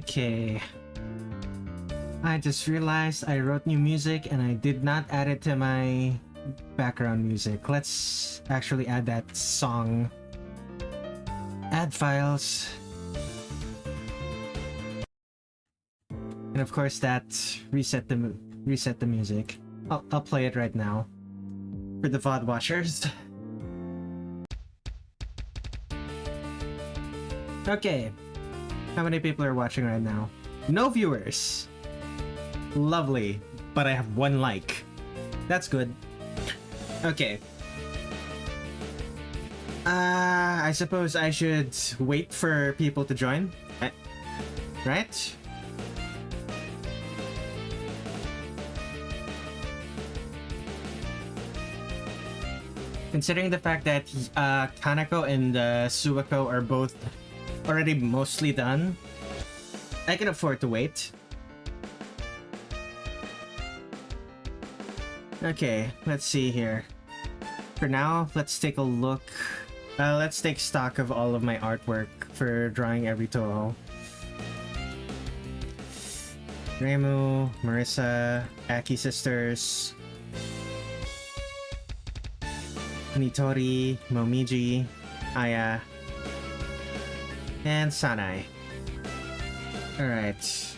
Okay. I just realized I wrote new music and I did not add it to my background music. Let's actually add that song. Add files. And of course that reset the music. I'll play it right now for the VOD watchers. Okay. How many people are watching right now? No viewers. Lovely. But I have 1 like. That's good. Okay. I suppose I should wait for people to join. Right? Considering the fact that Kanako and Suwako are both already mostly done, I can afford to wait. Okay, let's see here. For now, let's take a look. Let's take stock of all of my artwork for drawing every Touhou. Reimu, Marisa, Aki sisters, Nitori, Momiji, Aya, and Sanae. Alright.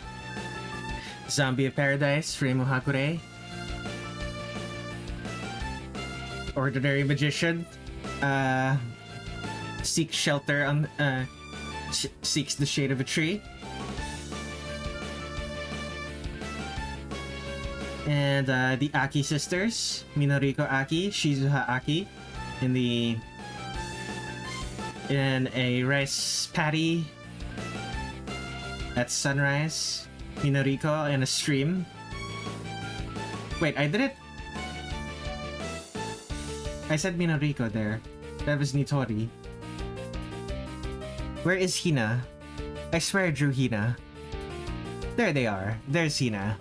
Zombie of Paradise, Reimu Hakurei. Ordinary Magician. Seeks shelter on seeks the shade of a tree. And the Aki sisters, Minoriko Aki, Shizuha Aki, in a rice paddy at sunrise. Minoriko in a stream. Wait, I did it. I said Minoriko there. That was Nitori. Where is Hina? I swear I drew Hina. There they are. There's Hina.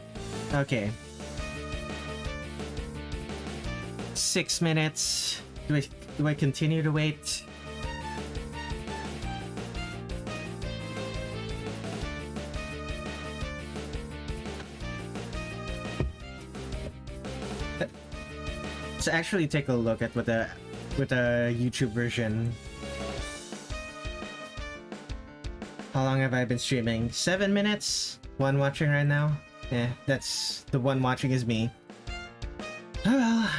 Okay. 6 minutes. Do I continue to wait? Let's actually take a look at what the YouTube version. How long have I been streaming? 7 minutes? 1 watching right now? Yeah, that's the 1 watching is me. Oh well.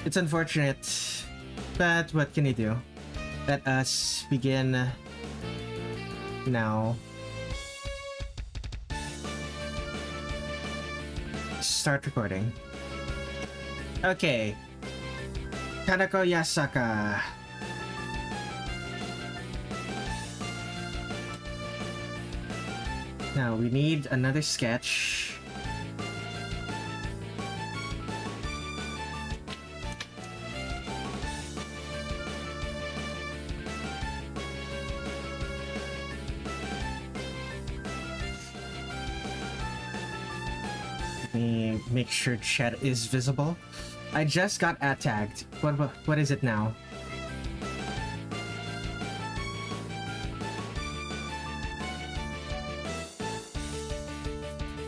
It's unfortunate, but what can you do? Let us begin now. Start recording. Okay. Kanako Yasaka. Now we need another sketch. Let me make sure chat is visible. I just got tagged. What is it now?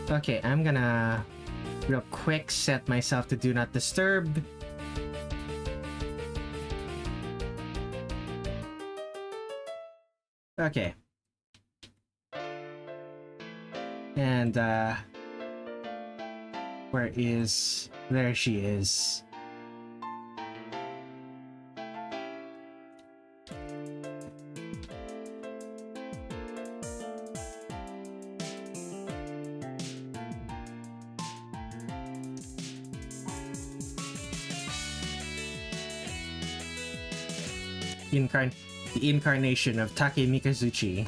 Okay, I'm gonna real quick set myself to do not disturb. Okay. And where is... There she is. The incarnation of Take Mikazuchi.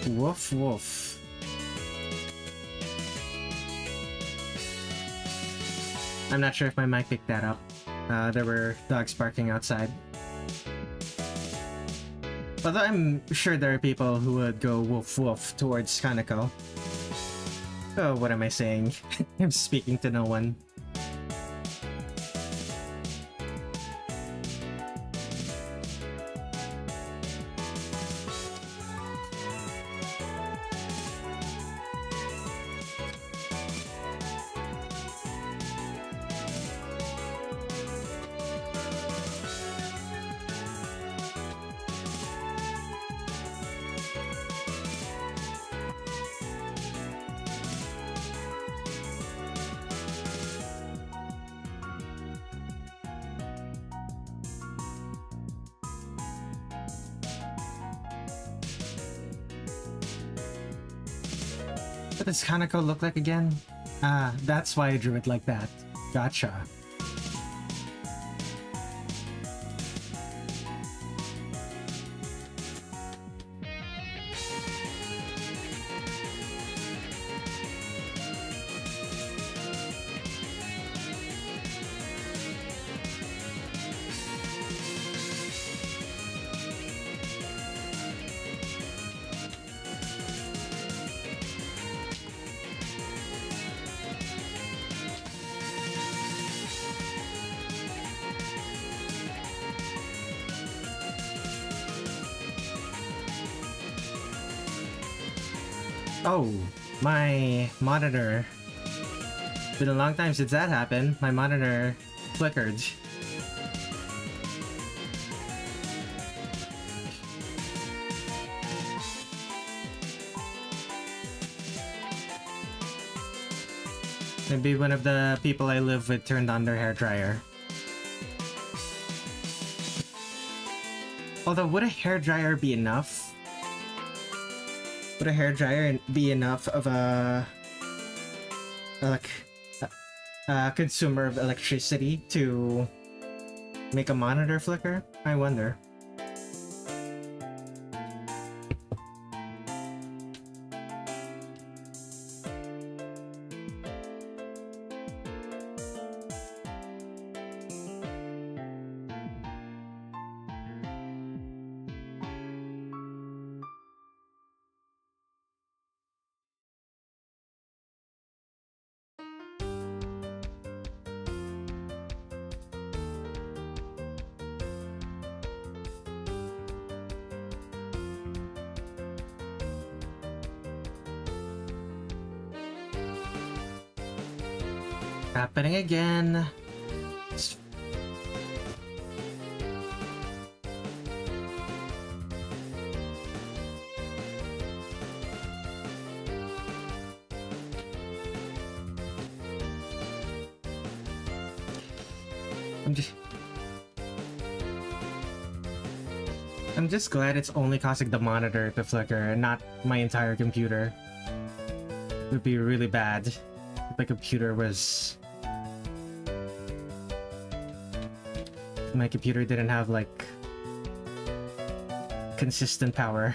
Woof woof. I'm not sure if my mic picked that up. There were dogs barking outside. Although I'm sure there are people who would go woof woof towards Kanako. Oh, what am I saying? I'm speaking to no one. What does Kanako look like again? Ah, that's why I drew it like that. Gotcha. Oh, my monitor. Been a long time since that happened. My monitor flickered. Maybe one of the people I live with turned on their hairdryer. Although, would a hairdryer be enough? Would a hairdryer be enough of a consumer of electricity to make a monitor flicker? I wonder. Happening again. I'm just glad it's only causing the monitor to flicker and not my entire computer. It would be really bad if my computer was... My computer didn't have, like, consistent power.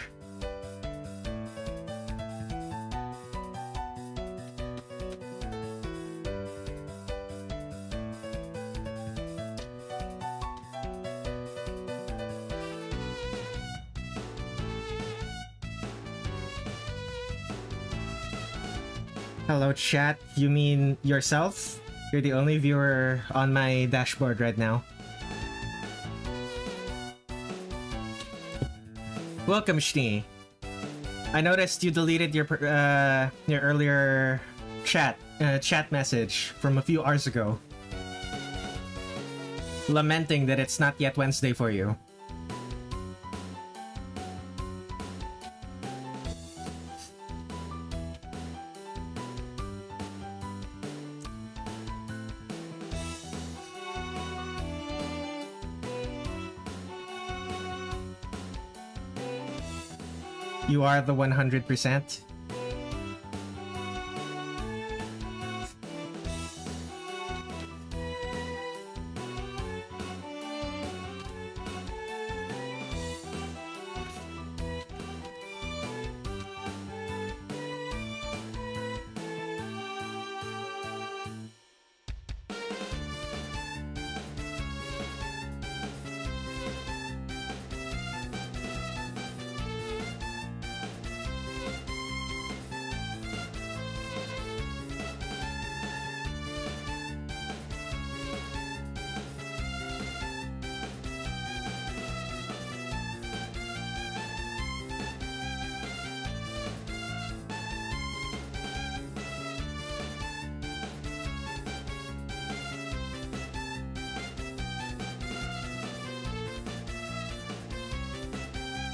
Hello, chat. You mean yourself? You're the only viewer on my dashboard right now. Welcome, Shni. I noticed you deleted your earlier chat message from a few hours ago, lamenting that it's not yet Wednesday for you. You are the 100%.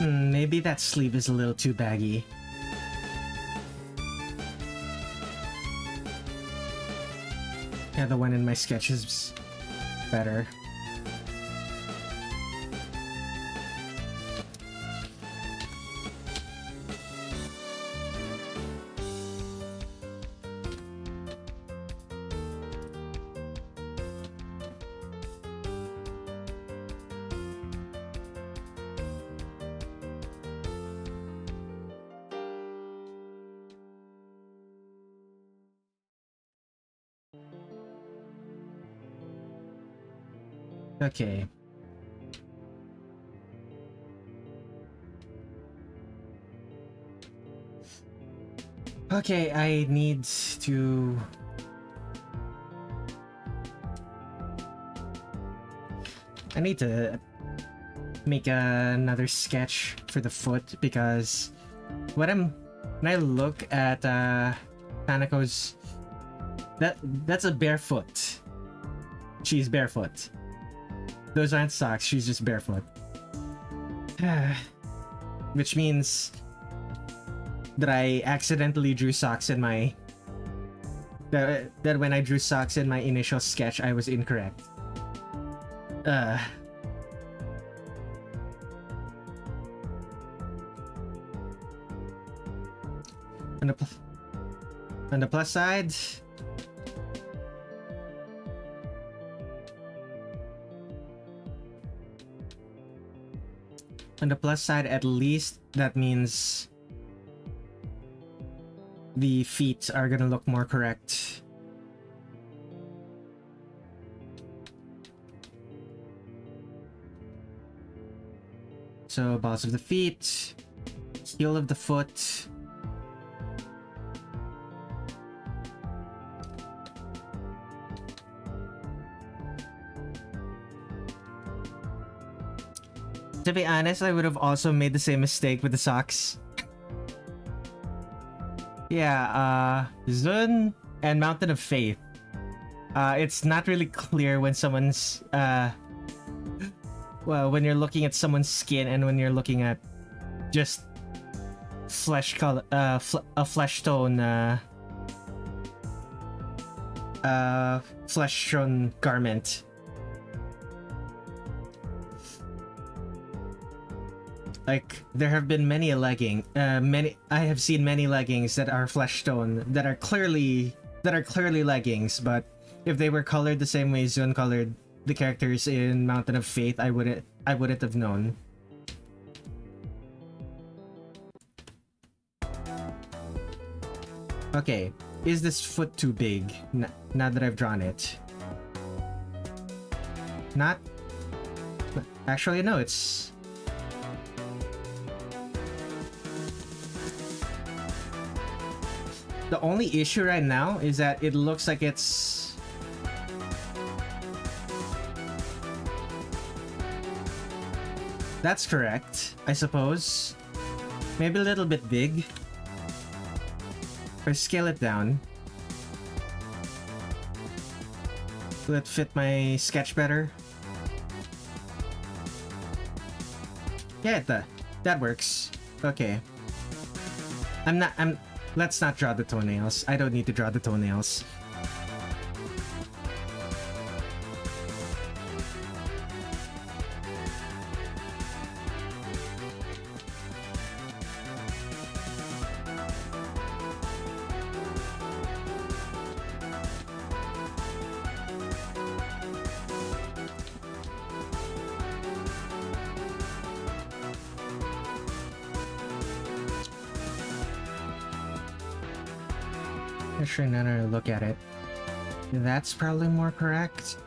Maybe that sleeve is a little too baggy. Yeah, the one in my sketch is better. Okay. Okay, I need to... I need to make another sketch for the foot because when I look at Kanako's... That's a barefoot. She's barefoot. Those aren't socks, she's just barefoot. Which means that I accidentally drew socks in my... That when I drew socks in my initial sketch, I was incorrect. On the plus side... On the plus side, at least, that means the feet are gonna look more correct. So, balls of the feet, heel of the foot. To be honest, I would have also made the same mistake with the socks. Yeah, Zun and Mountain of Faith. It's not really clear when someone's, well, when you're looking at someone's skin and when you're looking at just flesh color, a flesh tone, flesh tone garment. Like, there have been many a legging, I have seen many leggings that are flesh tone, that are clearly leggings, but if they were colored the same way Zun colored the characters in Mountain of Faith, I wouldn't have known. Okay, is this foot too big, now that I've drawn it? Not? Actually, no, it's... The only issue right now is that it looks like it's... That's correct, I suppose. Maybe a little bit big. Or scale it down. Will it fit my sketch better? Yeah, that works. Okay. Let's not draw the toenails. I don't need to draw the toenails. Sure, no, look at it. That's probably more correct.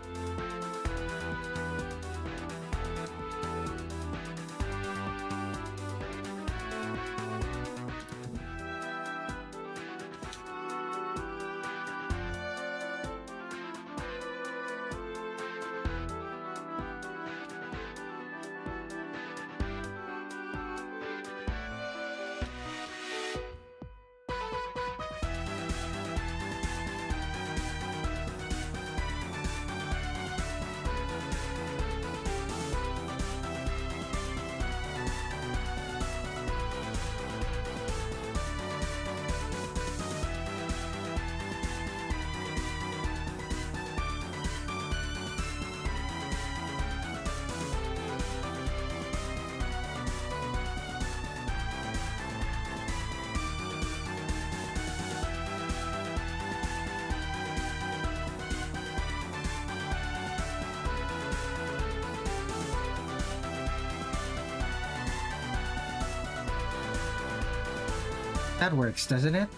That works, doesn't it?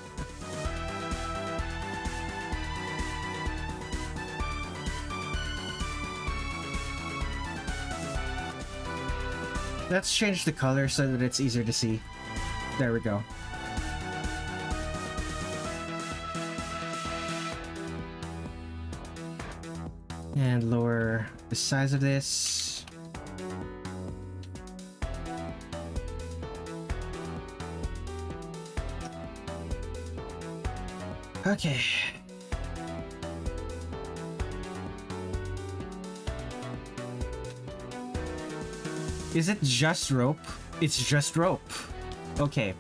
Let's change the color so that it's easier to see. There we go. And lower the size of this. Okay. Is it just rope? It's just rope. Okay.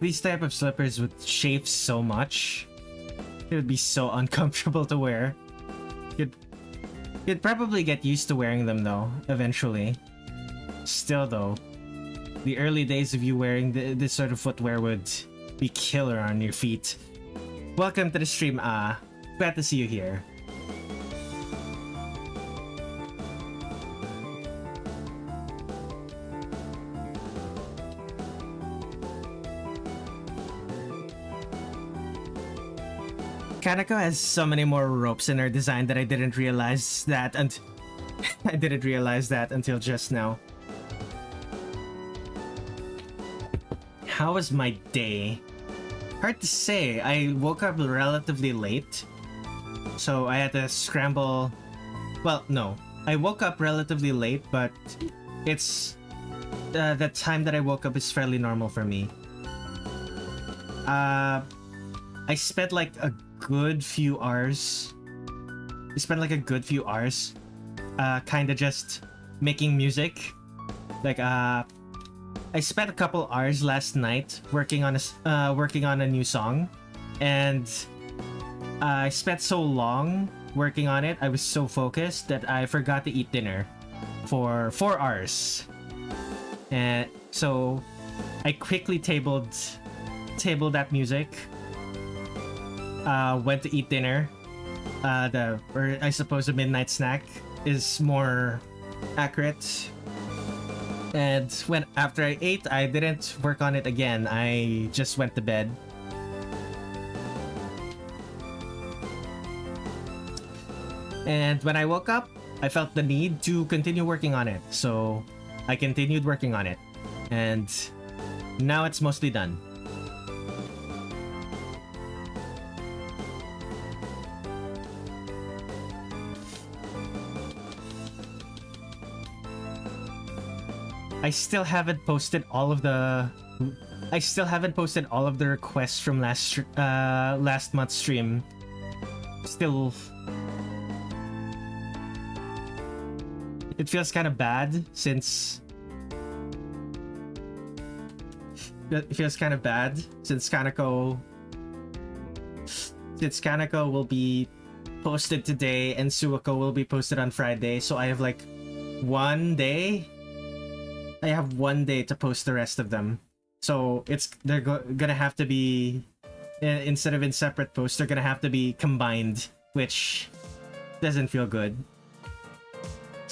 These type of slippers would chafe so much. It would be so uncomfortable to wear. You'd probably get used to wearing them though, eventually. Still though, the early days of you wearing this sort of footwear would be killer on your feet. Welcome to the stream, glad to see you here. Kanako has so many more ropes in her design that I didn't realize that until just now. How was my day? Hard to say. I woke up relatively late, so I had to scramble. Well, no. I woke up relatively late, but it's the time that I woke up is fairly normal for me. I spent like a good few hours. Kinda just making music. Like I spent a couple hours last night working on a new song, and I spent so long working on it. I was so focused that I forgot to eat dinner for 4 hours, and so I quickly tabled that music. Went to eat dinner. Or I suppose a midnight snack is more accurate. And after I ate, I didn't work on it again. I just went to bed. And when I woke up, I felt the need to continue working on it. So I continued working on it. And now it's mostly done. I still haven't posted all of the requests from last month's stream. Still, it feels kind of bad since Kanako will be posted today and Suwako will be posted on Friday. So I have like 1 day. I have 1 day to post the rest of them, so they're gonna have to be instead of in separate posts, they're gonna have to be combined, which doesn't feel good.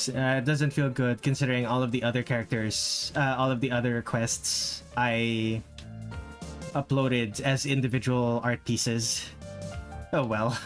It doesn't feel good considering all of the other characters, all of the other requests I uploaded as individual art pieces. Oh well.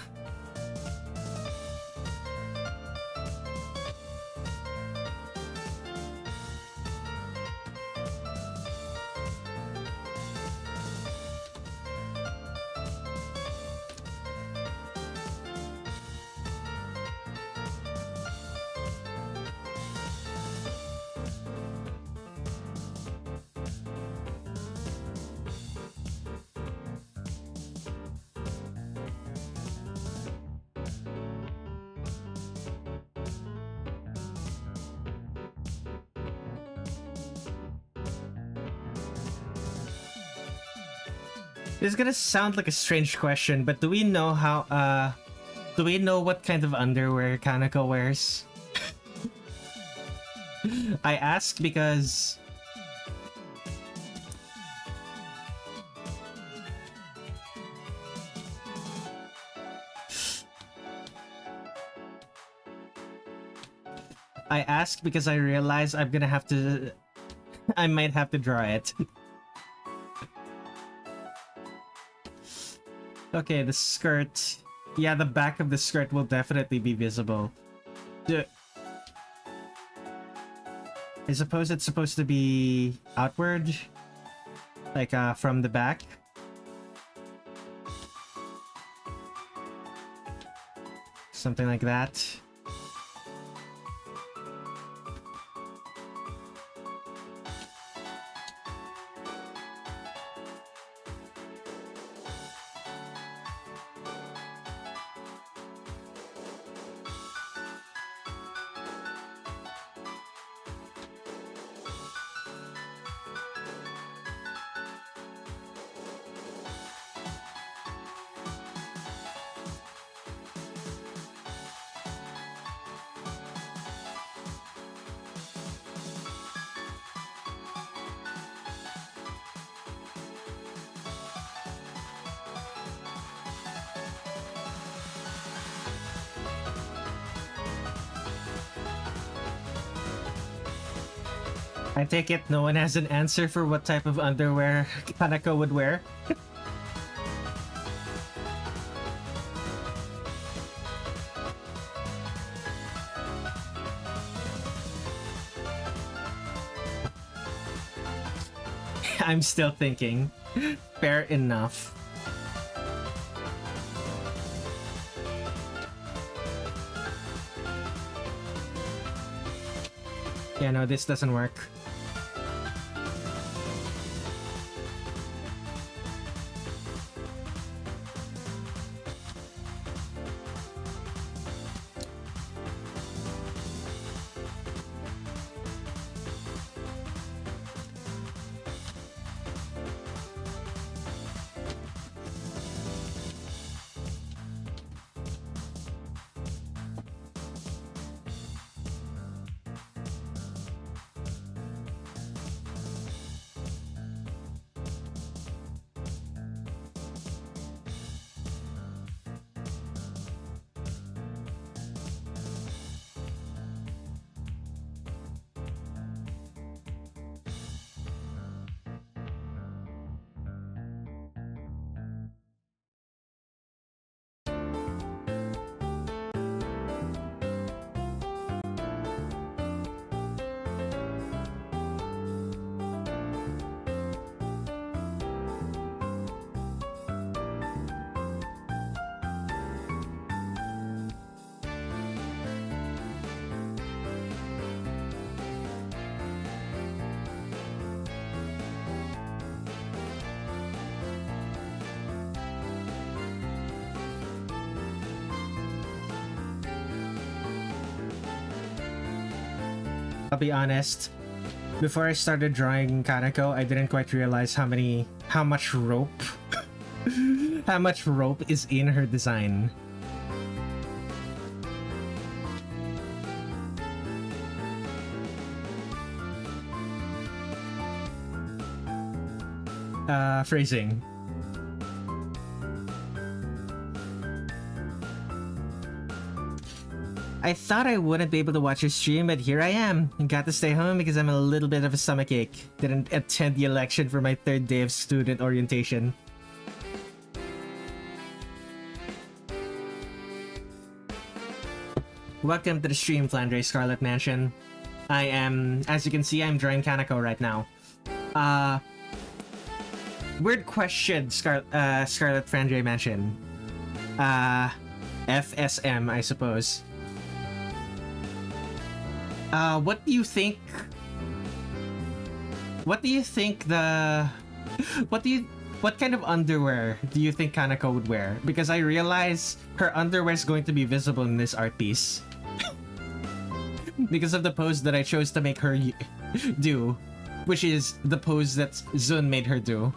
This is gonna sound like a strange question, but do we know do we know what kind of underwear Kanako wears? I ask because I realize I'm gonna have to I might have to draw it. Okay, the skirt. Yeah, the back of the skirt will definitely be visible. I suppose it's supposed to be outward, like from the back. Something like that. I take it no one has an answer for what type of underwear Kanako would wear. I'm still thinking. Fair enough. Yeah, no, this doesn't work. I'll be honest, before I started drawing Kanako, I didn't quite realize how much rope how much rope is in her design. Phrasing. I thought I wouldn't be able to watch your stream, but here I am. Got to stay home because I'm a little bit of a stomachache. Didn't attend the election for my third day of student orientation. Welcome to the stream, Flandre Scarlet Mansion. I am, as you can see, I'm drawing Kanako right now. Weird question, Scarlet Flandre Mansion. FSM, I suppose. What do you think what kind of underwear do you think Kanako would wear? Because I realize her underwear is going to be visible in this art piece. Because of the pose that I chose to make her do, which is the pose that Zun made her do.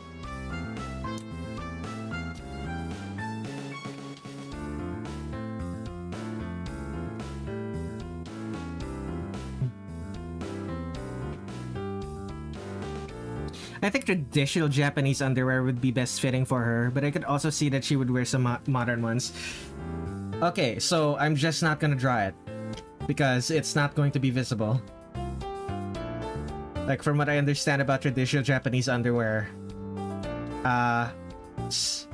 I think traditional Japanese underwear would be best fitting for her, but I could also see that she would wear some modern ones. Okay, so I'm just not gonna draw it because it's not going to be visible. Like, from what I understand about traditional Japanese underwear, it's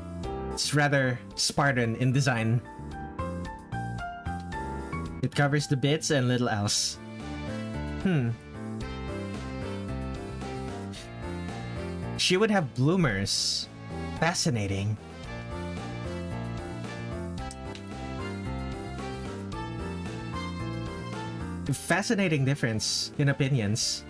rather Spartan in design. It covers the bits and little else. She would have bloomers. Fascinating. Fascinating difference in opinions.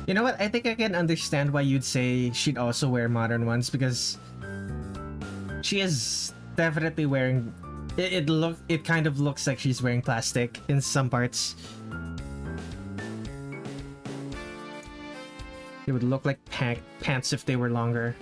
You know what? I think I can understand why you'd say she'd also wear modern ones, because she is definitely wearing it kind of looks like she's wearing plastic in some parts. It would look like pants if they were longer.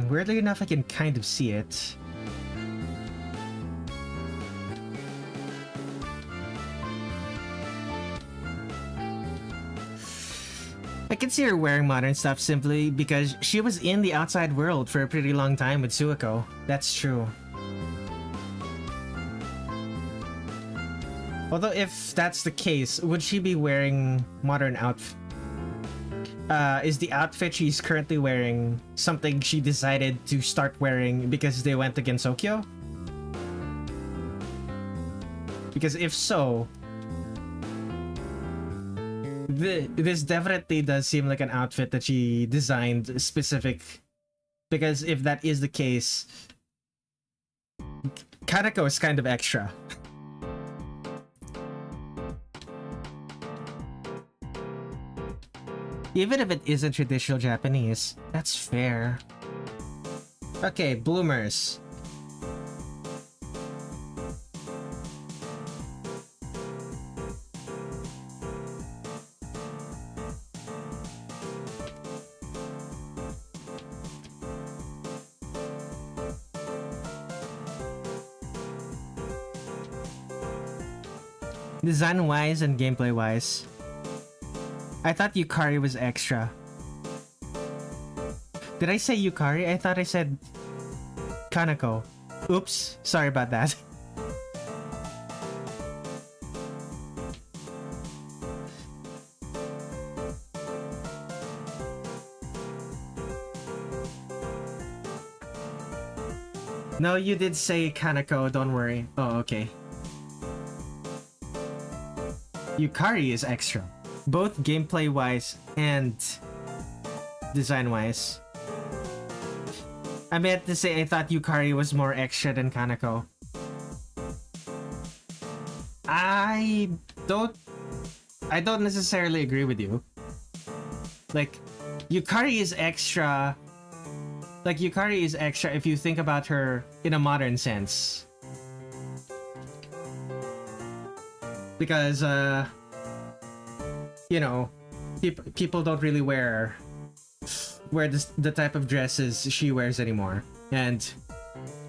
Weirdly enough, I can kind of see it. I can see her wearing modern stuff simply because she was in the outside world for a pretty long time with Suwako. That's true. Although if that's the case, would she be wearing modern outfit? Is the outfit she's currently wearing something she decided to start wearing because they went against Okyo? Because if so, this definitely does seem like an outfit that she designed specific. Because if that is the case, Kanako is kind of extra. Even if it isn't traditional Japanese, that's fair. Okay, bloomers. Design-wise and gameplay-wise, I thought Yukari was extra. Did I say Yukari? I thought I said Kanako. Oops, sorry about that. No, you did say Kanako, don't worry. Oh, okay. Yukari is extra, both gameplay-wise and design-wise. I meant to say I thought Yukari was more extra than Kanako. I don't necessarily agree with you. Like, Yukari is extra. Like, Yukari is extra if you think about her in a modern sense. Because, you know, people don't really wear the type of dresses she wears anymore. And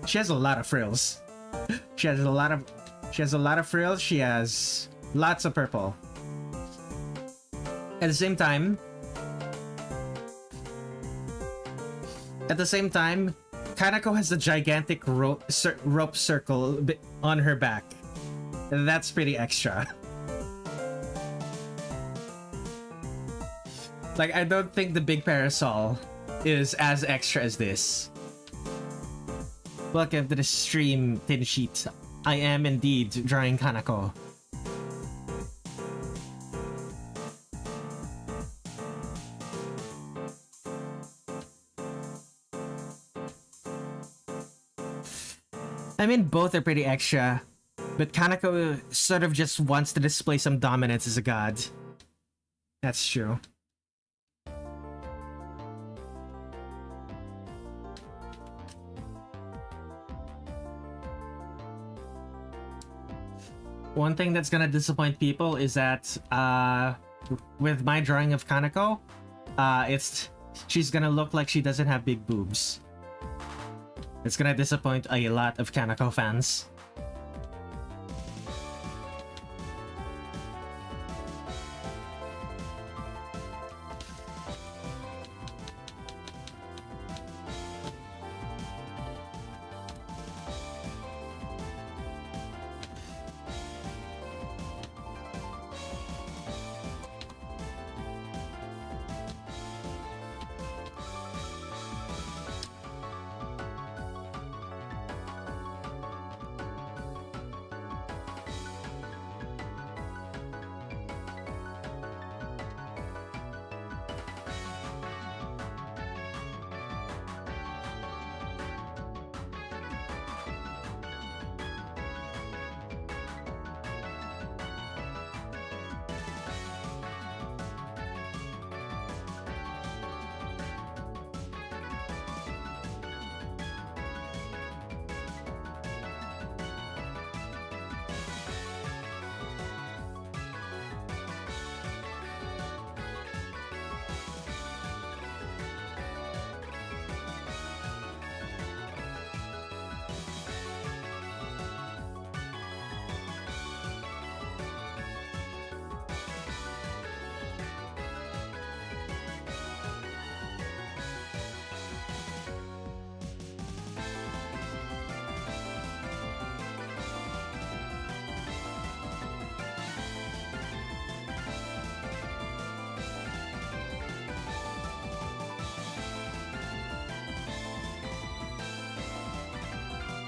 she has a lot of frills. She has a lot of frills. She has lots of purple. At the same time, Kanako has a gigantic rope circle on her back. And that's pretty extra. Like, I don't think the big parasol is as extra as this. Welcome to the stream, Tin Sheet. I am indeed drawing Kanako. I mean, both are pretty extra, but Kanako sort of just wants to display some dominance as a god. That's true. One thing that's gonna disappoint people is that, with my drawing of Kanako, she's gonna look like she doesn't have big boobs. It's gonna disappoint a lot of Kanako fans.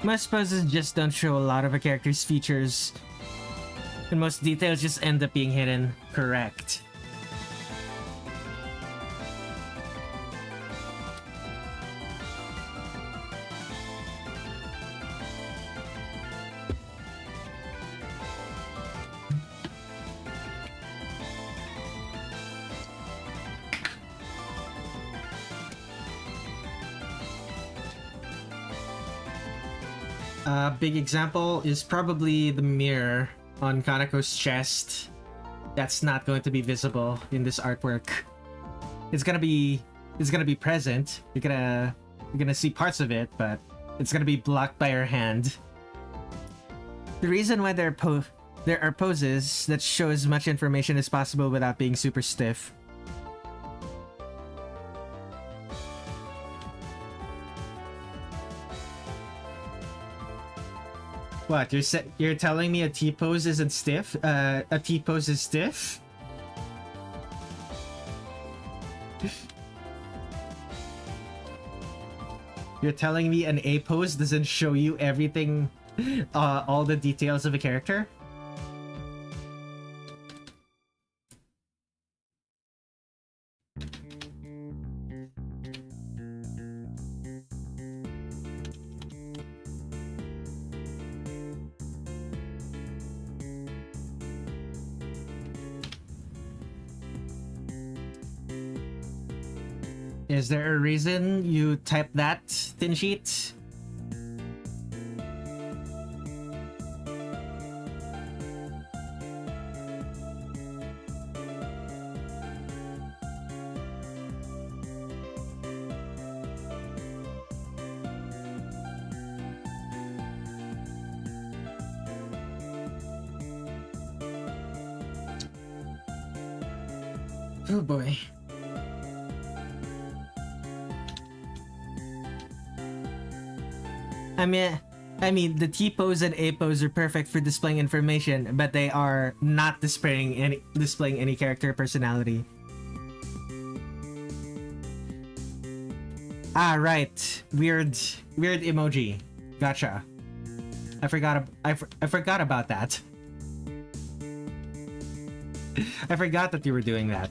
Most poses just don't show a lot of a character's features, and most details just end up being hidden. Correct. A big example is probably the mirror on Kanako's chest. That's not going to be visible in this artwork. It's gonna be present. You're gonna see parts of it, but it's gonna be blocked by her hand. The reason why there are poses that show as much information as possible without being super stiff. What, you're telling me a T-pose isn't stiff? A T-pose is stiff? You're telling me an A-pose doesn't show you everything, all the details of a character? Is there a reason you typed that, Thin Sheet? Oh boy. I mean, the T-pose and A-pose are perfect for displaying information, but they are not displaying any character personality. Ah, right. Weird emoji. Gotcha. I forgot about that. I forgot that you were doing that.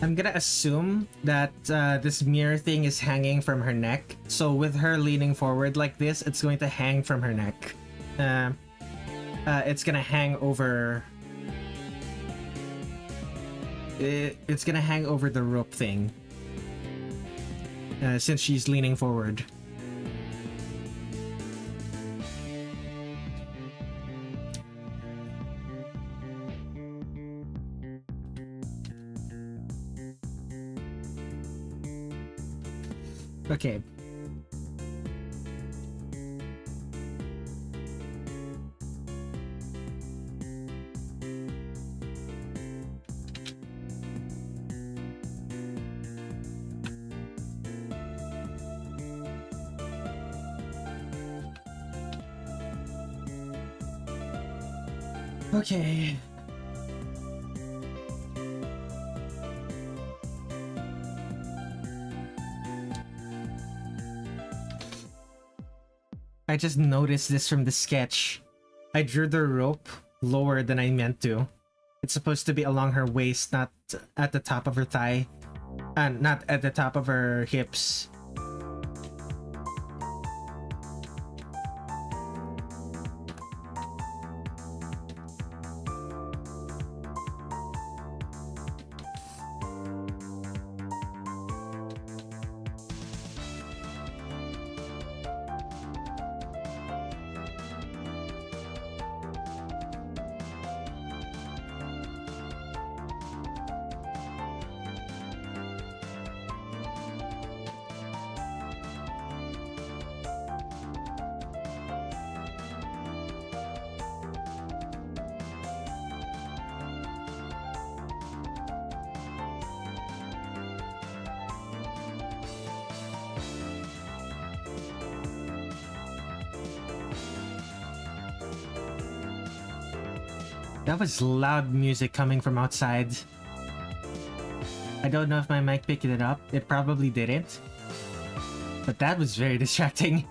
I'm gonna assume that this mirror thing is hanging from her neck. So with her leaning forward like this, it's going to hang from her neck. It's gonna hang over... It's gonna hang over the rope thing. Since she's leaning forward. Okay. Okay. I just noticed this from the sketch. I drew the rope lower than I meant to. It's supposed to be along her waist, not at the top of her thigh. And not at the top of her hips. That was loud music coming from outside. I don't know if my mic picked it up. It probably didn't. But that was very distracting.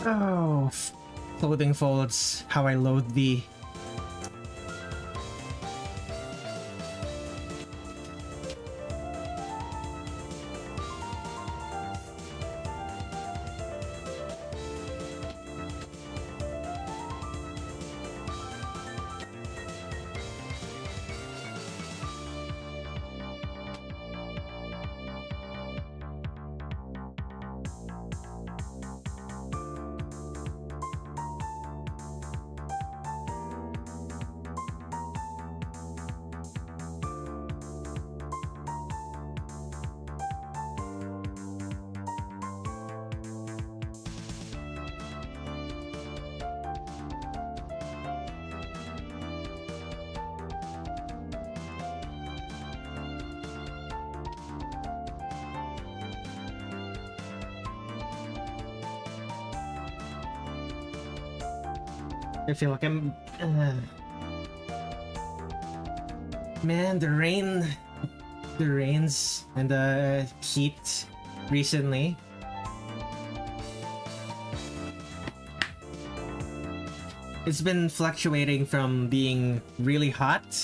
Oh, clothing folds, how I loathe thee. I feel like I'm... Man, the rains and the heat recently. It's been fluctuating from being really hot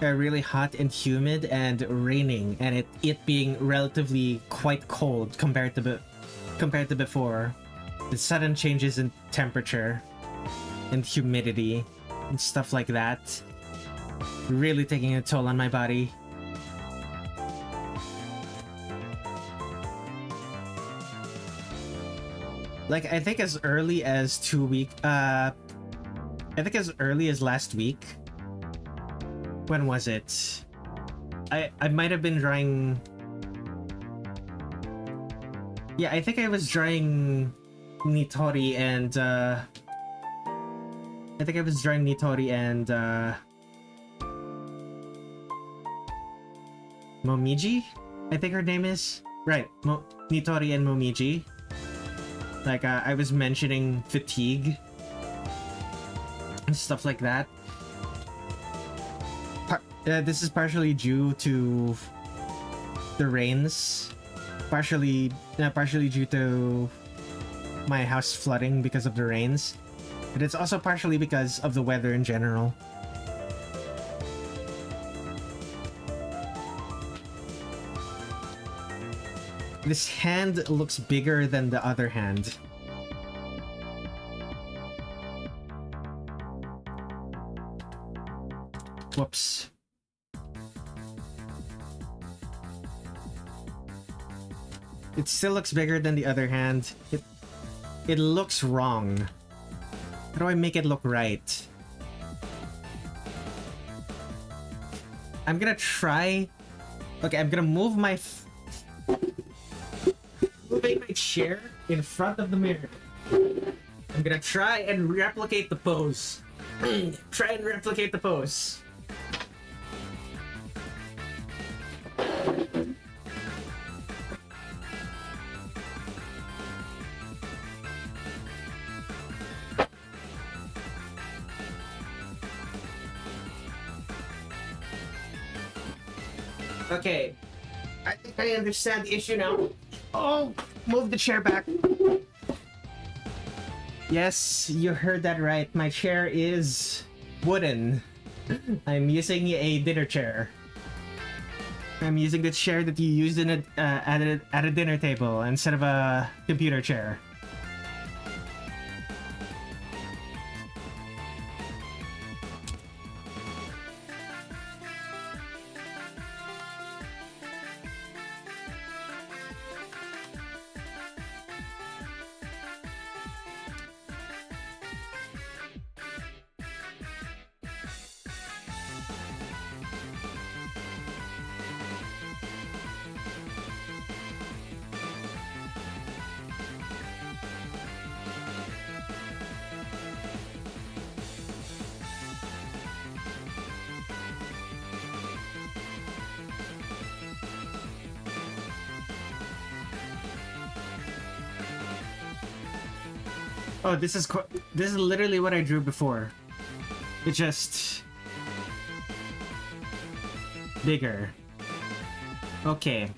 and humid and raining, and it being relatively quite cold compared to before. The sudden changes in temperature and humidity and stuff like that really taking a toll on my body. Like, I think as early as 2 weeks, I think as early as last week. When was it? I might have been drawing... Yeah, I think I was drawing Nitori and I think I was drawing Nitori and Momiji? I think her name is? Right, Nitori and Momiji. Like, I was mentioning fatigue and stuff like that. This is partially due to the rains. Partially due to my house flooding because of the rains. But it's also partially because of the weather in general. This hand looks bigger than the other hand. Whoops. It still looks bigger than the other hand. It looks wrong. How do I make it look right? I'm gonna try... Okay, I'm gonna move my... moving my chair in front of the mirror. I'm gonna try and replicate the pose. Try and replicate the pose. Okay, I think I understand the issue now. Oh, move the chair back. Yes, you heard that right. My chair is wooden. I'm using a dinner chair. I'm using the chair that you used in at a dinner table instead of a computer chair. Oh, this is literally what I drew before. It's just bigger. Okay.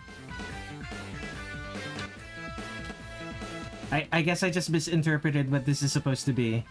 I guess I just misinterpreted what this is supposed to be.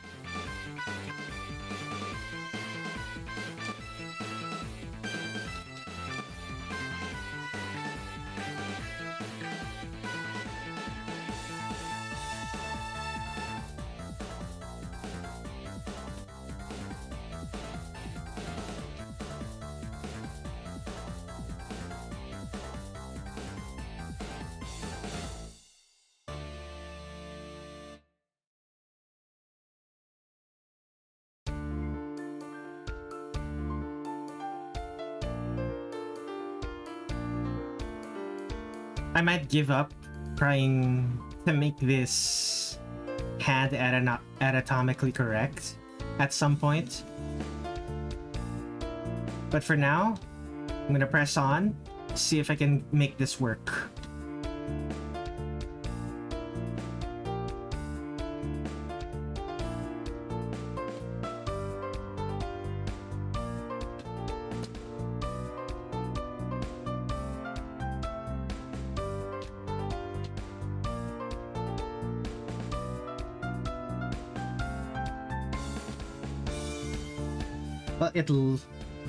I might give up trying to make this hand anatomically correct at some point. But for now, I'm gonna press on, see if I can make this work.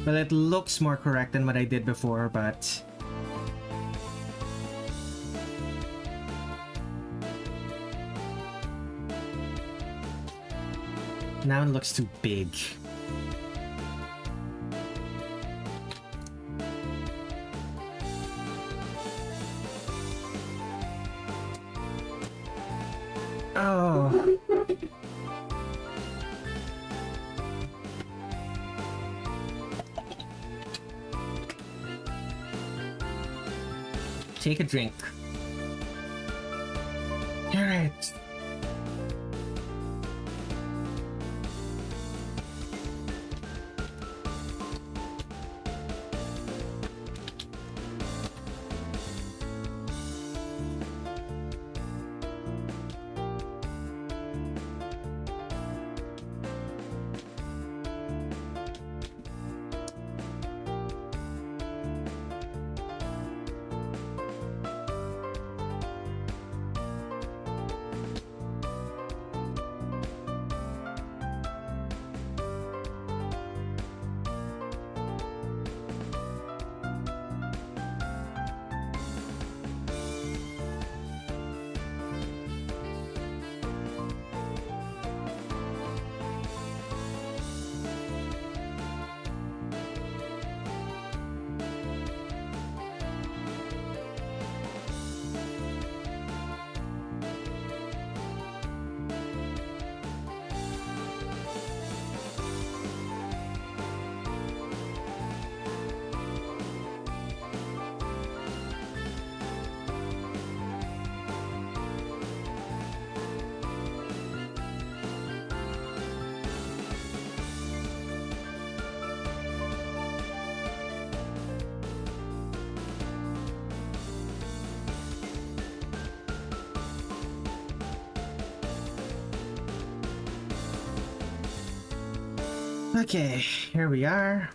Well, it looks more correct than what I did before, but now it looks too big. Oh. take a drink. Alright. Okay, here we are.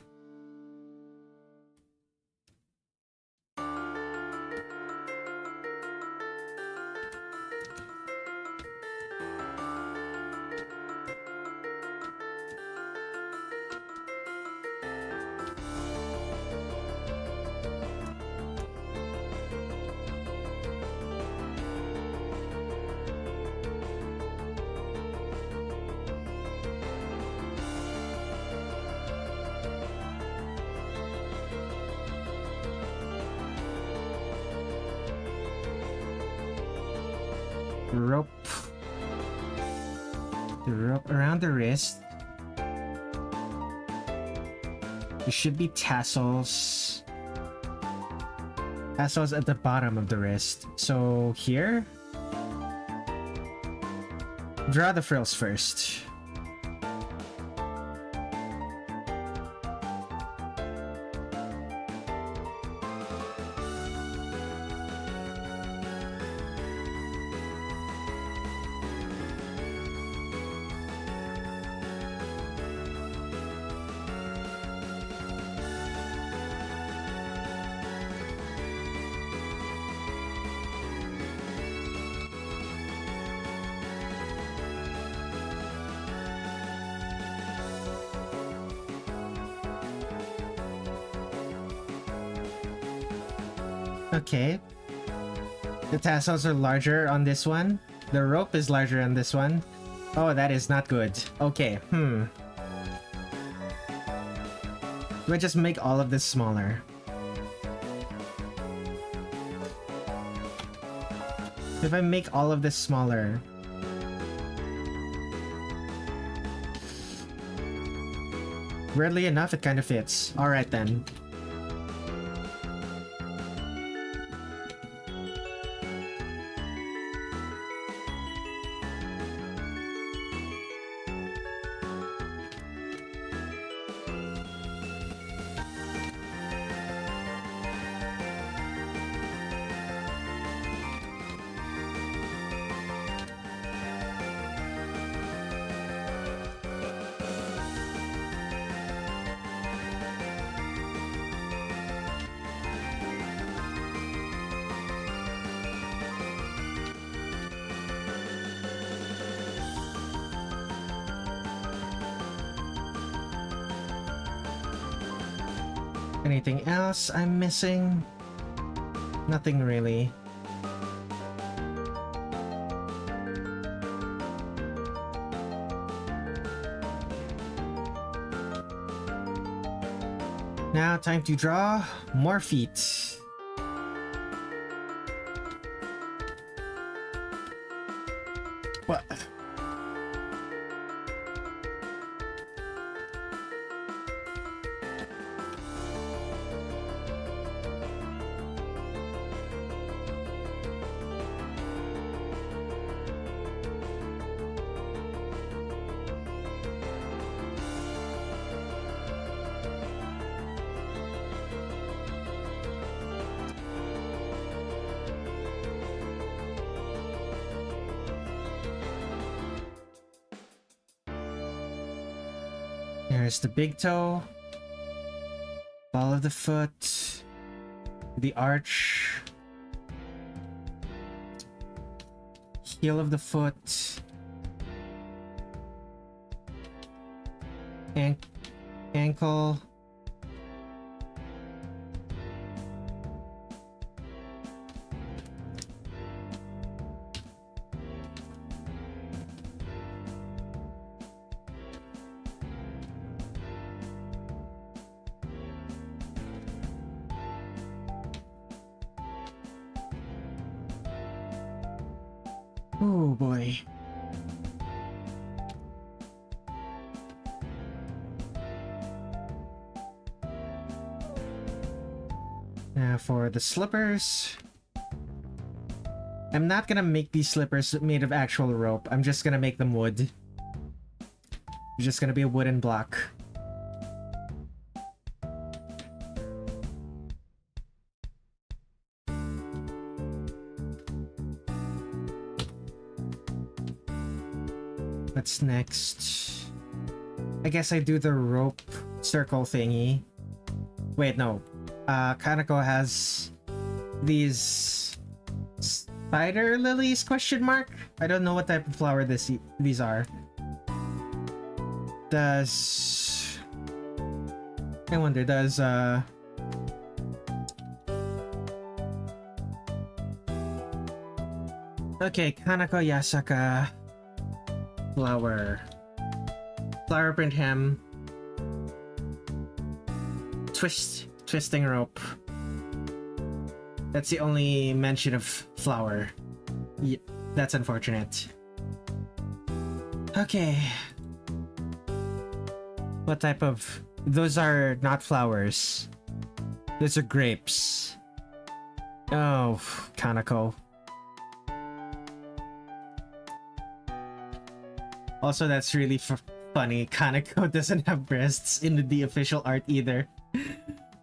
The rope around the wrist. There should be tassels. Tassels at the bottom of the wrist. So here, draw the frills first. Okay. The tassels are larger on this one. The rope is larger on this one. Oh, that is not good. Okay, Do I just make all of this smaller? If I make all of this smaller... Weirdly enough, it kind of fits. Alright then. Anything else I'm missing? Nothing really. Now time to draw more feet. What? There's the big toe, ball of the foot, the arch, heel of the foot, ankle, oh boy. Now for the slippers. I'm not gonna make these slippers made of actual rope. I'm just gonna make them wood. It's just gonna be a wooden block. What's next? I guess I do the rope circle thingy. Wait, no. Kanako has these spider lilies, question mark? I don't know what type of flower these are. I wonder, does okay, Kanako Yasaka flower print hem, twisting rope. That's the only mention of flower. Yeah, that's unfortunate. Okay. What type of... Those are not flowers. Those are grapes. Oh, Kanako. Also, that's really funny. Kanako doesn't have breasts in the official art either.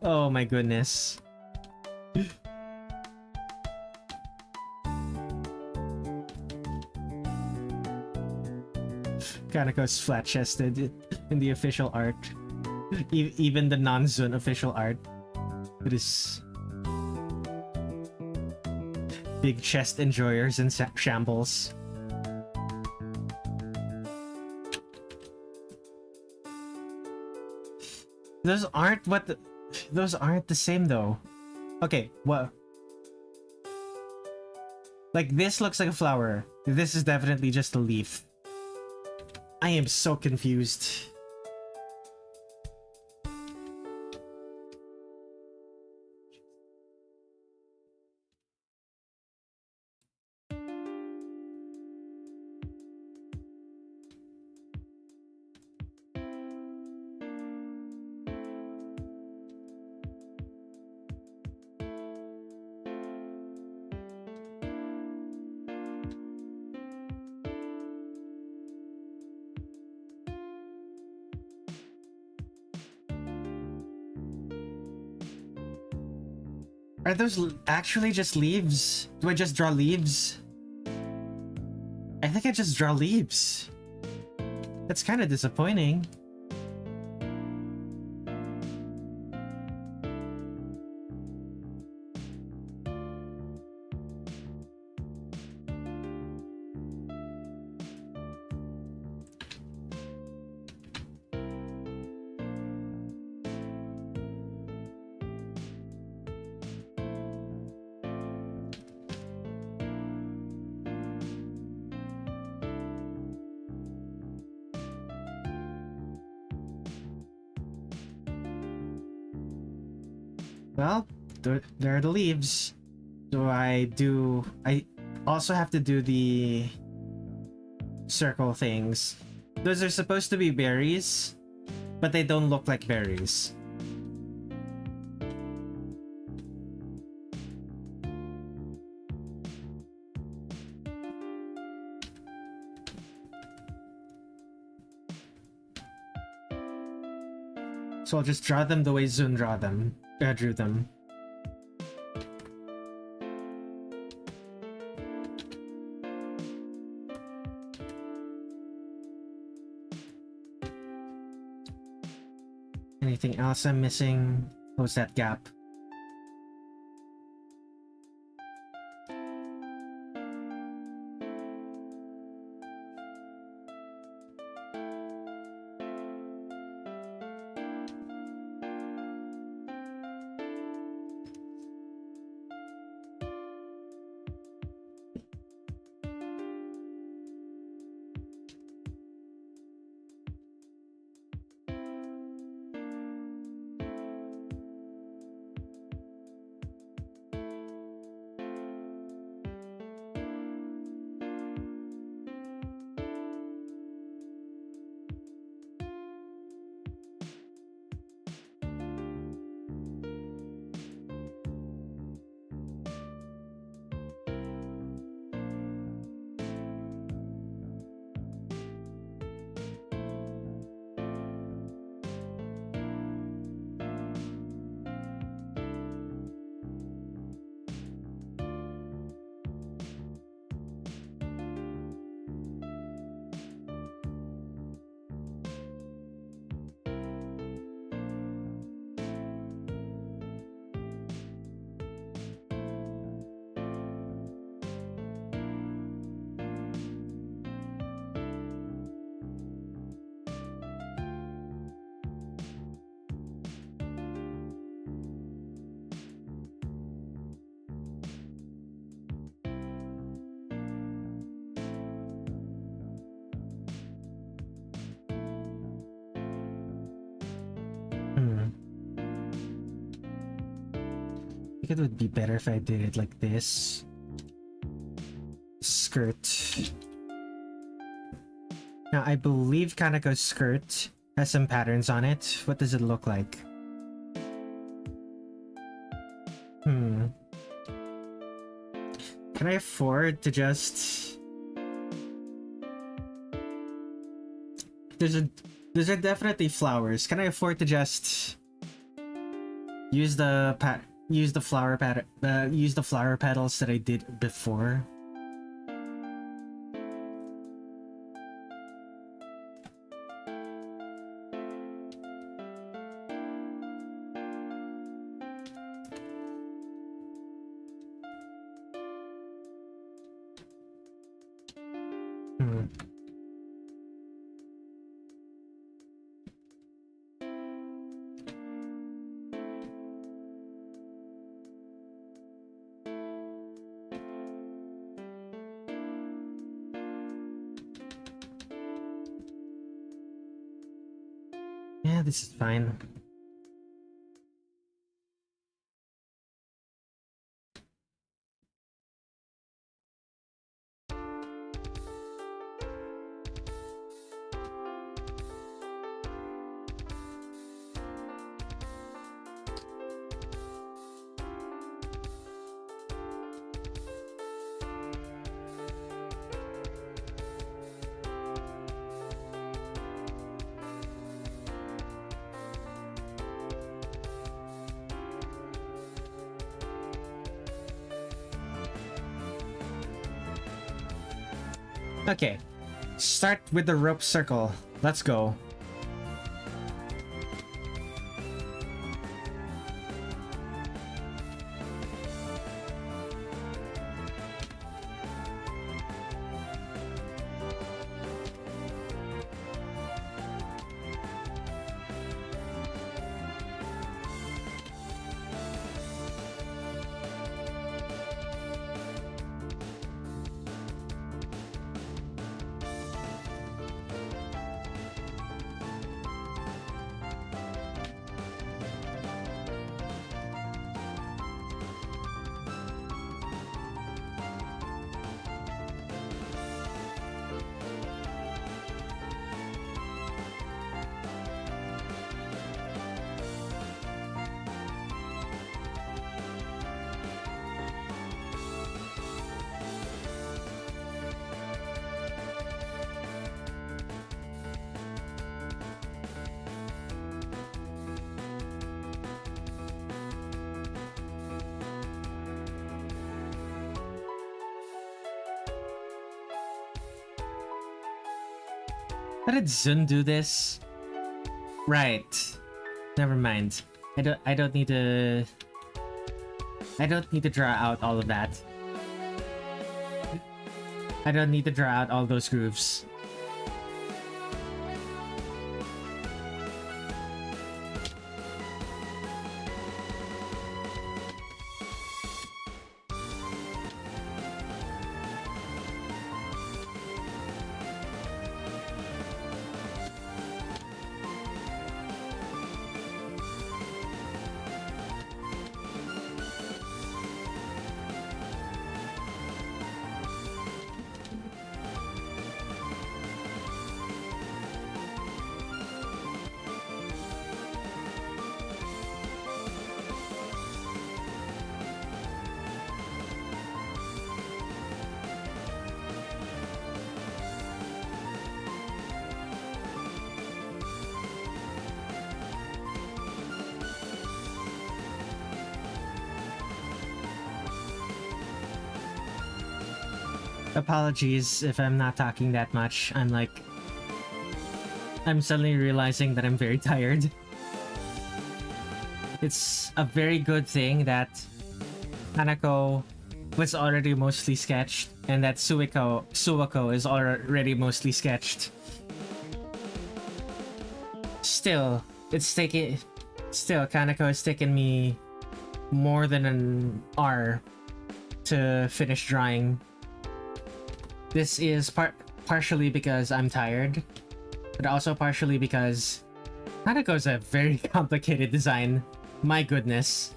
Oh my goodness. Kanako's flat-chested in the official art. Even the non-Zun official art. It is... big chest enjoyers in shambles. Those aren't the same though. Okay, what? Like this looks like a flower. This is definitely just a leaf. I am so confused. Are those actually just leaves? Do I just draw leaves? I think I just draw leaves. That's kind of disappointing. Well, there are the leaves. So I also have to do the circle things. Those are supposed to be berries, but they don't look like berries. So I'll just draw them the way Zun drew them. Anything else I'm missing? What's that gap? It would be better if I did it like this. Skirt. Now, I believe Kanako's skirt has some patterns on it. What does it look like? Can I afford to just... Those are definitely flowers. Can I afford to just use the flower petals that I did before? Yeah, this is fine. Okay, start with the rope circle. Let's go. How did Zun do this? Right. Never mind. I don't need to draw out all of that. I don't need to draw out all those grooves. Apologies if I'm not talking that much. I'm suddenly realizing that I'm very tired. It's a very good thing that Kanako was already mostly sketched and that Suwako is already mostly sketched. Still, Kanako has taken me more than an hour to finish drawing. This is partially because I'm tired, but also partially because Kanako's a very complicated design. My goodness.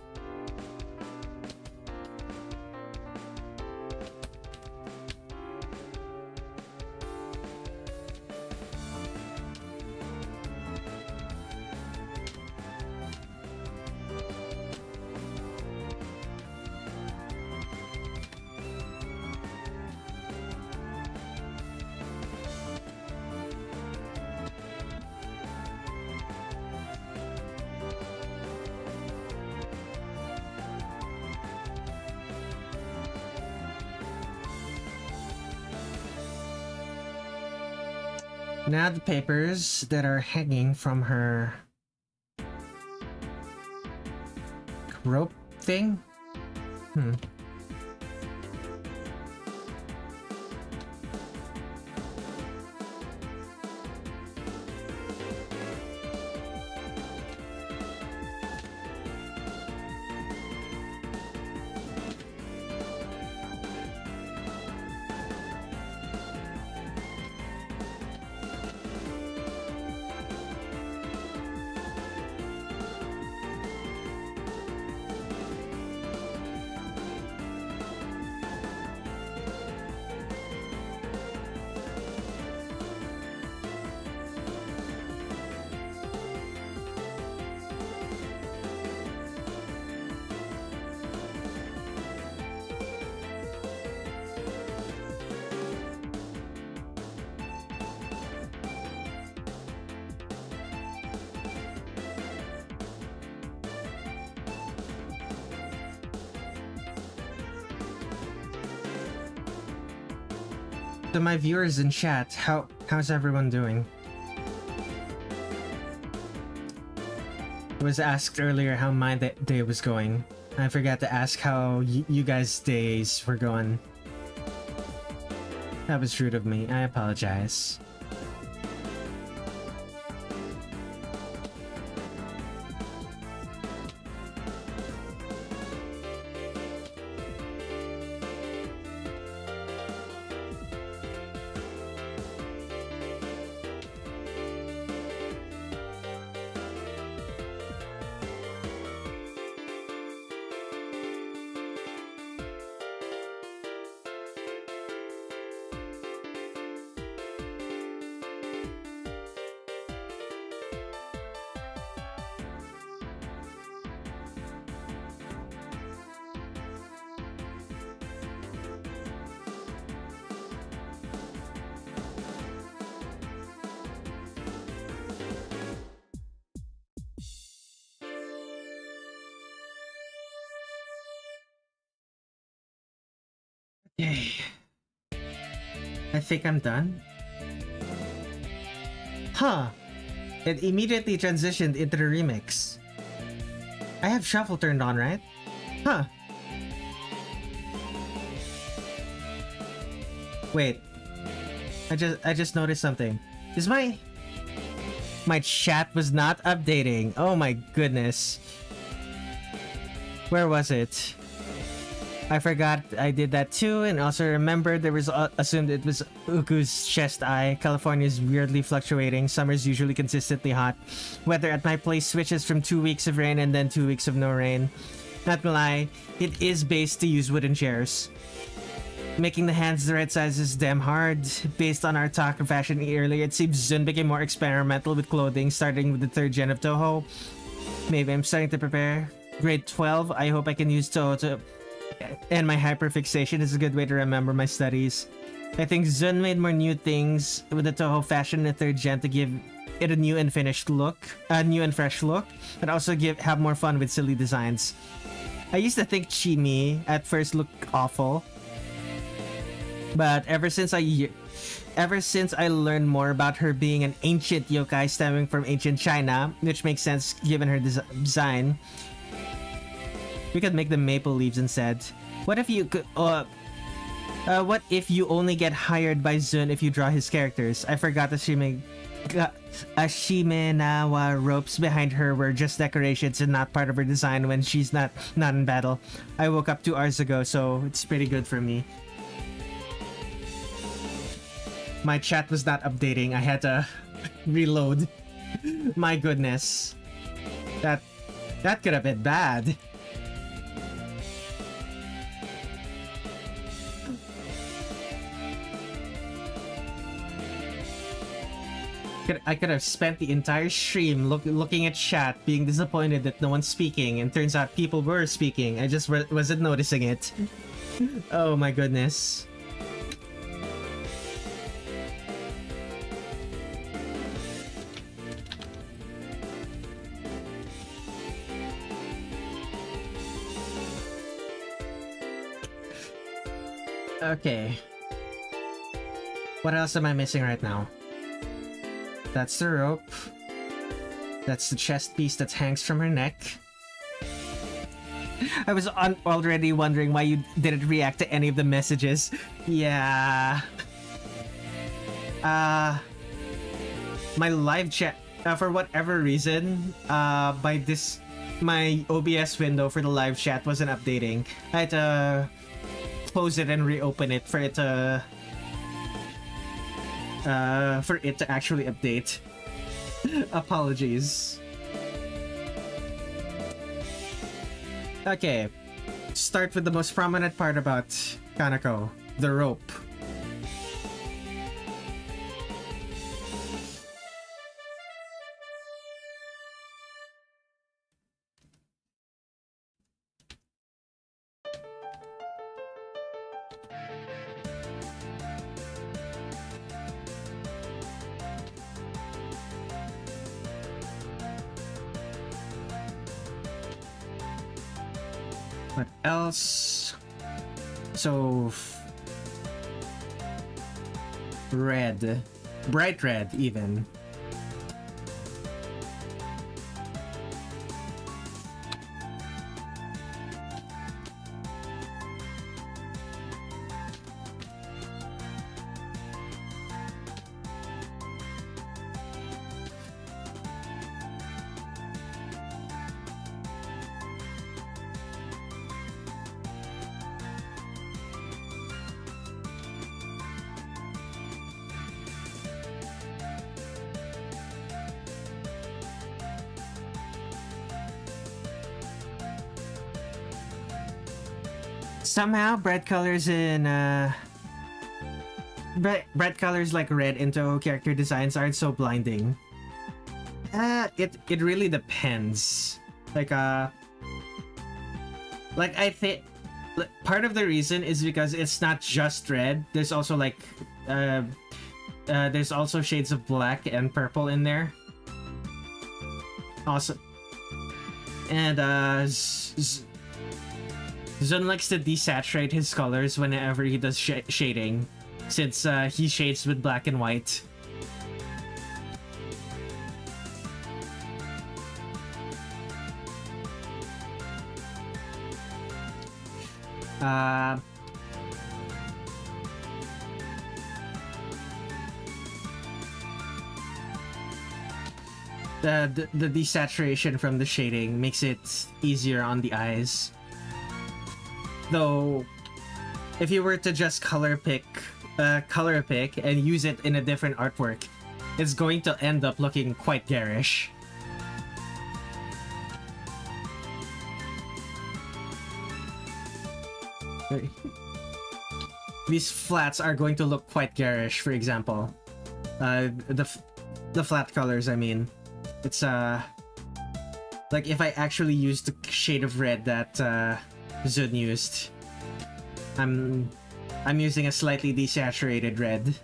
Now the papers that are hanging from her rope thing? To my viewers in chat, how's everyone doing? I was asked earlier how my day was going. I forgot to ask how you guys' days were going. That was rude of me. I apologize. Yay. I think I'm done. Huh. It immediately transitioned into the remix. I have shuffle turned on, right? Huh. Wait. I just noticed something. Is my chat was not updating. Oh my goodness. Where was it? I forgot I did that too, and also remembered there was assumed it was Uku's chest eye. California is weirdly fluctuating. Summer's usually consistently hot. Weather at my place switches from 2 weeks of rain and then 2 weeks of no rain. Not gonna lie, it is based to use wooden chairs. Making the hands the right size is damn hard. Based on our talk of fashion earlier, it seems Zun became more experimental with clothing, starting with the 3rd gen of Touhou. Maybe I'm starting to prepare. Grade 12, I hope I can use Touhou to... And my hyperfixation is a good way to remember my studies. I think Zun made more new things with the Touhou fashion in the 3rd gen to give it a new and finished look, a new and fresh look, but also have more fun with silly designs. I used to think Chimi at first looked awful, but ever since I learned more about her being an ancient yokai stemming from ancient China, which makes sense given her design. We could make them maple leaves instead. What if you could, what if you only get hired by Zun if you draw his characters? I forgot the Shimenawa ropes behind her were just decorations and not part of her design when she's not in battle. I woke up 2 hours ago, so it's pretty good for me. My chat was not updating. I had to reload. My goodness. That could have been bad. I could have spent the entire stream looking at chat, being disappointed that no one's speaking, and turns out people were speaking. I just wasn't noticing it. Oh my goodness. Okay. What else am I missing right now? That's the rope. That's the chest piece that hangs from her neck. I was already wondering why you didn't react to any of the messages. Yeah. My live chat, for whatever reason, my OBS window for the live chat wasn't updating. I had to close it and reopen it for it to actually update. Apologies. Okay, start with the most prominent part about Kanako, the rope. What else? So red, bright red even. Somehow, bright colors in bright colors like red in Touhou character designs aren't so blinding. It really depends. Like I think part of the reason is because it's not just red. There's also like there's also shades of black and purple in there. Also, and Zun likes to desaturate his colors whenever he does shading, since he shades with black and white. Uh, the desaturation from the shading makes it easier on the eyes. Though, if you were to just color pick and use it in a different artwork, it's going to end up looking quite garish. These flats are going to look quite garish, for example. The flat colors, I mean. It's like if I actually used the shade of red that Zun used. I'm using a slightly desaturated red.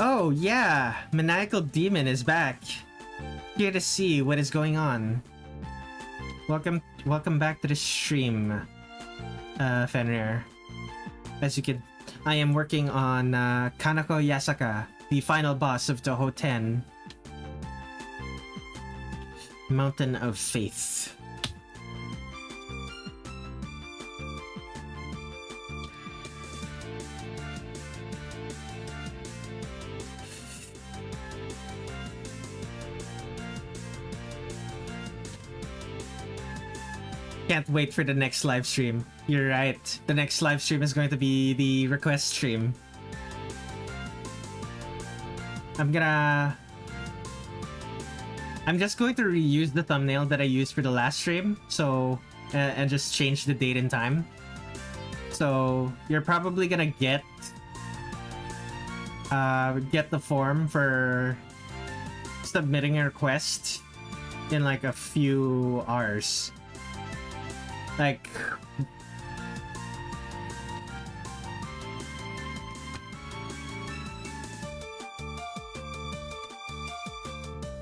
Oh yeah, Maniacal Demon is back. Here to see what is going on. Welcome back to the stream, Fenrir. As you can, I am working on Kanako Yasaka, the final boss of Touhou 10. Mountain of Faith. Can't wait for the next live stream. You're right. The next live stream is going to be the request stream. I'm just going to reuse the thumbnail that I used for the last stream, so and just change the date and time. So you're probably gonna get the form for submitting a request in like a few hours. Like,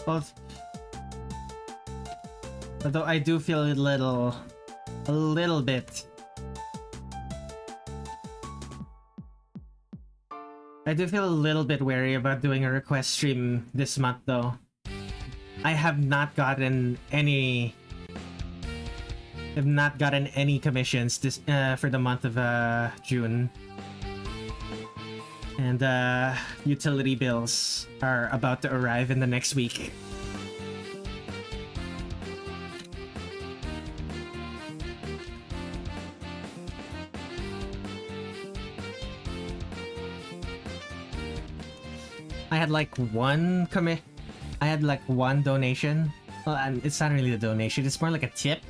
both. Although I do feel a little bit. I do feel a little bit wary about doing a request stream this month, though. I have not gotten any commissions this for the month of June, and utility bills are about to arrive in the next week. I had like one donation. Well, it's not really a donation, it's more like a tip.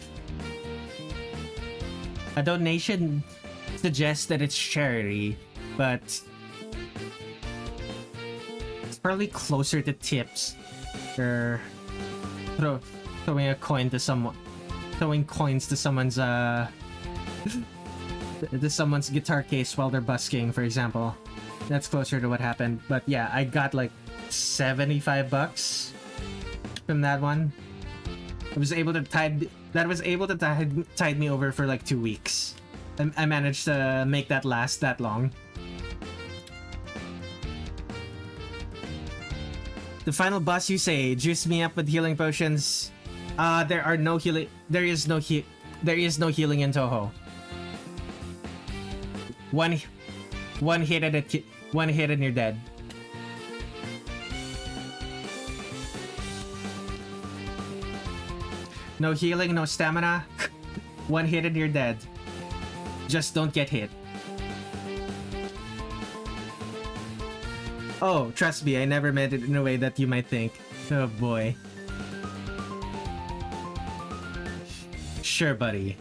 A donation suggests that it's charity, but it's probably closer to tips or throwing coins to someone's someone's guitar case while they're busking, for example. That's closer to what happened. But yeah, I got like $75 from that one. I was able to tide me over for like 2 weeks. I managed to make that last that long. The final boss, you say, juice me up with healing potions. There is no healing in Touhou. One hit and you're dead. No healing, no stamina. One hit and you're dead. Just don't get hit. Oh, trust me, I never meant it in a way that you might think. Oh boy. Sure, buddy.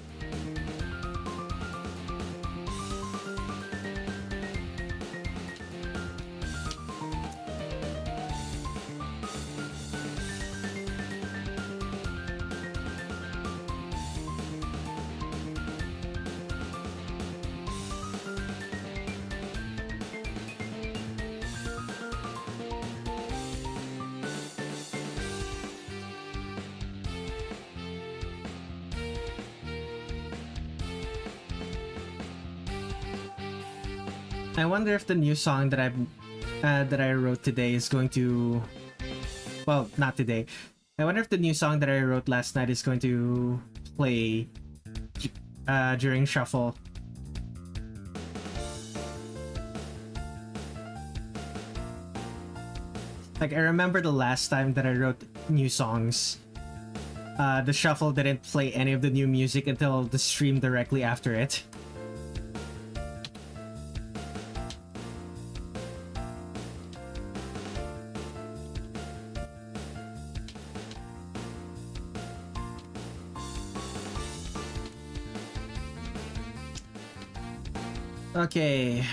I wonder if the new song that I wrote today is going to, well, not today. I wonder if the new song that I wrote last night is going to play during shuffle. Like, I remember the last time that I wrote new songs, the shuffle didn't play any of the new music until the stream directly after it. Okay.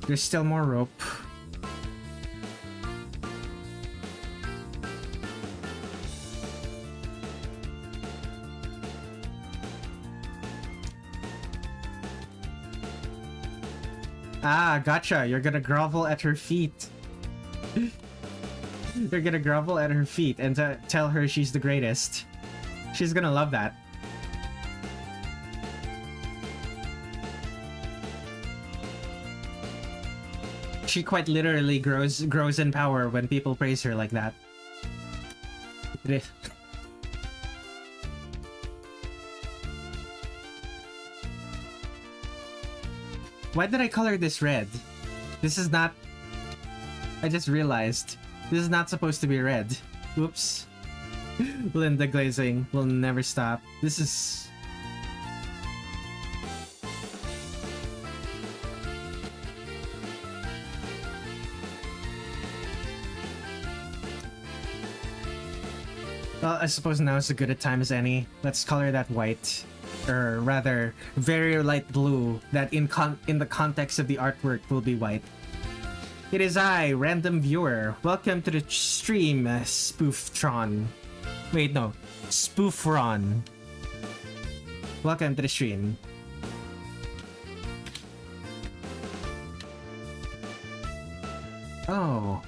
There's still more rope. Ah, gotcha. You're gonna grovel at her feet. You're gonna grovel at her feet and tell her she's the greatest. She's gonna love that. She quite literally grows in power when people praise her like that. Why did I color this red? This is not... I just realized. This is not supposed to be red. Oops. Linda glazing will never stop. This is... Well, I suppose now is as good a time as any. Let's color that white. Or rather, very light blue that in the context of the artwork will be white. It is I, random viewer. Welcome to the stream, Spooftron. Wait, no. Spoofron. Welcome to the stream. Oh.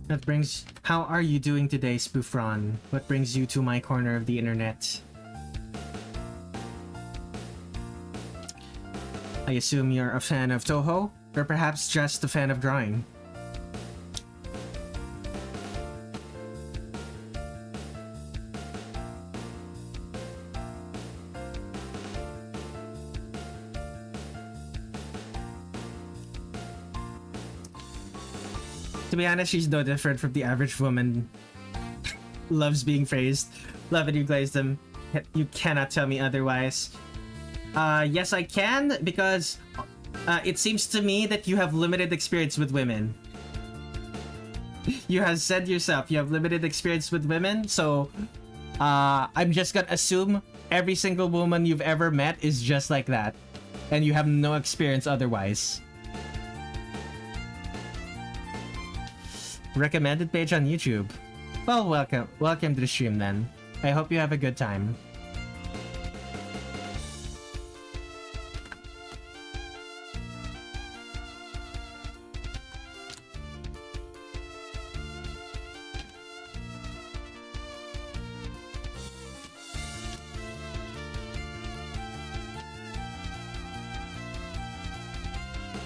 That brings... How are you doing today, Spoofron? What brings you to my corner of the internet? I assume you're a fan of Touhou? Or perhaps just a fan of drawing? To be honest, she's no different from the average woman. Loves being praised. Love it, you glazed them. You cannot tell me otherwise. Yes, I can, because it seems to me that you have limited experience with women. You have said yourself you have limited experience with women, so I'm just gonna assume every single woman you've ever met is just like that, and you have no experience otherwise. Recommended page on YouTube. Well, welcome to the stream then. I hope you have a good time.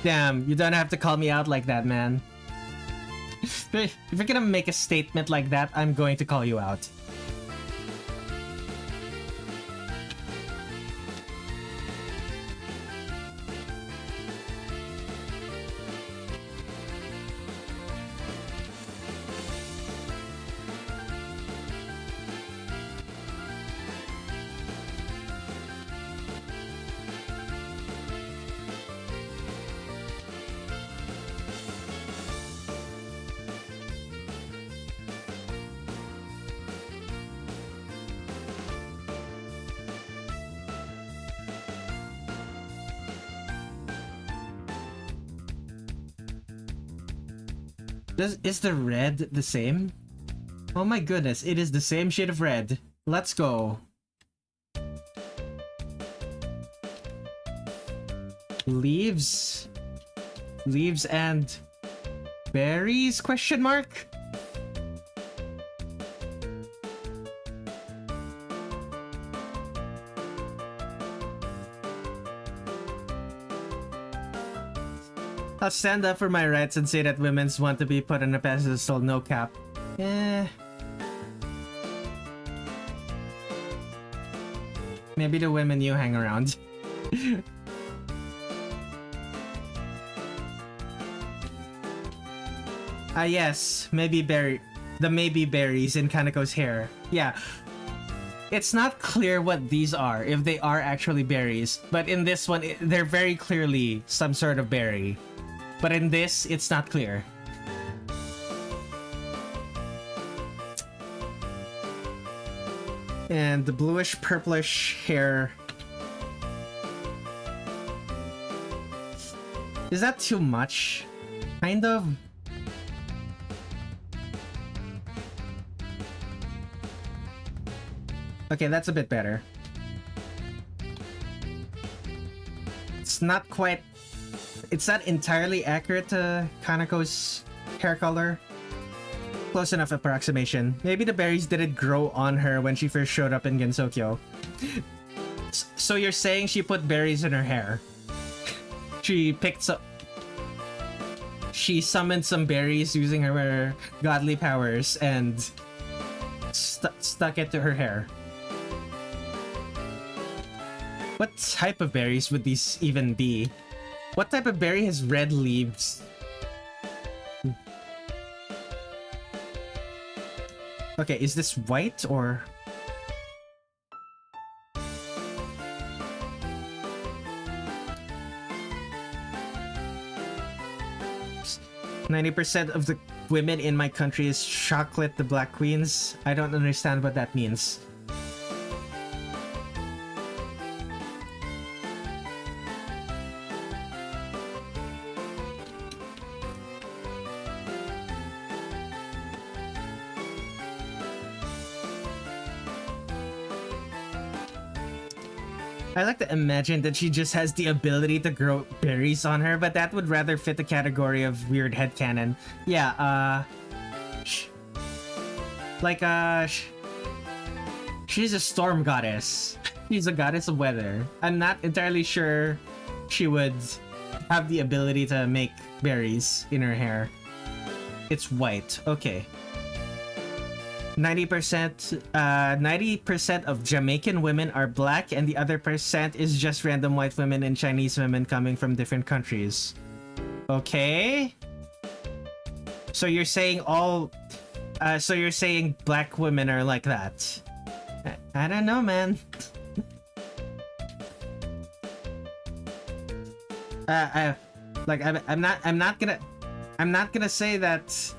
Damn, you don't have to call me out like that, man. If you're gonna make a statement like that, I'm going to call you out. Is the red the same? Oh my goodness, it is the same shade of red. Let's go. Leaves and berries, question mark? I'll stand up for my rights and say that women's want to be put on a pedestal, no cap. Maybe the women you hang around. Yes, maybe berries in Kanako's hair. Yeah. It's not clear what these are, if they are actually berries, but in this one, they're very clearly some sort of berry. But in this, it's not clear. And the bluish purplish hair. Is that too much? Kind of. Okay, that's a bit better. It's not quite... It's not entirely accurate to Kanako's hair color. Close enough approximation. Maybe the berries didn't grow on her when she first showed up in Gensokyo. So you're saying she put berries in her hair? She picked some... She summoned some berries using her godly powers and stuck it to her hair. What type of berries would these even be? What type of berry has red leaves? Okay, is this white or... 90% of the women in my country is chocolate the Black Queens. I don't understand what that means. I like to imagine that she just has the ability to grow berries on her, but that would rather fit the category of weird headcanon. Yeah, she's a storm goddess. She's a goddess of weather. I'm not entirely sure she would have the ability to make berries in her hair. It's white. Okay. 90% of Jamaican women are black, and the other percent is just random white women and Chinese women coming from different countries. Okay. So you're saying so you're saying black women are like that? I don't know, man. I'm not gonna say that.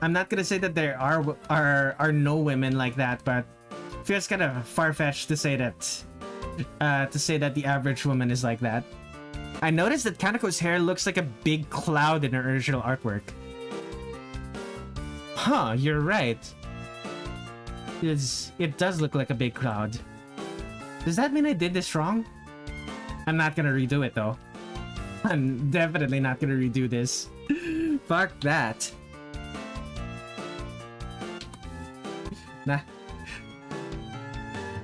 I'm not gonna say that there are no women like that, but it feels kind of far-fetched to say that the average woman is like that. I noticed that Kanako's hair looks like a big cloud in her original artwork. Huh, you're right. It does look like a big cloud. Does that mean I did this wrong? I'm not gonna redo it though. I'm definitely not gonna redo this. Fuck that. Nah.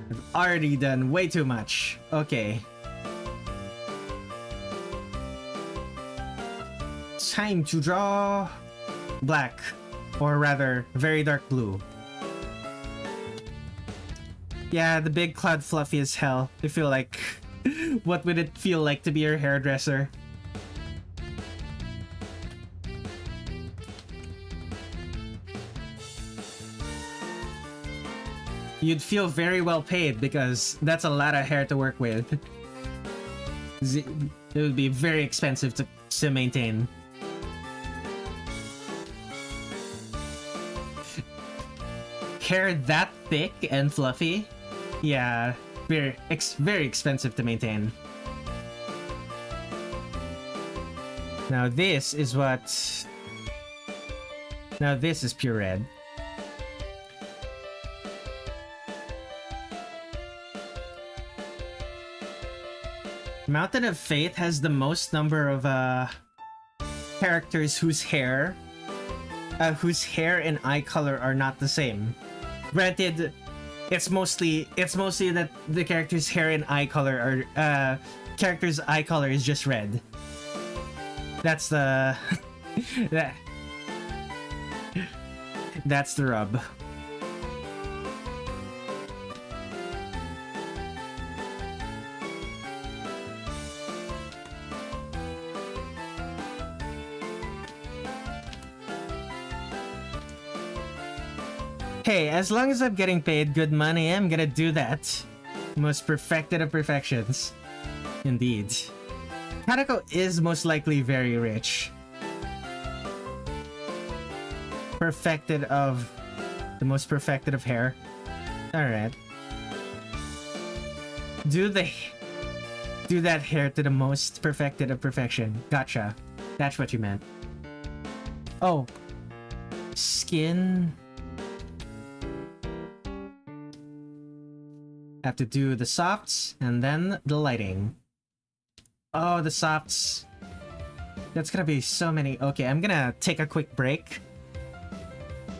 I've already done way too much. Okay. Time to draw black. Or rather, very dark blue. Yeah, the big cloud fluffy as hell. I feel like... what would it feel like to be your hairdresser? You'd feel very well paid because that's a lot of hair to work with. It would be very expensive to maintain. Hair that thick and fluffy? Yeah, very expensive to maintain. Now this is what Now this is pure red. Mountain of Faith has the most number of characters whose hair and eye color are not the same. Granted, it's mostly that the character's hair and eye color are character's eye color is just red. That's the that's the rub. Hey, as long as I'm getting paid good money, I'm gonna do that. Most perfected of perfections. Indeed. Kanako is most likely very rich. Perfected of... the most perfected of hair. Alright. Do that hair to the most perfected of perfection. Gotcha. That's what you meant. Oh. Skin... have to do the softs and then the lighting. Oh, the softs. That's gonna be so many. Okay, I'm gonna take a quick break.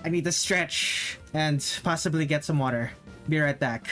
I need to stretch and possibly get some water. Be right back.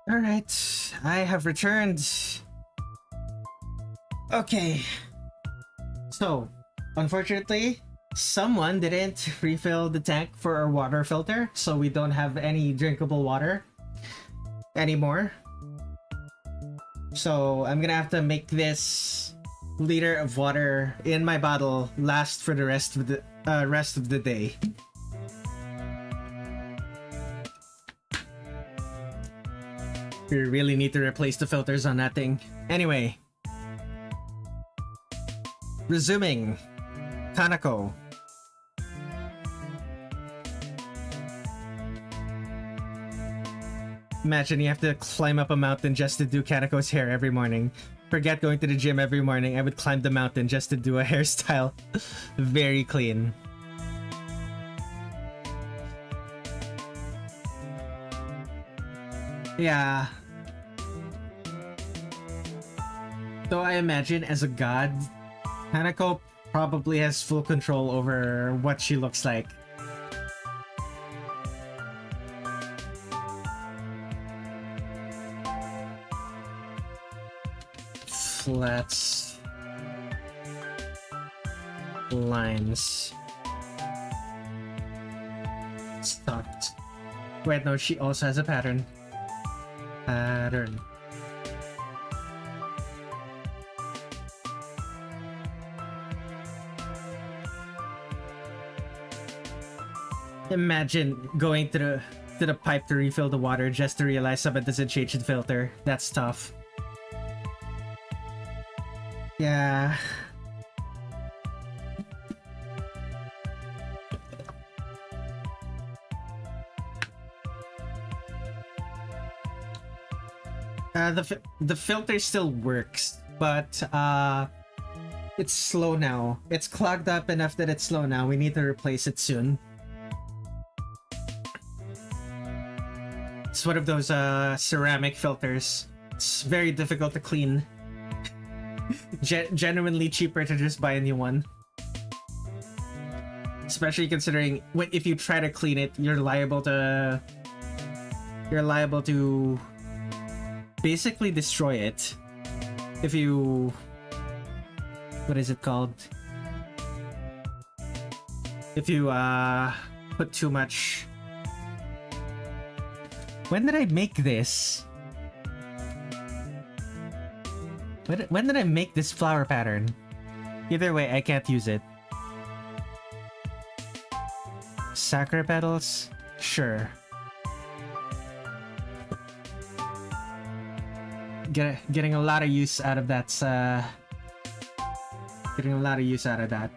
Alright, I have returned. Okay. So, unfortunately, someone didn't refill the tank for our water filter, so we don't have any drinkable water anymore. So, I'm gonna have to make this liter of water in my bottle last for the rest of the day. We really need to replace the filters on that thing. Anyway. Resuming. Kanako. Imagine you have to climb up a mountain just to do Kanako's hair every morning. forget going to the gym every morning, I would climb the mountain just to do a hairstyle. Very clean. Yeah. So I imagine as a god, Kanako probably has full control over what she looks like. Flats. Lines. Stopped. Wait, no, she also has a pattern. Pattern. Imagine going to the pipe to refill the water just to realize someone doesn't change the filter. That's tough. Yeah. The filter still works, but it's slow now. It's clogged up enough that it's slow now. We need to replace it soon. It's one of those ceramic filters. It's very difficult to clean. Genuinely cheaper to just buy a new one. Especially considering if you try to clean it, you're liable to basically destroy it. If you... what is it called? If you put too much... When did I make this? When did I make this flower pattern? Either way, I can't use it. Sakura petals? Sure. Getting a lot of use out of that. Getting a lot of use out of that.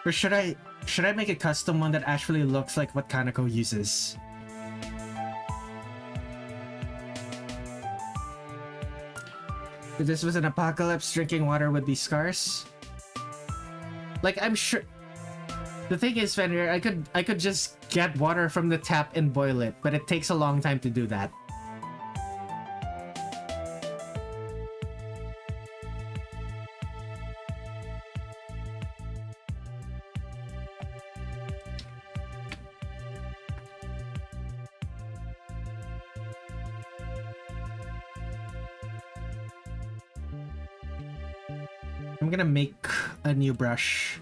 Or should I make a custom one that actually looks like what Kanako uses? If this was an apocalypse, drinking water would be scarce. Like, I'm sure... The thing is, Fenrir, I could just get water from the tap and boil it, but it takes a long time to do that. I'm gonna make a new brush.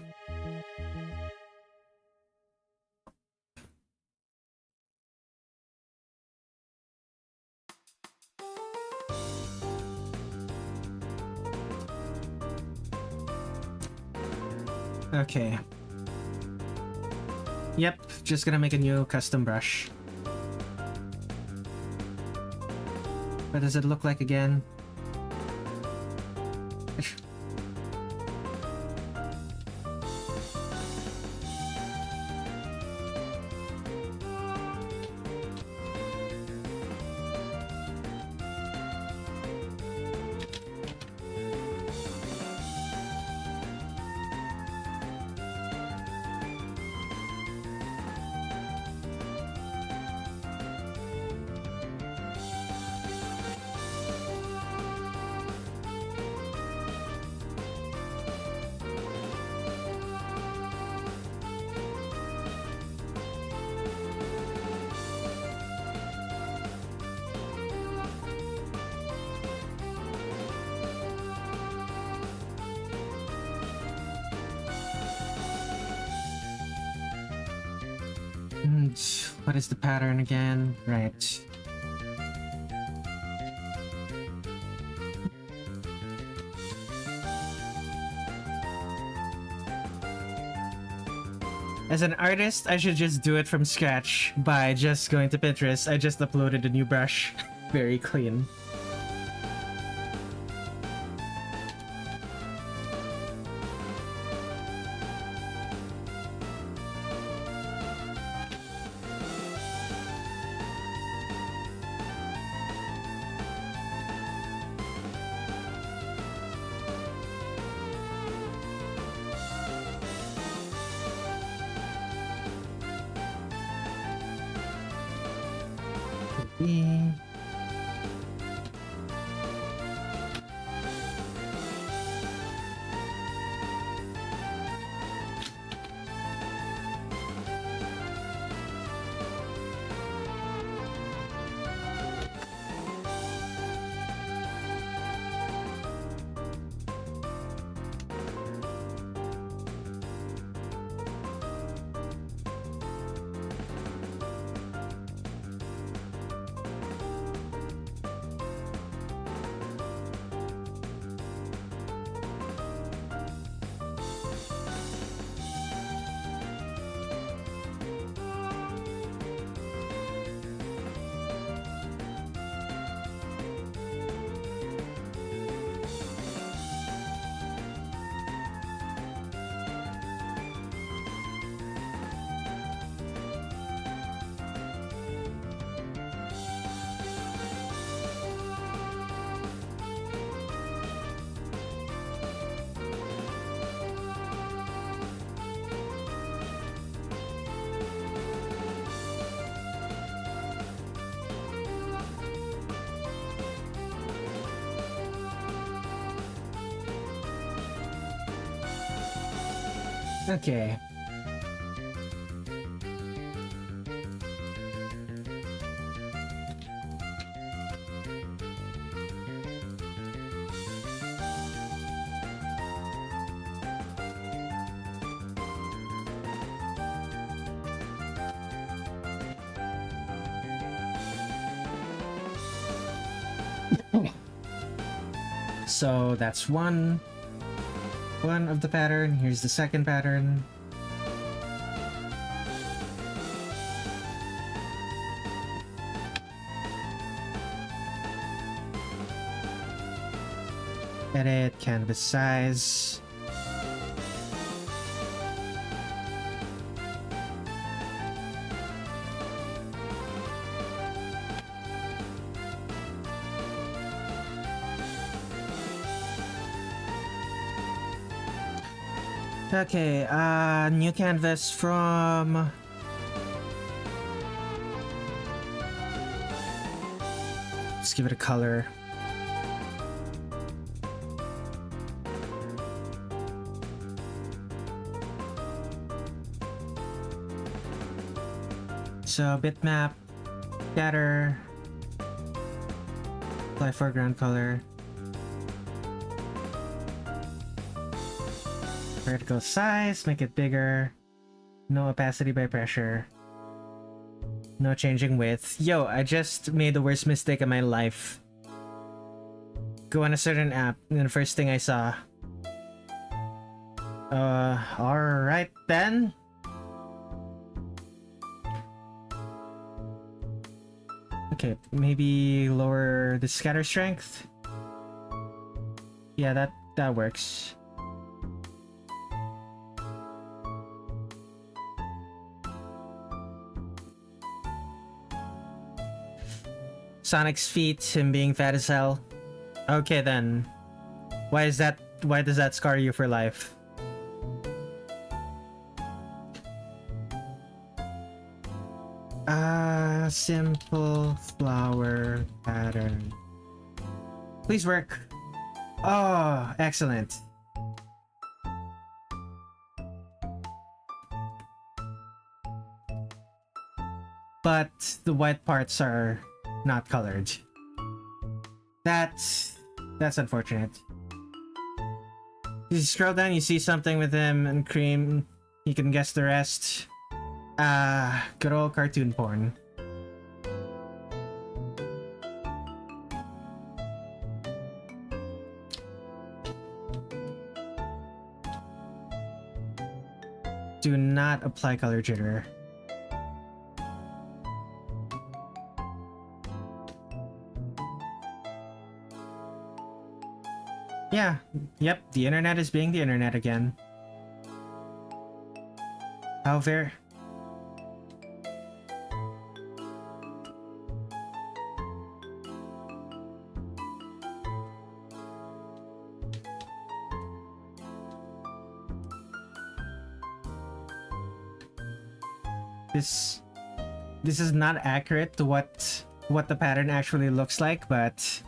Okay. Yep, just gonna make a new custom brush. What does it look like again? What is the pattern again? Right. As an artist, I should just do it from scratch by just going to Pinterest. I just uploaded a new brush. Very clean. E. Okay. So that's one of the pattern. Here's the second pattern. Edit canvas size. Okay, new canvas from let's give it a color. So bitmap, scatter, apply foreground color, vertical size, make it bigger, no opacity by pressure, no changing width. Yo, I just made the worst mistake of my life. Go on a certain app, and the first thing I saw. Alright then. Okay, maybe lower the scatter strength. Yeah, that works. Sonic's feet, him being fat as hell. Okay then. Why does that scar you for life? Simple flower pattern. Please work. Oh, excellent. But the white parts are not colored. That's unfortunate. You scroll down, you see something with him and cream. You can guess the rest. Good old cartoon porn. Do not apply color jitter. Yeah, yep, the internet is being the internet again. How very... This is not accurate to what what the pattern actually looks like, but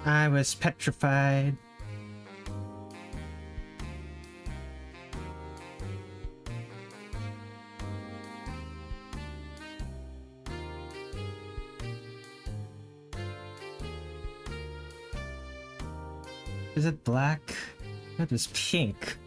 I was petrified. Is it black? That was pink.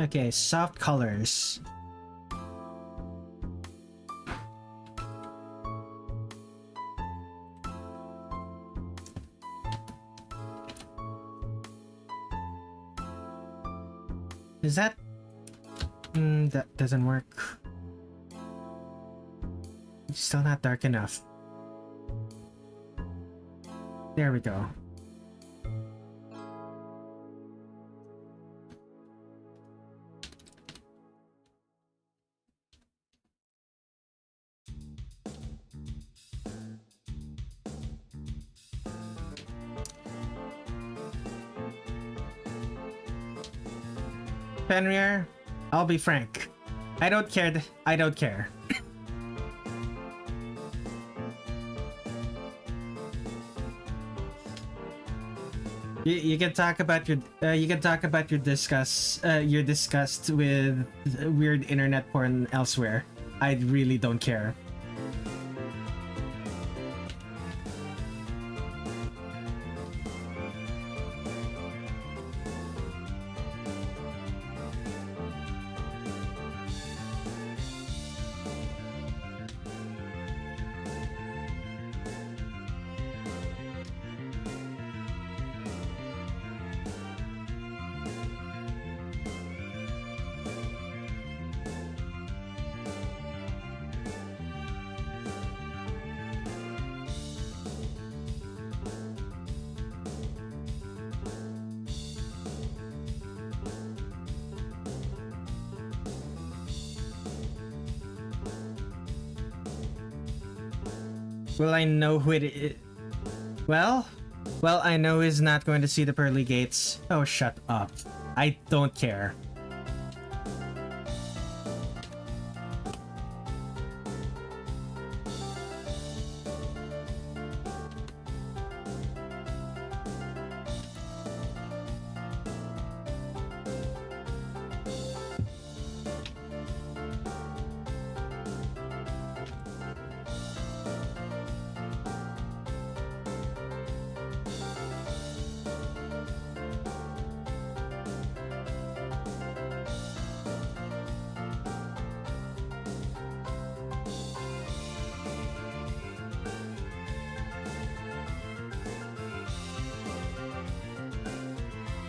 Okay, soft colors. Is that... that doesn't work. It's still not dark enough. There we go. Fenrir, I'll be frank. I don't care. I don't care. You can talk about your your disgust with weird internet porn elsewhere. I really don't care. Will I know who it is? Well, I know he's not going to see the pearly gates. Oh, shut up. I don't care.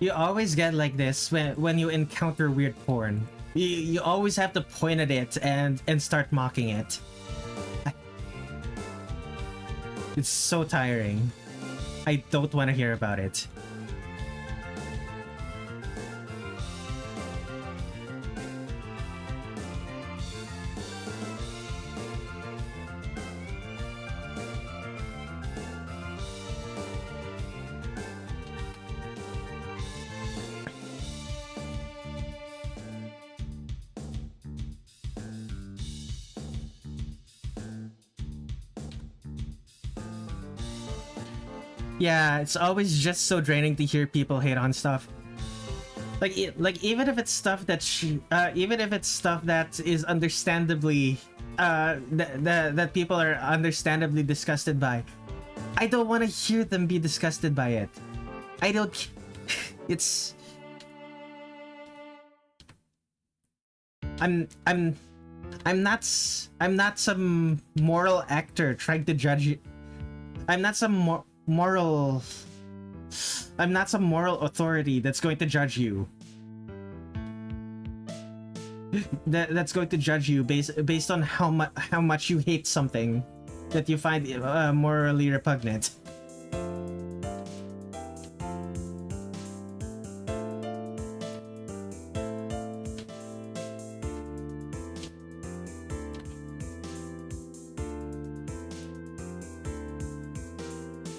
You always get like this when you encounter weird porn. You always have to point at it and start mocking it. It's so tiring. I don't want to hear about it. Yeah, it's always just so draining to hear people hate on stuff. Like even if it's stuff that is understandably that people are understandably disgusted by, I don't want to hear them be disgusted by it. I don't. It's I'm I'm not some moral actor trying to judge you. I'm not some moral authority that's going to judge you. That's going to judge you based on how much you hate something that you find morally repugnant.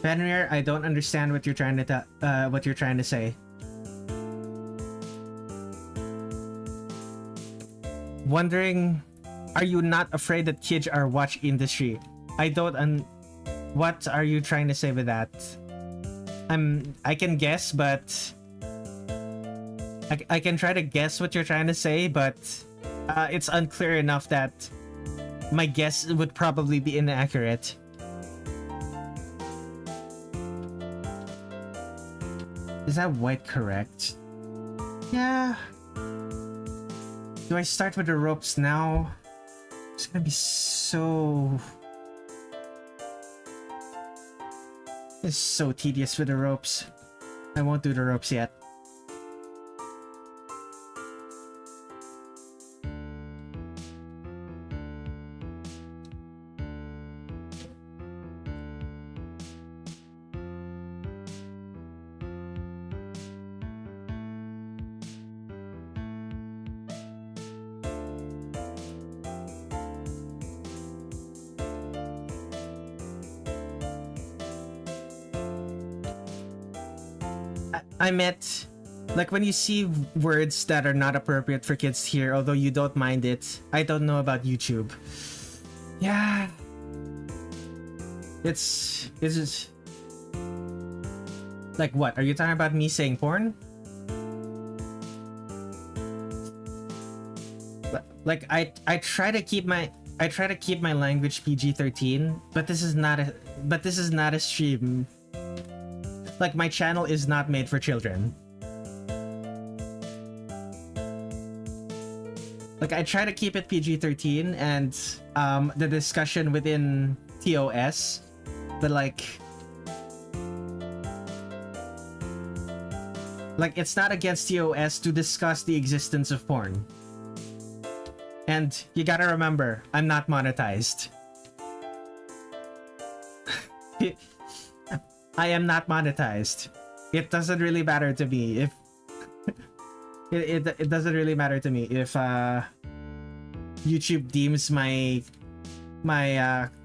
Fenrir, I don't understand what you're trying to say. Wondering, are you not afraid that kids are watch industry? I don't what are you trying to say with that? I can guess, but I can try to guess what you're trying to say, but it's unclear enough that my guess would probably be inaccurate. Is that white correct? Yeah. Do I start with the ropes now? It's gonna be so... It's so tedious with the ropes. I won't do the ropes yet. I meant, like, when you see words that are not appropriate for kids here, although you don't mind it, I don't know about YouTube. Yeah. It's just... Like, what? Are you talking about me saying porn? Like, I try to keep my language PG-13, but this is not a stream. Like, my channel is not made for children. Like, I try to keep it PG-13, and the discussion within TOS, like it's not against TOS to discuss the existence of porn. And you gotta remember, I'm not monetized. I am not monetized. It doesn't really matter to me if it doesn't really matter to me if YouTube deems my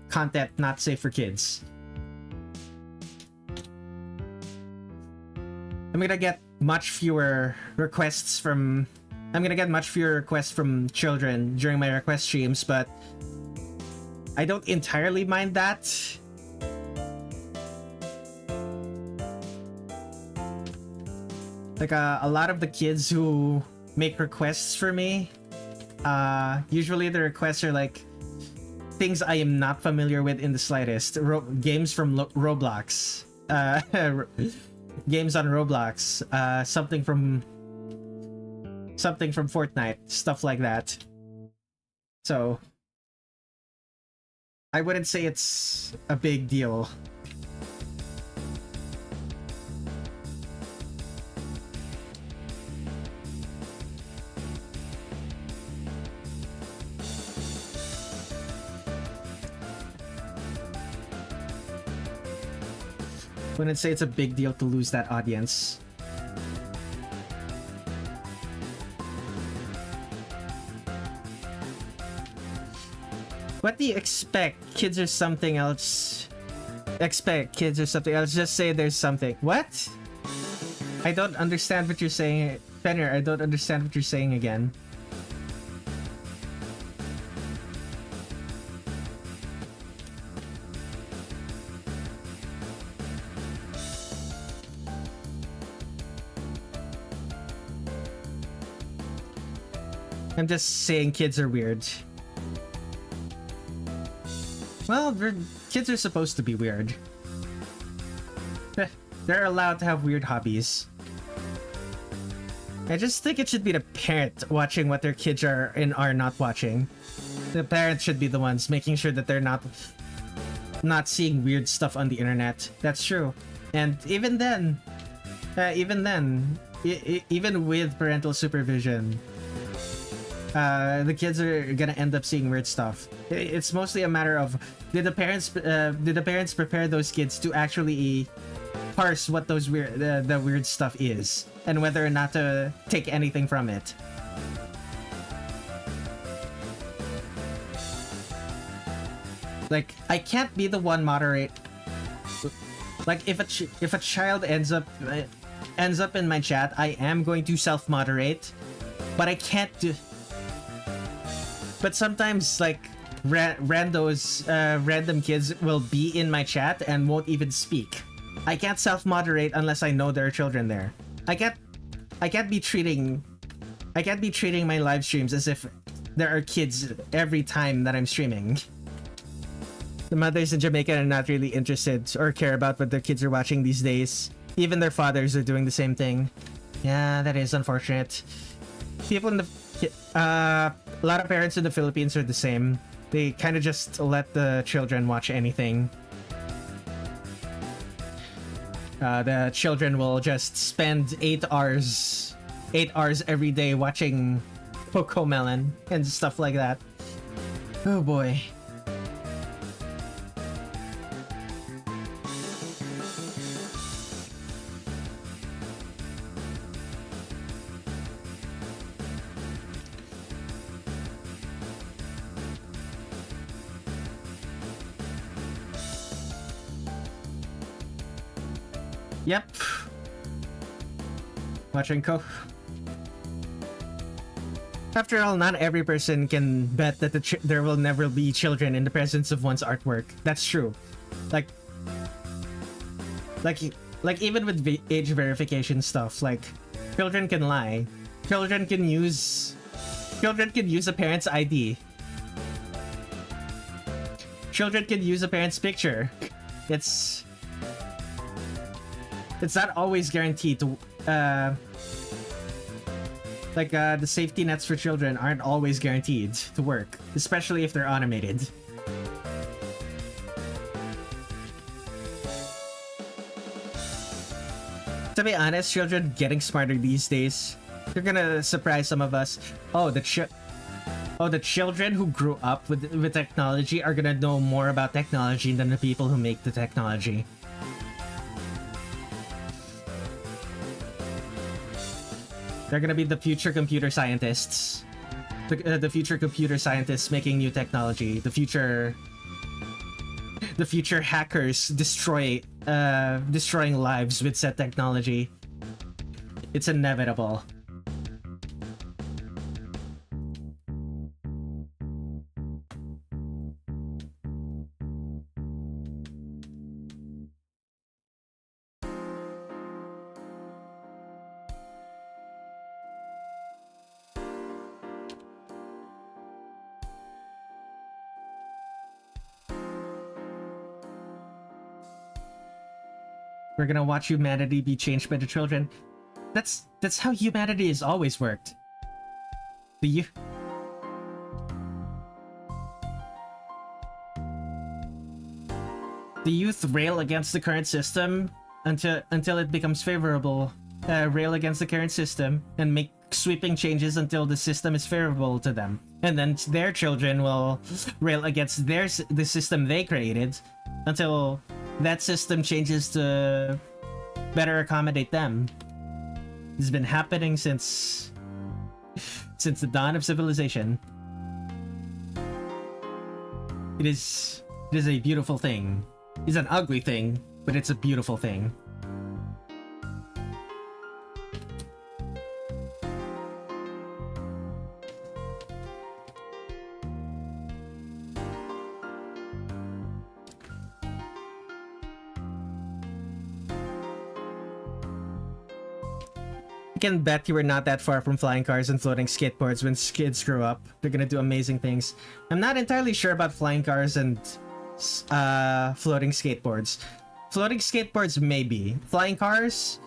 content not safe for kids. I'm gonna get much fewer requests from children during my request streams, but I don't entirely mind that. Like, a lot of the kids who make requests for me, usually the requests are like things I am not familiar with in the slightest. Games from Roblox, games on Roblox, something from Fortnite, stuff like that. So I wouldn't say it's a big deal. Wouldn't say it's a big deal to lose that audience. What do you expect? Kids or something else? Expect kids or something else? Just say there's something. What? I don't understand what you're saying. Fenrir, I don't understand what you're saying again. I'm just saying kids are weird. Well, kids are supposed to be weird. They're allowed to have weird hobbies. I just think it should be the parent watching what their kids are and are not watching. The parents should be the ones making sure that they're not seeing weird stuff on the internet. That's true. And even then, even with parental supervision, the kids are gonna end up seeing weird stuff. It's mostly a matter of did the parents prepare those kids to actually parse what those the weird stuff is and whether or not to take anything from it. Like, I can't be the one moderate. Like, if a child ends up in my chat, I am going to self-moderate, but I can't do. But sometimes, like, random kids will be in my chat and won't even speak. I can't self-moderate unless I know there are children there. I can't be treating my live streams as if there are kids every time that I'm streaming. The mothers in Jamaica are not really interested or care about what their kids are watching these days. Even their fathers are doing the same thing. Yeah, that is unfortunate. People in the a lot of parents in the Philippines are the same. They kind of just let the children watch anything. The children will just spend 8 hours every day watching Cocomelon and stuff like that. Oh boy. Yep. Watching After all, not every person can bet that there will never be children in the presence of one's artwork. That's true. Like even with age verification stuff, like children can lie. Children can use a parent's ID. Children can use a parent's picture. It's not always guaranteed to the safety nets for children aren't always guaranteed to work, especially if they're automated. To be honest, children getting smarter these days. They're gonna surprise some of us. The children who grew up with technology are gonna know more about technology than the people who make the technology. They're gonna be the future computer scientists. The future computer scientists making new technology. The future hackers destroying lives with said technology. It's inevitable. We're gonna watch humanity be changed by the children. That's how humanity has always worked. The youth rail against the current system until it becomes favorable. Rail against the current system and make sweeping changes until the system is favorable to them. And then their children will rail against the system they created until that system changes to better accommodate them. This has been happening since the dawn of civilization. It is a beautiful thing. It's an ugly thing, but it's a beautiful thing. I can bet you were not that far from flying cars and floating skateboards when kids grow up. They're gonna do amazing things. I'm not entirely sure about flying cars and floating skateboards. Floating skateboards, maybe. Flying cars?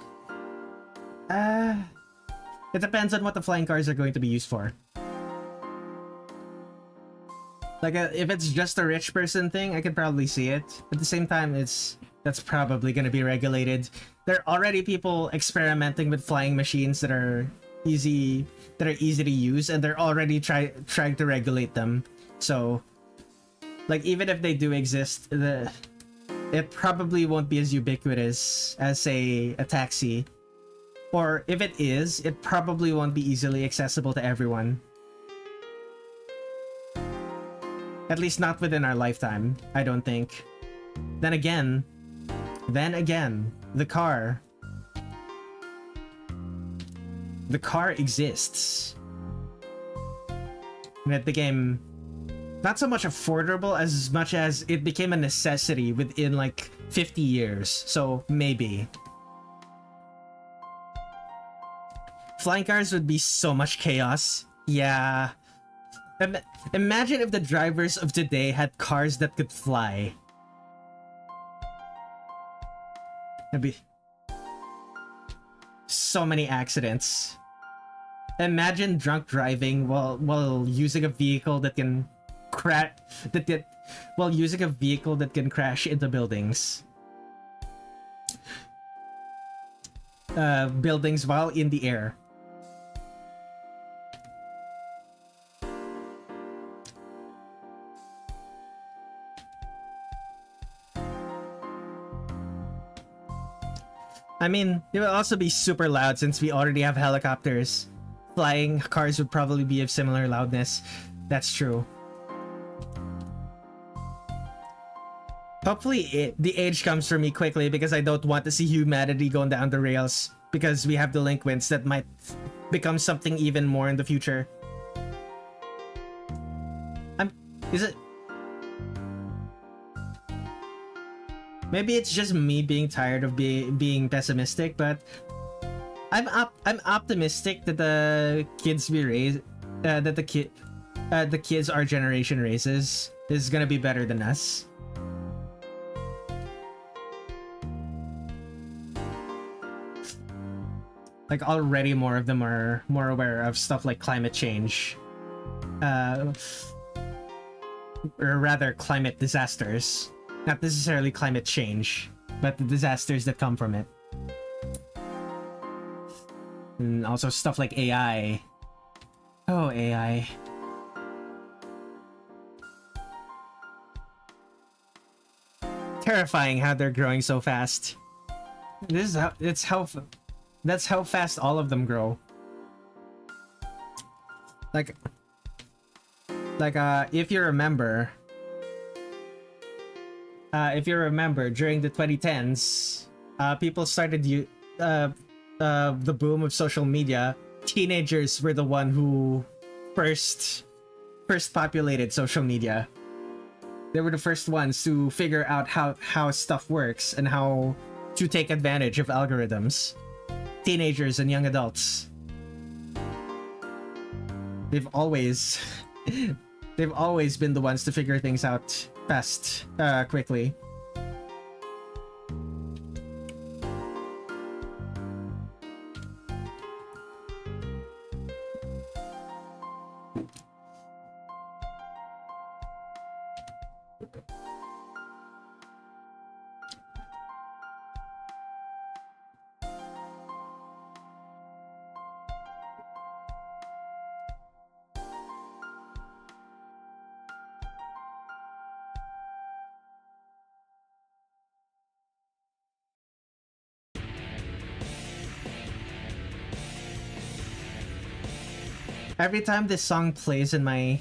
It depends on what the flying cars are going to be used for. Like, if it's just a rich person thing, I could probably see it. At the same time, that's probably going to be regulated. There are already people experimenting with flying machines that are easy to use, and they're already trying to regulate them. So, like, even if they do exist, it probably won't be as ubiquitous as, say, a taxi. Or if it is, it probably won't be easily accessible to everyone. At least not within our lifetime, I don't think. Then again, the car. The car exists. And the game, not so much affordable as much as it became a necessity within like 50 years. So maybe. Flying cars would be so much chaos. Yeah. Imagine if the drivers of today had cars that could fly. There'd be so many accidents. Imagine drunk driving while using a vehicle that can crash into buildings. Buildings while in the air. I mean, it will also be super loud since we already have helicopters. Flying cars would probably be of similar loudness. That's true. Hopefully the age comes for me quickly because I don't want to see humanity going down the rails because we have delinquents that might become something even more in the future. Is it? Maybe it's just me being tired of being pessimistic, but I'm optimistic that the kids we raise, the kids our generation raises is gonna be better than us. Like already more of them are more aware of stuff like climate change. Or rather climate disasters. Not necessarily climate change, but the disasters that come from it. And also stuff like AI. Oh, AI. Terrifying how they're growing so fast. That's how fast all of them grow. Like if you remember during the 2010s, people started the boom of social media. Teenagers were the one who first populated social media. They were the first ones to figure out how stuff works and how to take advantage of algorithms. Teenagers and young adults. They've always been the ones to figure things out fast, quickly. Every time this song plays in my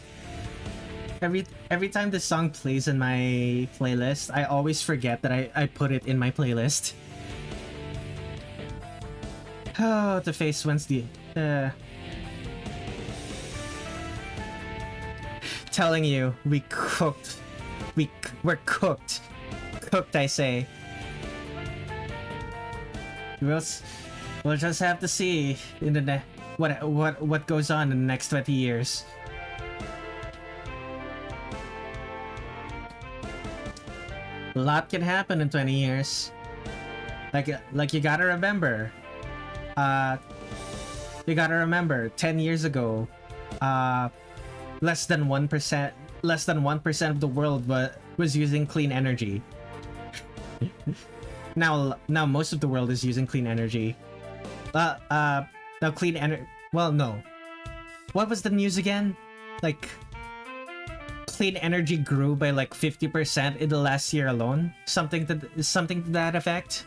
every time this song plays in my playlist, I always forget that I put it in my playlist. Oh, the face Wednesday. Telling you, we're cooked. Cooked, I say. We'll just have to see in the what goes on in the next 20 years. A lot can happen in 20 years. Like you gotta remember, You gotta remember, 10 years ago, less than 1% of the world was using clean energy. Now most of the world is using clean energy. Now clean energy. Well, no. What was the news again? Like, clean energy grew by like 50% in the last year alone. Something to that effect.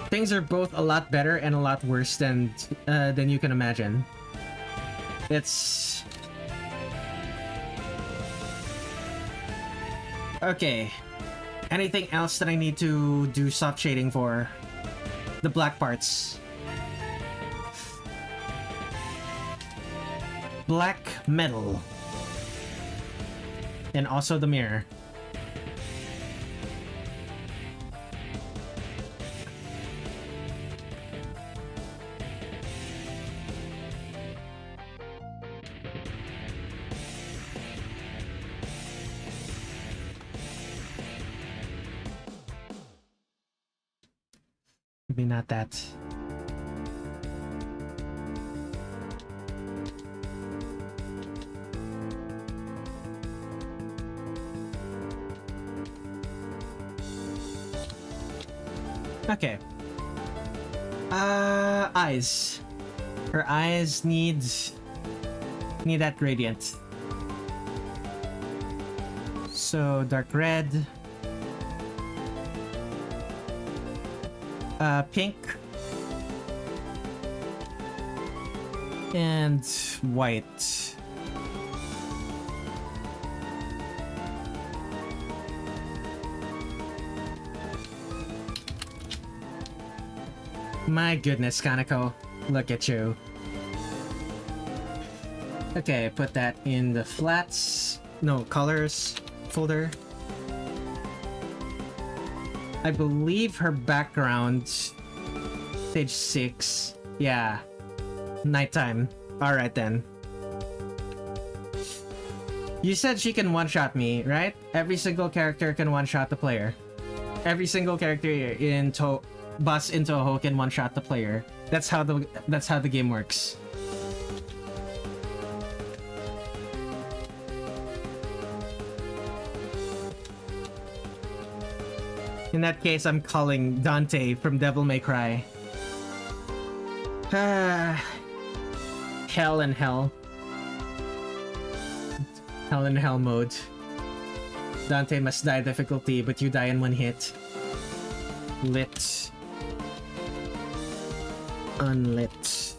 Things are both a lot better and a lot worse than you can imagine. It's okay. Anything else that I need to do soft shading for? The black parts. Black metal. And also the mirror. Maybe not that. Okay. Eyes. Her eyes need that gradient. So dark red. Pink. And white. My goodness, Kanako. Look at you. Okay, put that in the flats. No, colors folder. I believe her background, page 6. Yeah. Nighttime. Alright then. You said she can one-shot me, right? Every single character can one-shot the player. Every single character in boss in Touhou can one-shot the player. That's how the game works. In that case, I'm calling Dante from Devil May Cry. Hell and hell. Hell and hell mode. Dante must die difficulty, but you die in one hit. Lit. Unlit.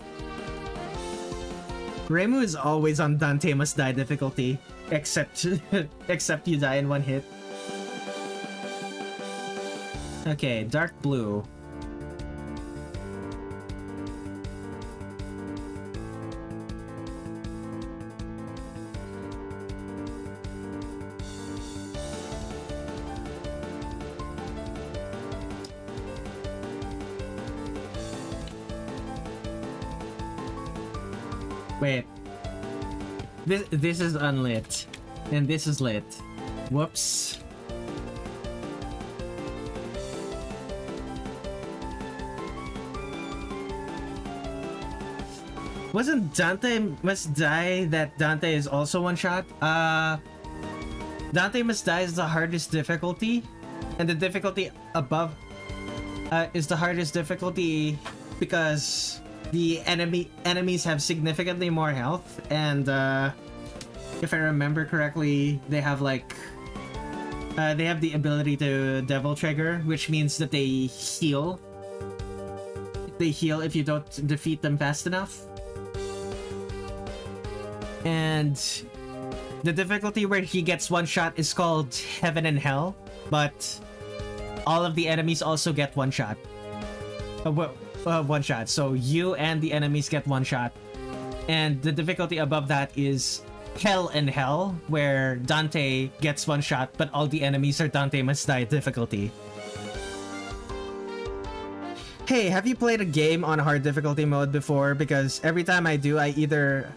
Reimu is always on Dante must die difficulty. Except you die in one hit. Okay, dark blue. Wait. This is unlit. And this is lit. Whoops. Wasn't Dante Must Die that Dante is also one shot? Dante Must Die is the hardest difficulty, and the difficulty above is the hardest difficulty because the enemies have significantly more health, and if I remember correctly, they have like they have the ability to Devil Trigger, which means that they heal. They heal if you don't defeat them fast enough. And the difficulty where he gets one shot is called Heaven and Hell, but all of the enemies also get one shot. One shot. So you and the enemies get one shot. And the difficulty above that is Hell and Hell, where Dante gets one shot, but all the enemies are Dante Must Die difficulty. Hey, have you played a game on hard difficulty mode before? Because every time I do, I either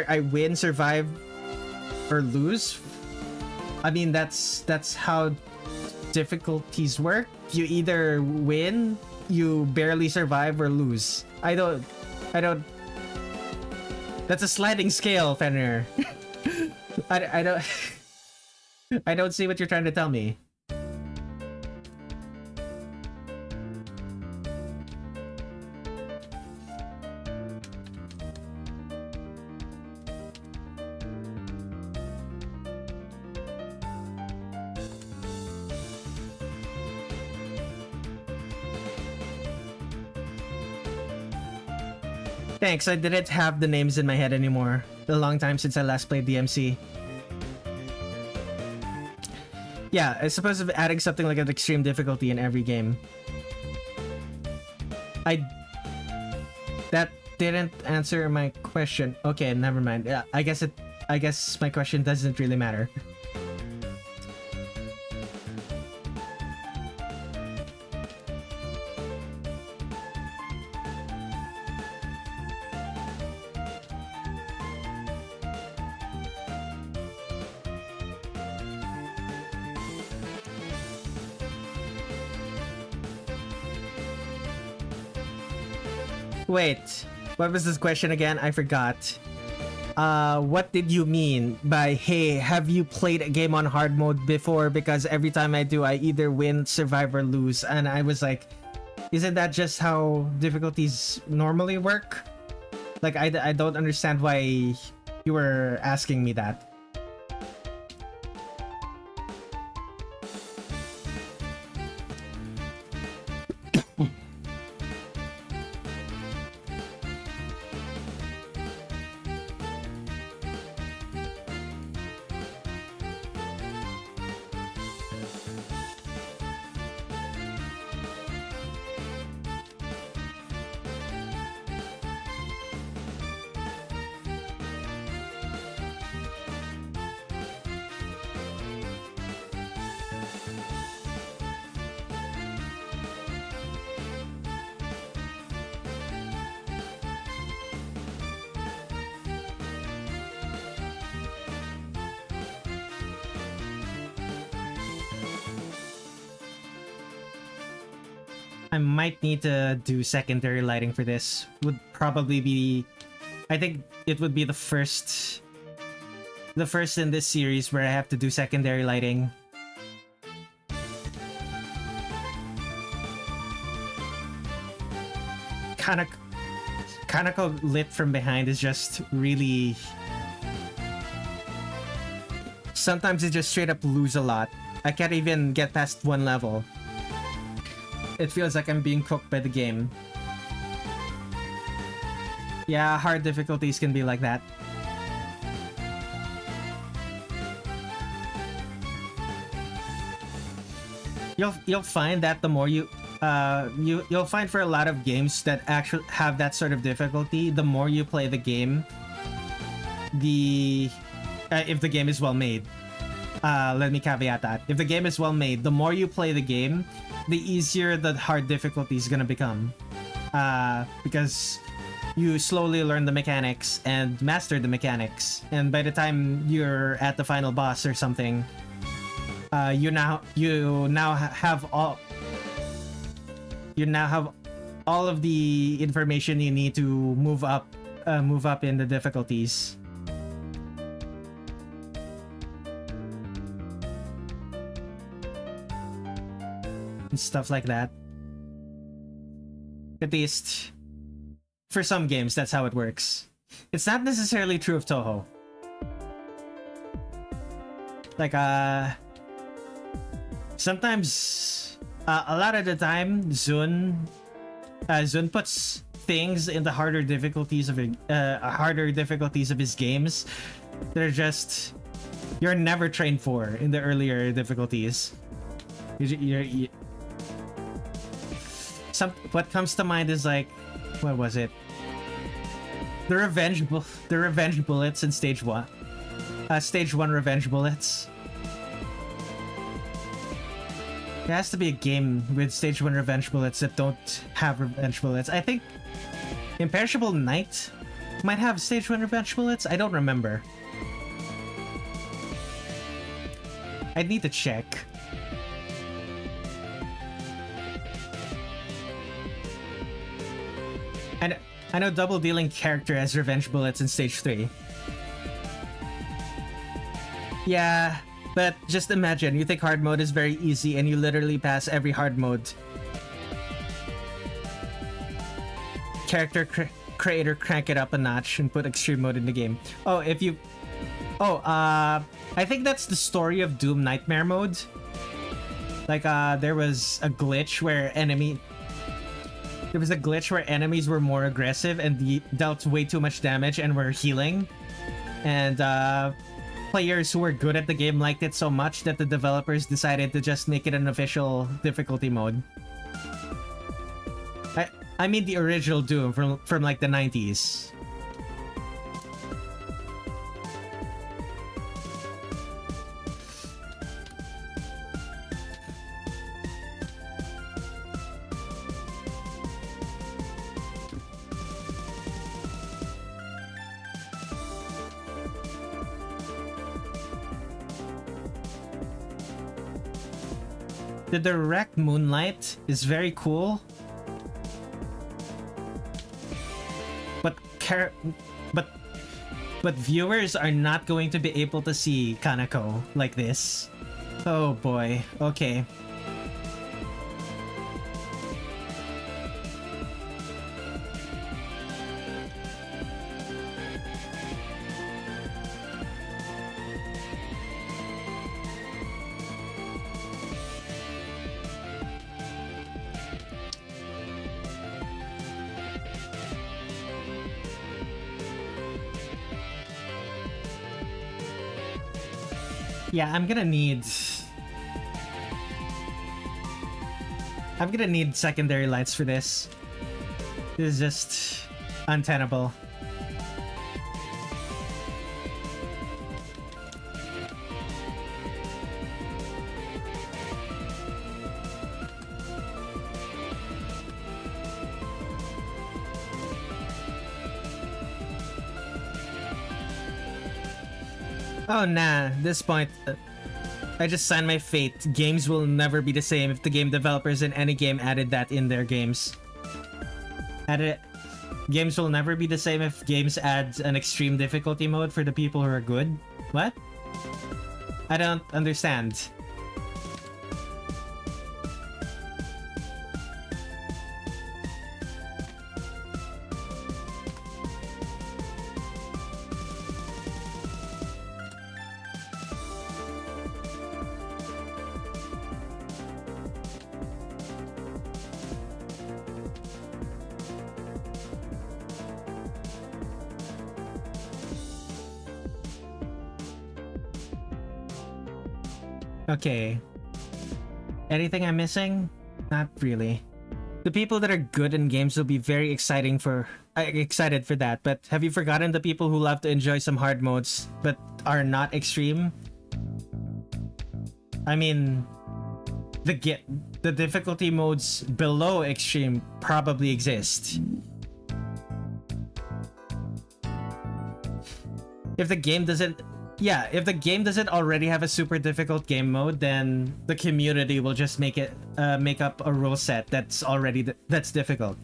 I win, survive, or lose. I mean, that's how difficulties work. You either win, you barely survive, or lose. I don't. That's a sliding scale, Fenrir. I don't. I don't see what you're trying to tell me. Thanks, I didn't have the names in my head anymore. A long time since I last played DMC. Yeah, I suppose of adding something like an extreme difficulty in every game. That didn't answer my question. Okay, never mind. Yeah, I guess my question doesn't really matter. Wait, what was this question again? I forgot. What did you mean by, hey, have you played a game on hard mode before? Because every time I do, I either win, survive, or lose. And I was like, isn't that just how difficulties normally work? Like, I don't understand why you were asking me that. I might need to do secondary lighting for this. Would probably be... I think it would be the first in this series where I have to do secondary lighting. Kanako lit from behind is just really... Sometimes it just straight up lose a lot. I can't even get past one level. It feels like I'm being cooked by the game. Yeah, hard difficulties can be like that. You'll find that the more you'll find for a lot of games that actually have that sort of difficulty, the more you play the game, if the game is well made. Let me caveat that. If the game is well made, the more you play the game, the easier the hard difficulty is gonna become. Because you slowly learn the mechanics and master the mechanics, and by the time you're at the final boss or something, you now have all of the information you need to move up in the difficulties. And stuff like that. At least for some games, that's how it works. It's not necessarily true of Touhou. Like, sometimes, a lot of the time, Zun puts things in the harder difficulties of his games. They're just, you're never trained for in the earlier difficulties. What comes to mind is like, what was it? The revenge bullets in stage 1. Stage 1 revenge bullets. There has to be a game with stage 1 revenge bullets that don't have revenge bullets. I think Imperishable Knight might have stage 1 revenge bullets. I don't remember. I'd need to check. I know double dealing character has revenge bullets in stage 3. Yeah, but just imagine, you think hard mode is very easy and you literally pass every hard mode. Character creator crank it up a notch and put extreme mode in the game. Oh, if you... Oh, I think that's the story of Doom Nightmare mode. Like, there was a glitch where enemies were more aggressive and dealt way too much damage and were healing. And, players who were good at the game liked it so much that the developers decided to just make it an official difficulty mode. I mean the original Doom from like the 90s. The direct moonlight is very cool. But viewers are not going to be able to see Kanako like this. Oh boy, okay. Yeah, I'm gonna need secondary lights for this. This is just untenable. Oh nah, at this point, I just signed my fate. Games will never be the same if the game developers in any game added that in their games. Games will never be the same if games add an extreme difficulty mode for the people who are good. What? I don't understand. Okay. Anything I'm missing? Not really. The people that are good in games will be very excited for that, but have you forgotten the people who love to enjoy some hard modes but are not extreme? I mean, the difficulty modes below extreme probably exist. If the game doesn't already have a super difficult game mode, then the community will just make up a rule set that's difficult.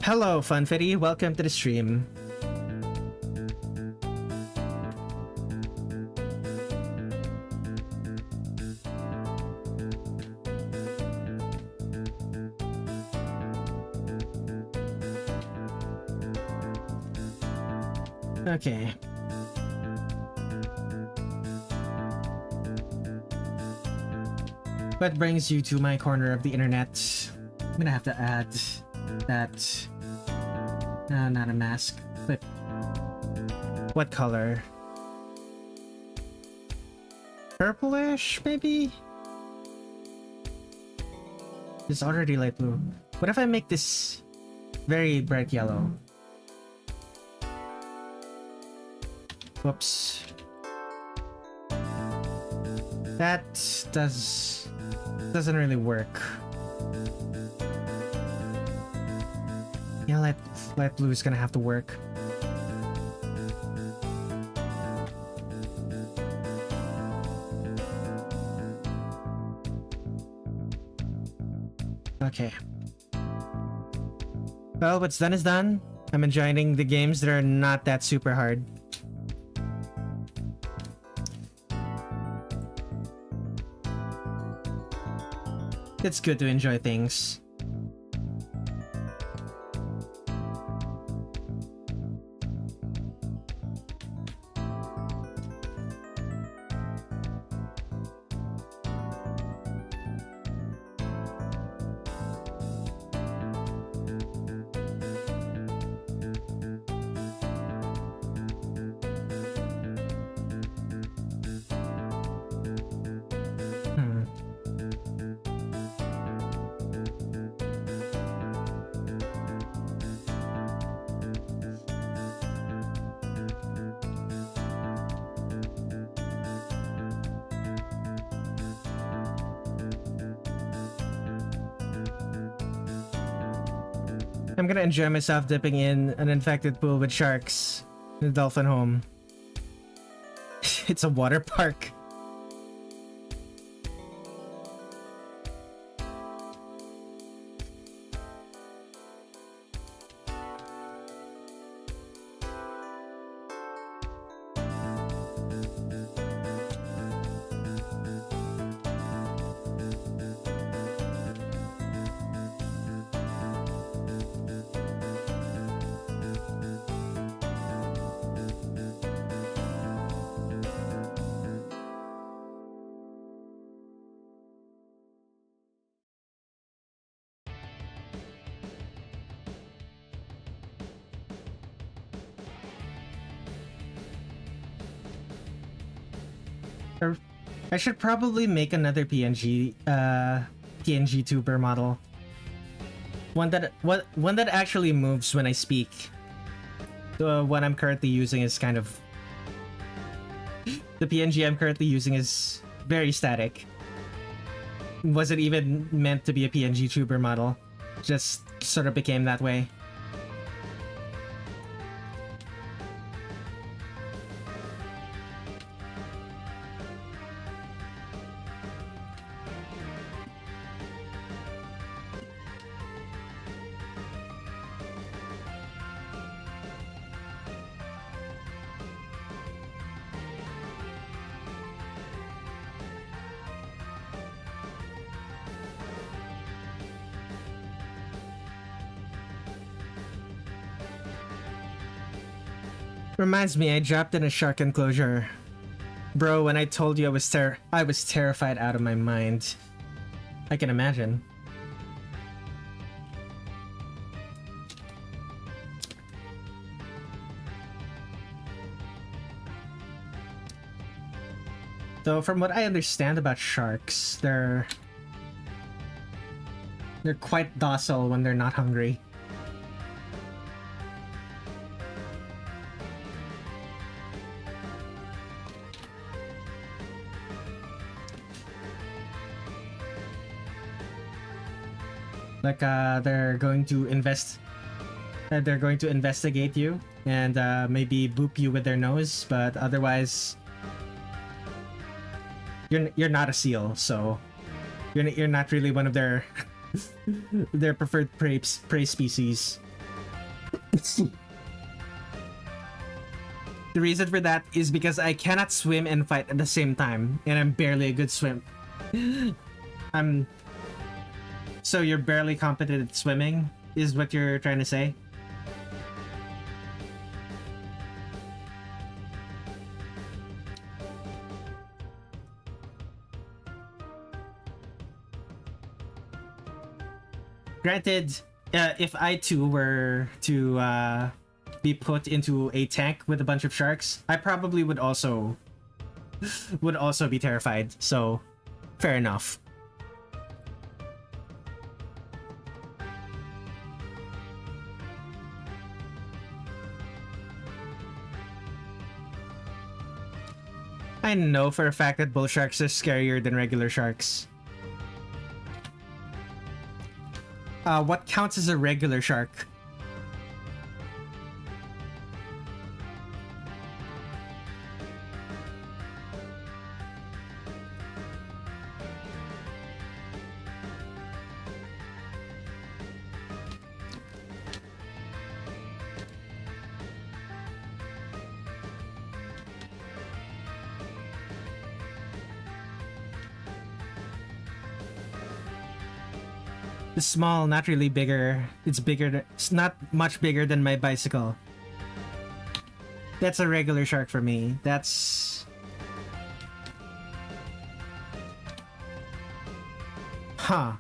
Hello, Funfitty. Welcome to the stream. Okay. What brings you to my corner of the internet? I'm gonna have to add that. Not a mask, but what color? Purplish, maybe? It's already light blue. What if I make this very bright yellow? Whoops. That doesn't really work. Yeah, light blue is gonna have to work. Okay. Well, what's done is done. I'm enjoying the games that are not that super hard. It's good to enjoy things. I'm gonna enjoy myself dipping in an infected pool with sharks in the dolphin home. It's a water park. I should probably make another PNG tuber model. One that actually moves when I speak. The one I'm currently using is kind of the PNG I'm currently using is very static. Wasn't even meant to be a PNG tuber model. Just sort of became that way. Reminds me, I dropped in a shark enclosure. Bro, when I told you I was terrified out of my mind. I can imagine. Though from what I understand about sharks, they're quite docile when they're not hungry. Like they're going to investigate you and maybe boop you with their nose, but otherwise you're not a seal, so you're not really one of their their preferred prey species. The reason for that is because I cannot swim and fight at the same time, and I'm barely a good swim. So you're barely competent at swimming, is what you're trying to say? Granted, if I too were to be put into a tank with a bunch of sharks, I probably would also be terrified. So, fair enough. I know for a fact that bull sharks are scarier than regular sharks. What counts as a regular shark? It's small, not really bigger. It's bigger. It's not much bigger than my bicycle. That's a regular shark for me. That's... Huh.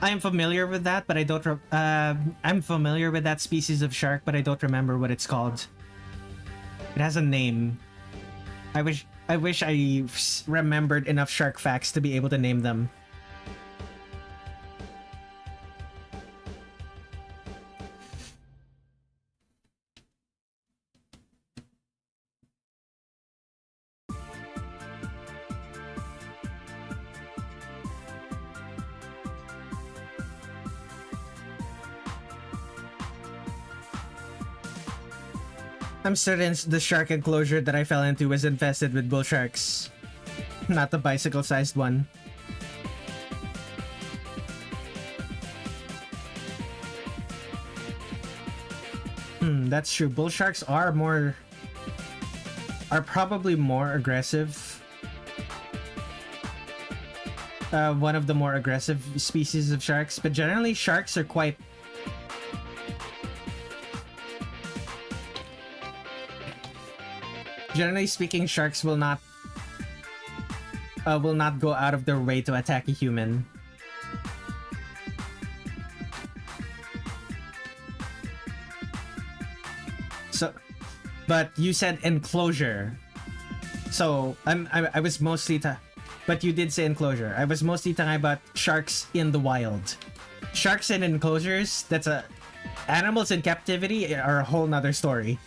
I'm familiar with that, but I don't... I'm familiar with that species of shark, but I don't remember what it's called. It has a name. I wish I remembered enough shark facts to be able to name them. I'm certain the shark enclosure that I fell into was infested with bull sharks. Not the bicycle-sized one. That's true. Bull sharks are probably more aggressive. One of the more aggressive species of sharks, but generally sharks are quite... Generally speaking, sharks will not go out of their way to attack a human. So, but you said enclosure. So I was mostly but you did say enclosure. I was mostly talking about sharks in the wild. Sharks in enclosures, animals in captivity are a whole nother story.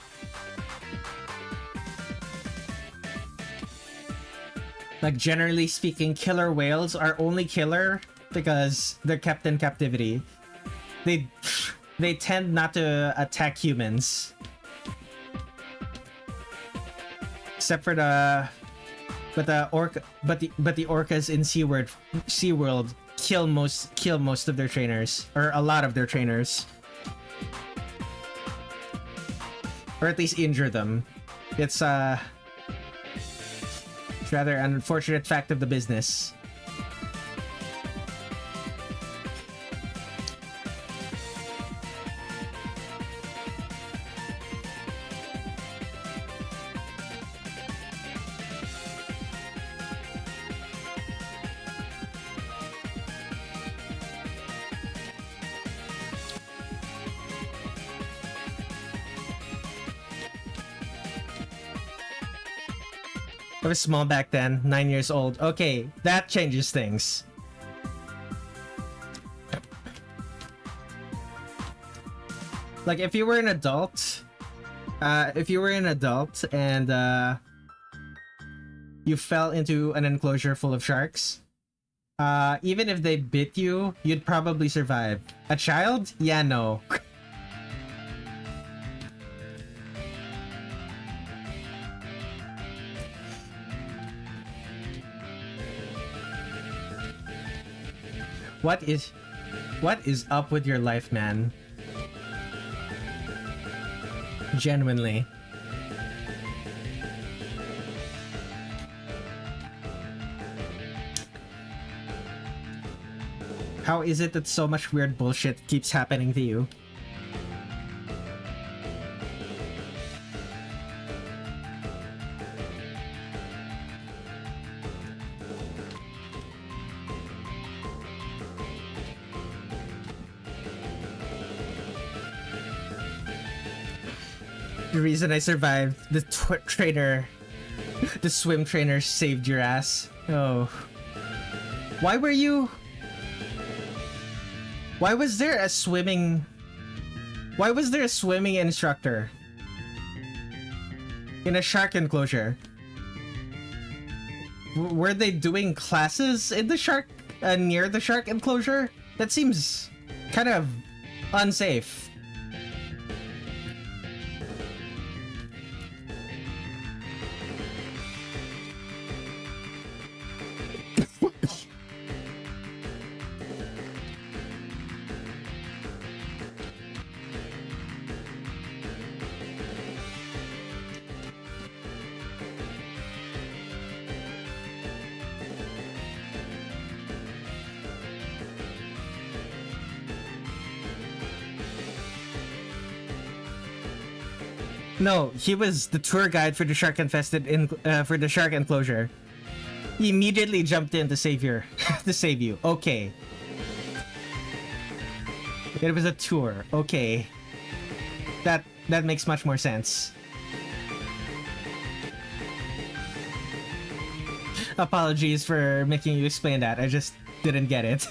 Like, generally speaking, killer whales are only killer because they're kept in captivity. They tend not to attack humans. Except for the orcas in SeaWorld kill most of their trainers, or a lot of their trainers. Or at least injure them. It's rather an unfortunate fact of the business. I was small back then, 9 years old. Okay, that changes things. Like, if you were an adult, and you fell into an enclosure full of sharks, even if they bit you, you'd probably survive. A child? Yeah, no. What is up with your life, man? Genuinely. How is it that so much weird bullshit keeps happening to you? The reason I survived, the swim trainer saved your ass. Oh. Why was there a swimming instructor in a shark enclosure? Were they doing classes in the shark, near the shark enclosure? That seems kind of unsafe. No, he was the tour guide for the shark infested for the shark enclosure. He immediately jumped in to save to save you. Okay. It was a tour. Okay. That makes much more sense. Apologies for making you explain that. I just didn't get it.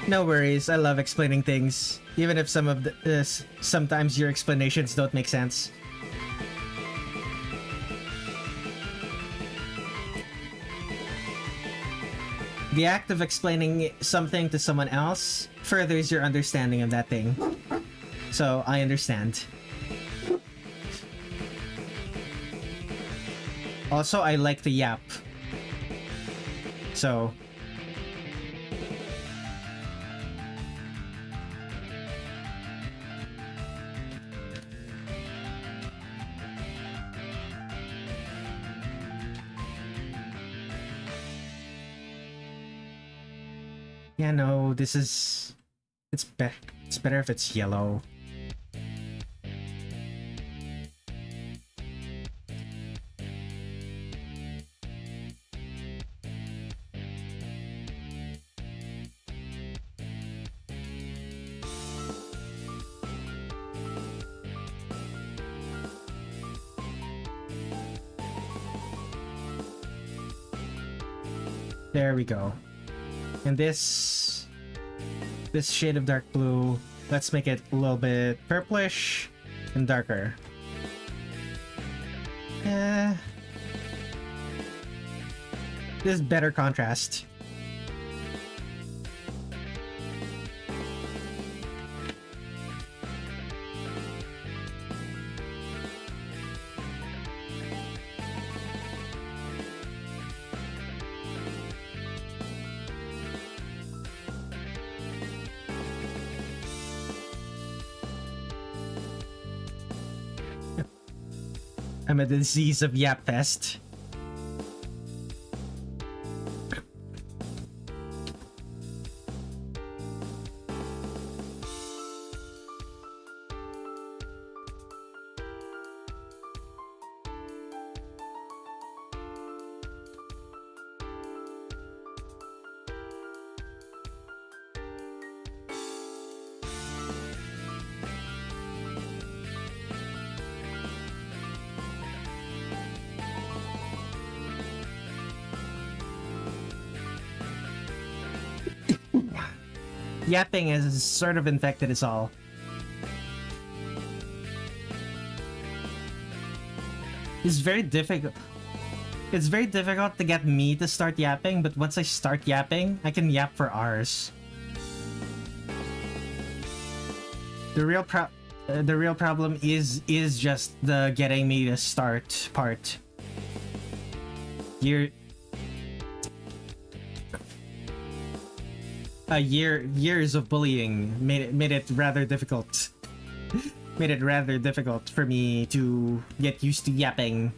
No worries, I love explaining things, even if sometimes your explanations don't make sense. The act of explaining something to someone else furthers your understanding of that thing. So, I understand. Also, I like to yap. So... yeah, no, this is... It's better if it's yellow. There we go. And this shade of dark blue, let's make it a little bit purplish and darker. This is better contrast. I'm a disease of Yap Fest. Yapping has sort of infected us all. It's very difficult. It's very difficult to get me to start yapping, but once I start yapping, I can yap for hours. The real problem is just the getting me to start part. Years of bullying made it rather difficult. Made it rather difficult for me to get used to yapping.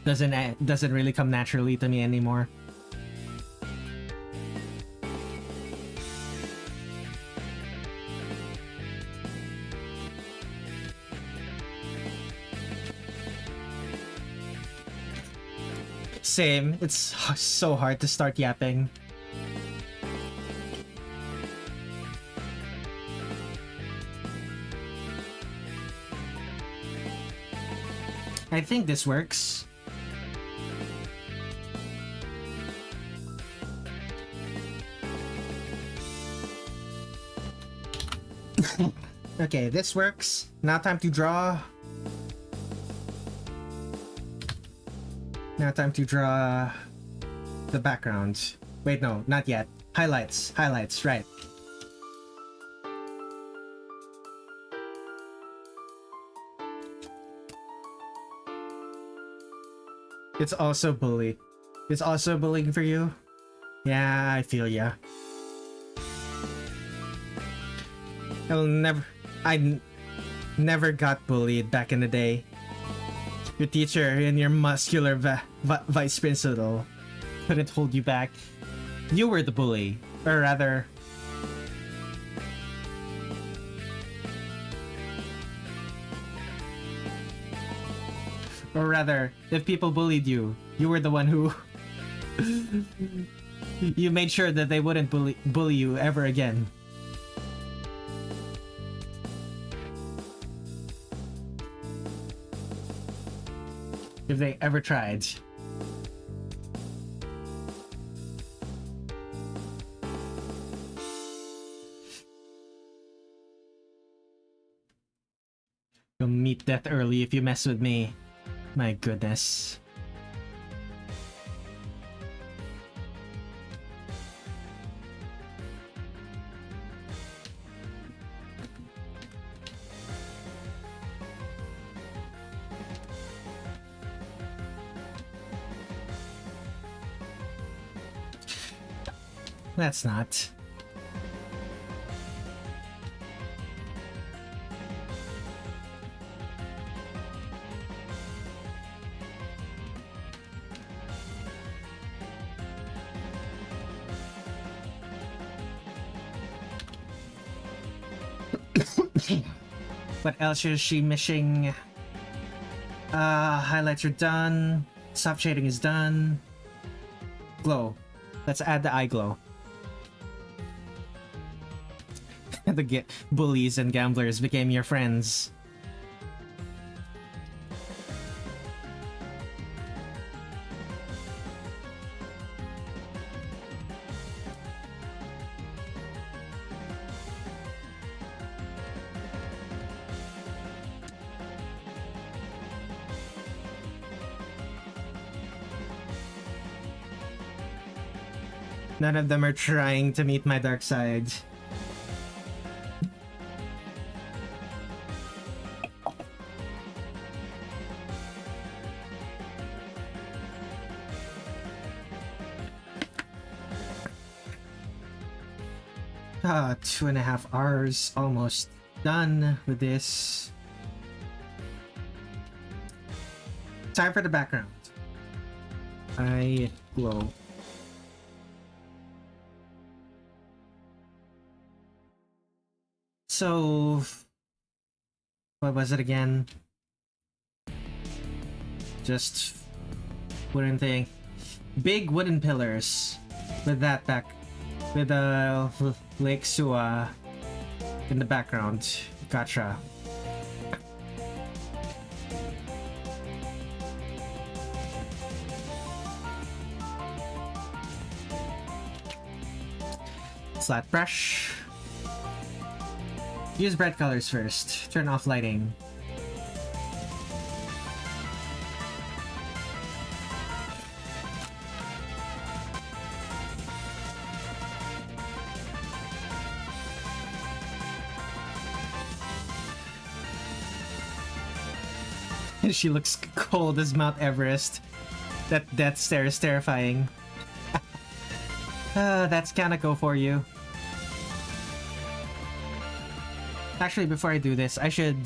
Doesn't really come naturally to me anymore. Same. It's so hard to start yapping. I think this works. Okay, this works. Now time to draw. Now time to draw the background. Wait, no, not yet. Highlights, right. It's also bully. It's also bullying for you? Yeah, I feel ya. never got bullied back in the day. Your teacher and your muscular vice principal couldn't hold you back. You were the bully. Or rather... if people bullied you, you were the one who... you made sure that they wouldn't bully you ever again. If they ever tried. You'll meet death early if you mess with me. My goodness. That's not. What else is she missing? Highlights are done. Soft shading is done. Glow. Let's add the eye glow. The bullies and gamblers became your friends. None of them are trying to meet my dark side. Ah, 2.5 hours almost done with this. Time for the background. Eye glow. So, what was it again? Just wooden thing. Big wooden pillars with that back, with Lake Suwa in the background. Gotcha. Flat brush. Use bright colors first. Turn off lighting. She looks cold as Mount Everest. That death stare is terrifying. That's Kanako for you. Actually, before I do this, I should...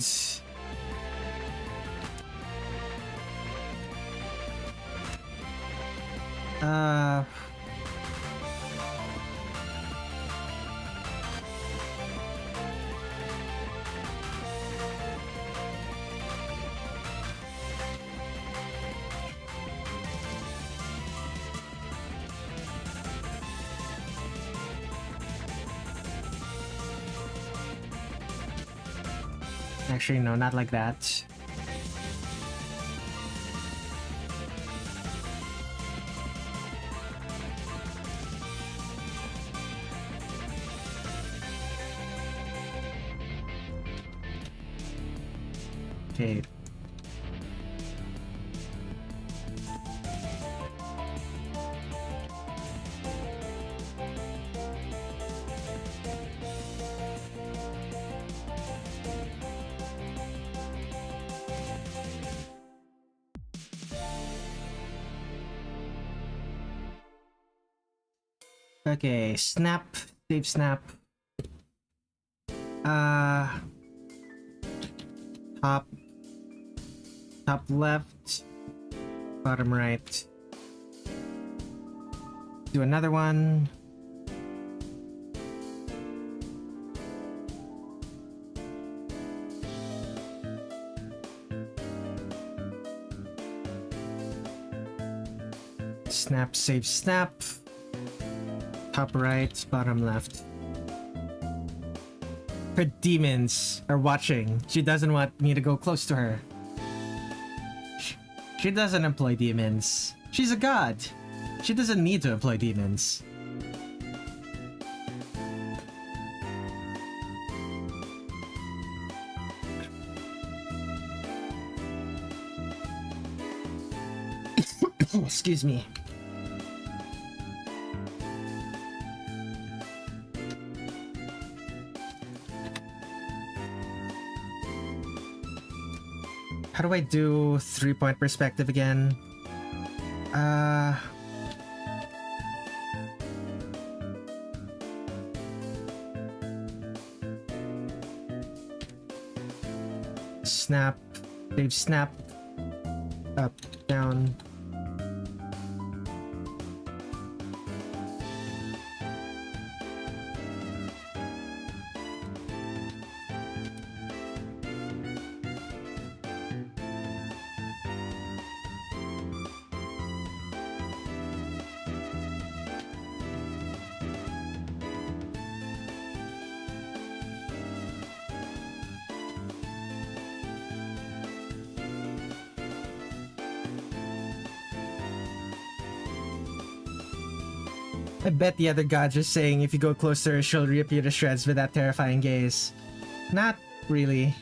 Actually, no, not like that. Okay. Okay, snap, save snap. top, top left, bottom right. Do another one. Snap, save, snap. Top right, bottom left. Her demons are watching. She doesn't want me to go close to her. She doesn't employ demons. She's a god. She doesn't need to employ demons. Excuse me. How do I do 3-point perspective again? Snap, save, snap, up, down. I bet the other gods are saying if you go closer, she'll rip you to shreds with that terrifying gaze. Not really.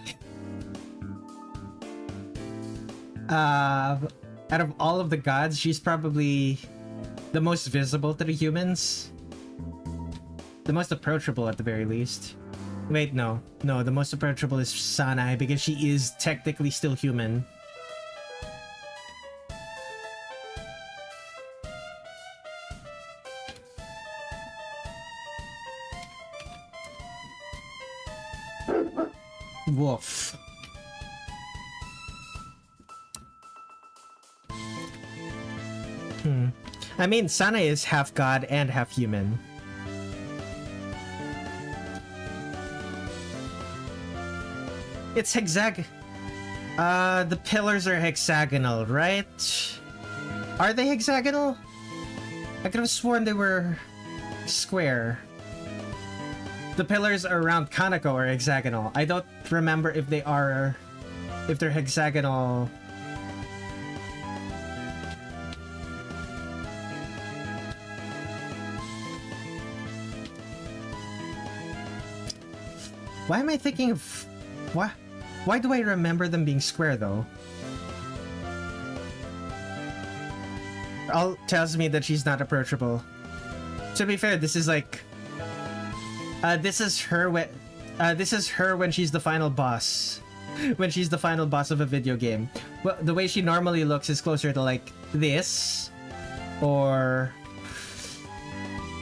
Out of all of the gods, she's probably the most visible to the humans. The most approachable at the very least. Wait, no. No, the most approachable is Sanae because she is technically still human. Woof. I mean, Sanae is half god and half human. It's the pillars are hexagonal, right? Are they hexagonal? I could have sworn they were square. The pillars around Kanako are hexagonal. I don't remember if they're hexagonal. Why am I thinking of... Why do I remember them being square, though? All tells me that she's not approachable. To be fair, this is like... this is her when she's the final boss. When she's the final boss of a video game. Well, the way she normally looks is closer to like this. Or...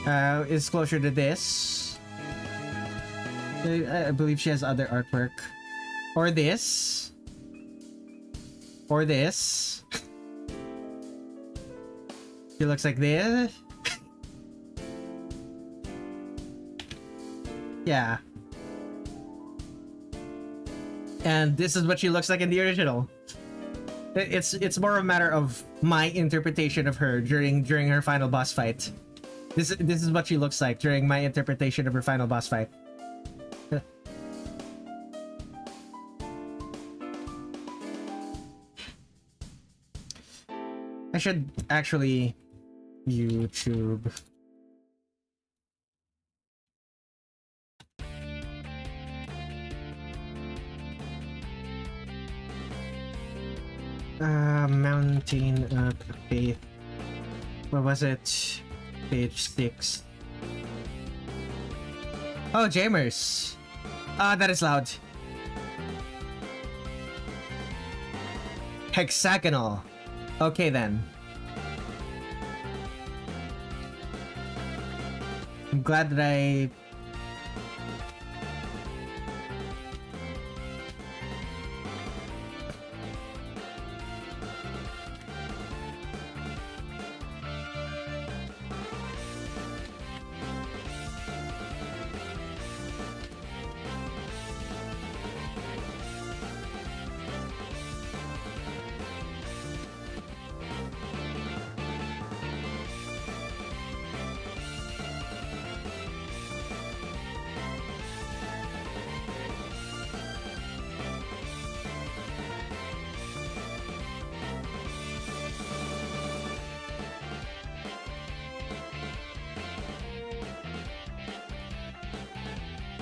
is closer to this. I believe she has other artwork. Or this. Or this. She looks like this. Yeah. And this is what she looks like in the original. It's more a matter of my interpretation of her during her final boss fight. This is what she looks like during my interpretation of her final boss fight. I should actually YouTube. Mountain of Faith. What was it? Page 6. Oh, Jamers. That is loud. Hexagonal. Okay then. I'm glad that I...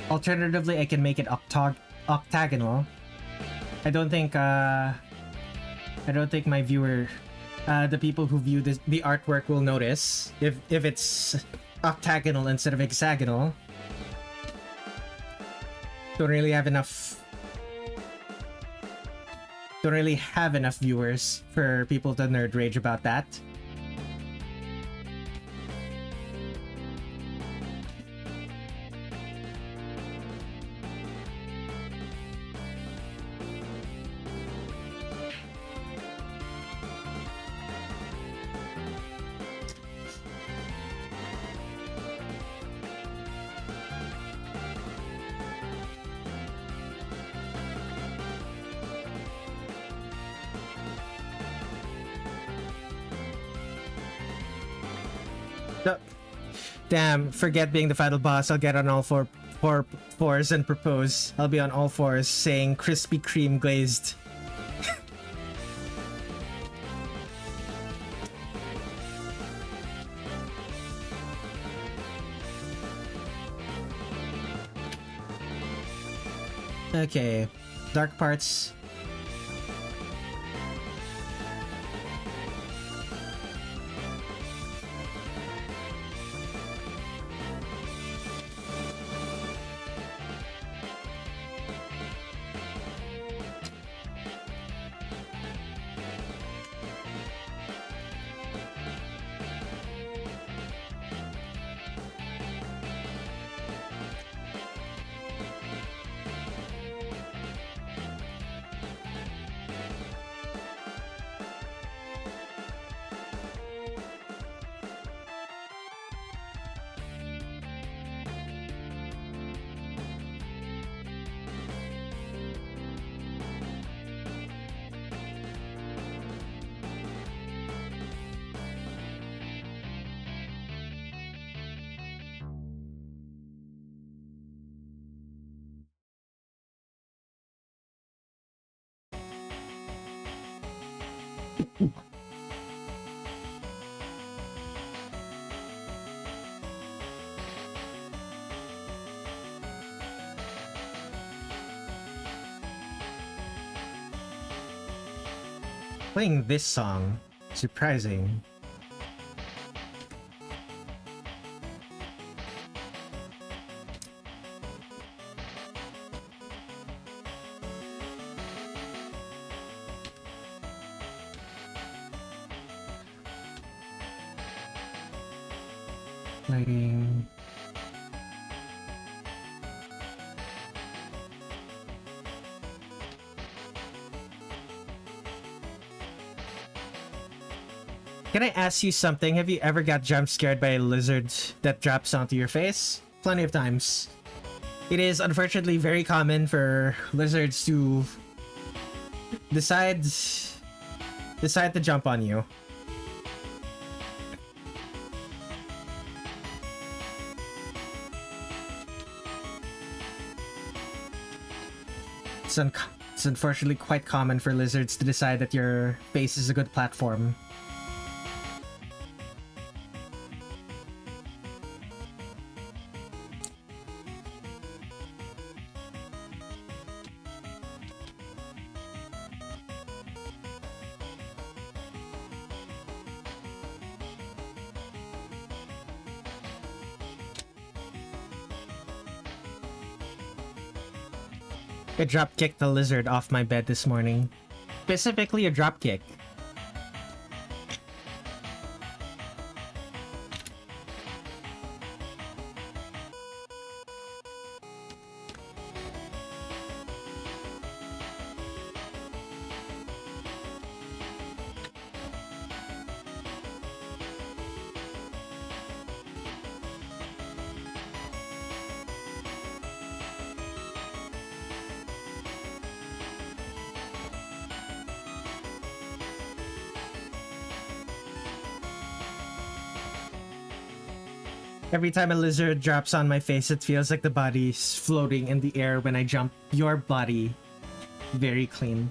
Alternatively, I can make it octagonal. I don't think my viewer, the people who view the artwork will notice if it's octagonal instead of hexagonal. Don't really have enough viewers for people to nerd rage about that. Damn, forget being the final boss. I'll get on all fours and propose. I'll be on all fours saying Krispy Kreme glazed. Okay, dark parts. Playing this song, surprising. Lighting. Can I ask you something? Have you ever got jump scared by a lizard that drops onto your face? Plenty of times. It is unfortunately very common for lizards to decide to jump on you. It's unfortunately quite common for lizards to decide that your face is a good platform. I drop kicked the lizard off my bed this morning. Specifically a drop kick. Every time a lizard drops on my face, it feels like the body's floating in the air when I jump your body. Very clean.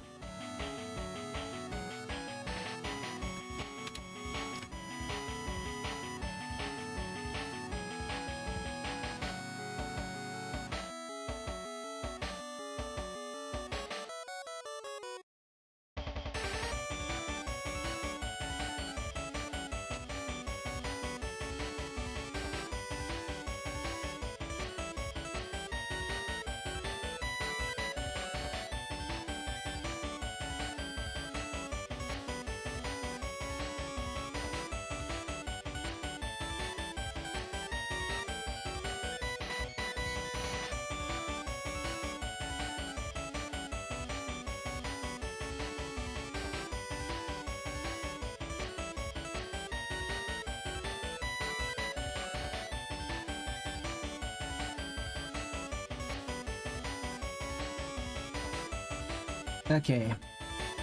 Okay,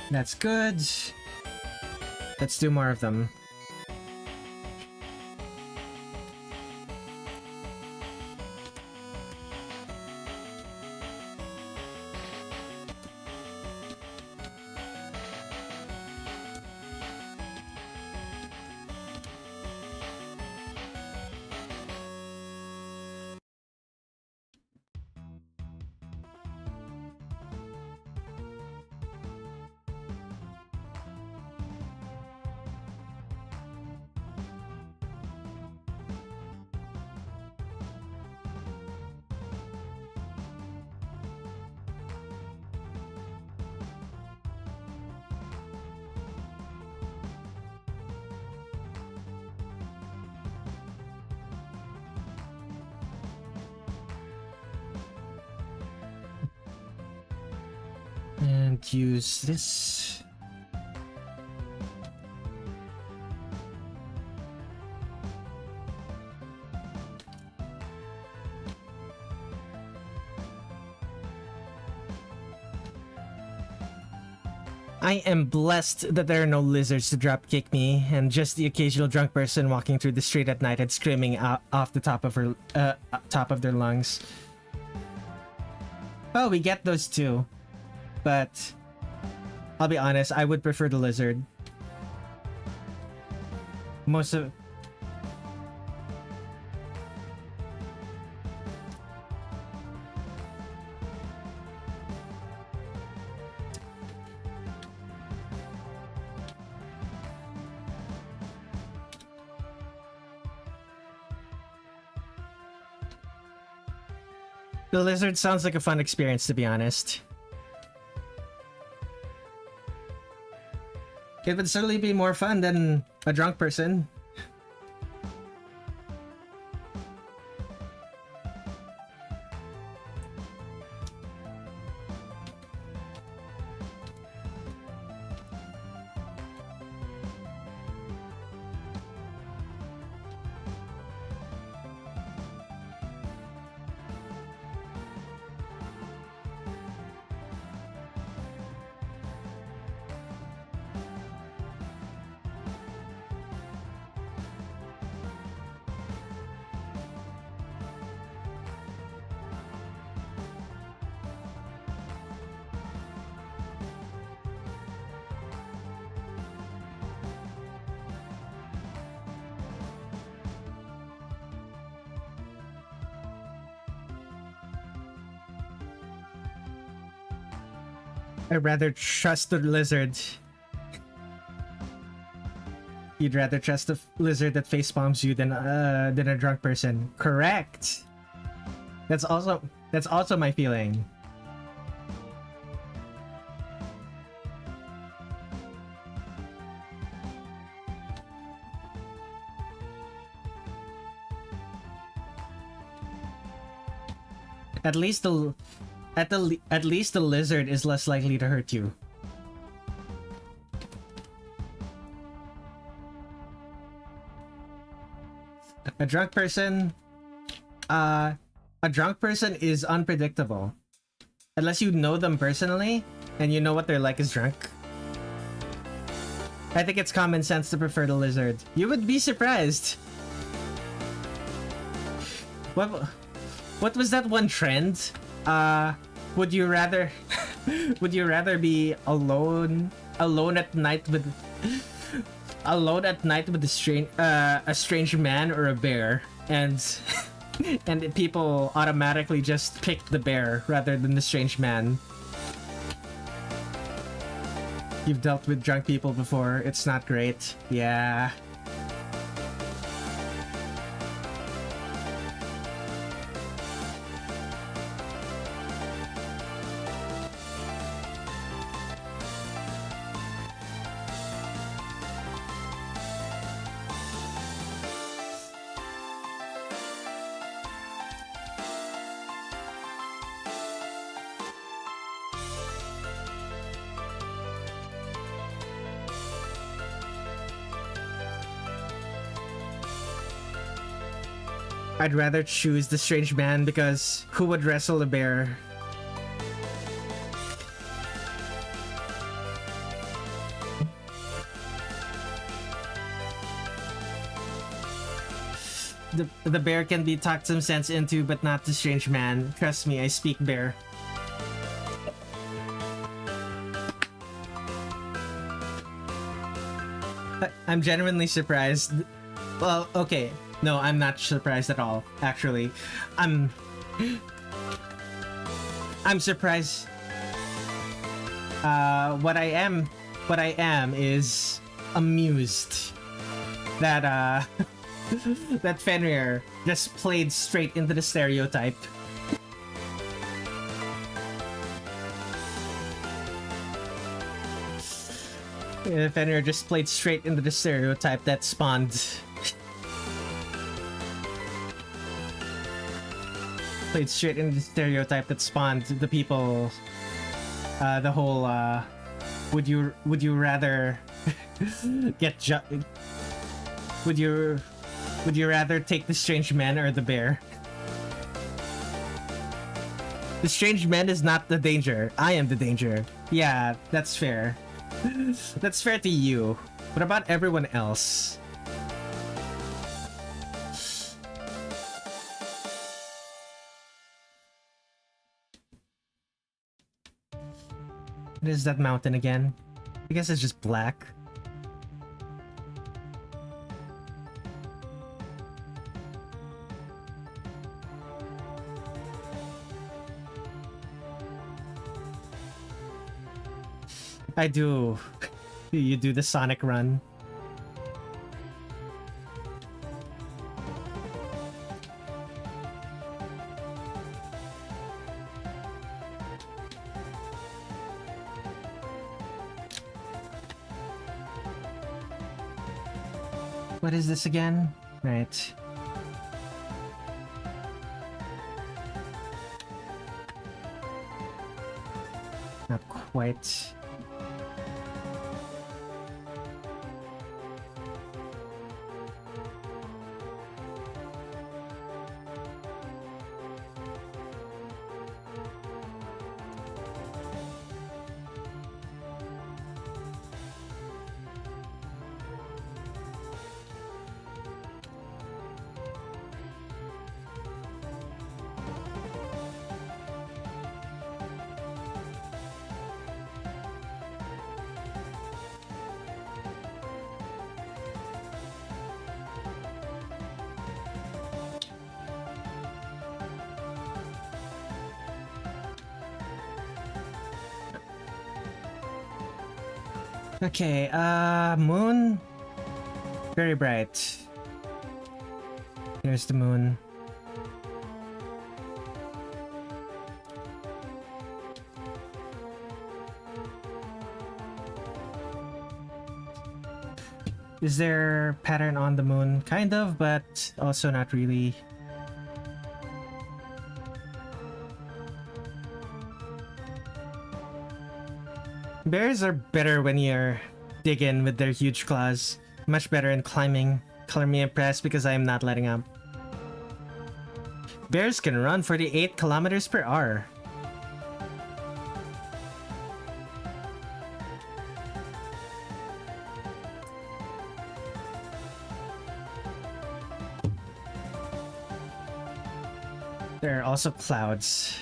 that's good. Let's do more of them. And use this. I am blessed that there are no lizards to drop kick me, and just the occasional drunk person walking through the street at night and screaming off the top of their lungs. Oh, we get those too. But I'll be honest, I would prefer the lizard. Most of... The lizard sounds like a fun experience, to be honest. It would certainly be more fun than a drunk person. I'd rather trust the lizard. You'd rather trust the lizard that face palms you than a drunk person. Correct. That's also my feeling. At least the lizard is less likely to hurt you. A drunk person is unpredictable. Unless you know them personally and you know what they're like as drunk. I think it's common sense to prefer the lizard. You would be surprised. What was that one trend? Would you rather be alone at night with a strange man or a bear, and people automatically just pick the bear rather than the strange man. You've dealt with drunk people before. It's not great. Yeah. I'd rather choose the strange man because who would wrestle a bear? the bear can be talked some sense into, but not the strange man. Trust me, I speak bear. I'm genuinely surprised. Well, okay. No, I'm not surprised at all, actually. I'm surprised. What I am is amused that that Fenrir just played straight into the stereotype. Fenrir just played straight into the stereotype that spawned. Played straight into the stereotype that spawned the people. The whole would you rather get would you rather take the strange man or the bear? The strange man is not the danger. I am the danger. Yeah, that's fair. That's fair to you. What about everyone else? What is that mountain again? I guess it's just black. I do. You do the Sonic run. What is this again? Right. Not quite. Okay, moon. Very bright. Here's the moon. Is there pattern on the moon? Kind of, but also not really. Bears are better when you're digging with their huge claws. Much better in climbing. Color me impressed because I am not letting up. Bears can run 48 kilometers per hour. There are also clouds.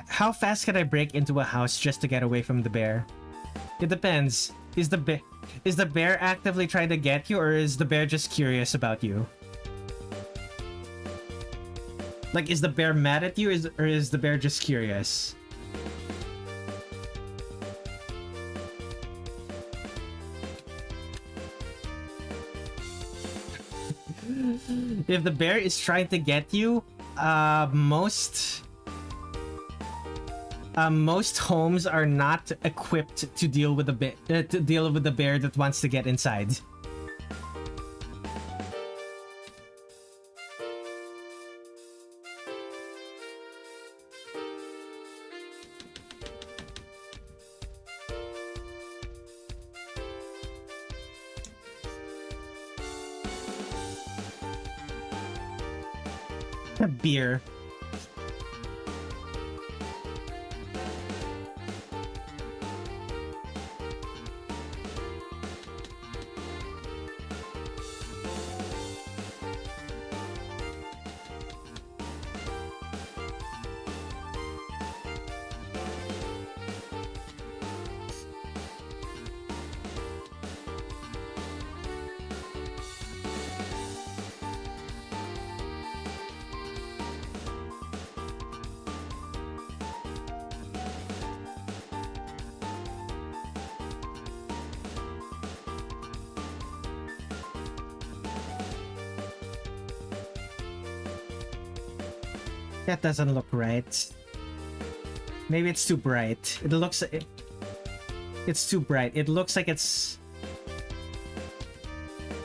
How fast can I break into a house just to get away from the bear? It depends. Is the bear actively trying to get you, or is the bear just curious about you? Like, is the bear mad at you, or is the bear just curious? If the bear is trying to get you, most homes are not equipped to deal with the bear that wants to get inside. Beer. That doesn't look right. Maybe it's too bright. It's too bright. It looks like it's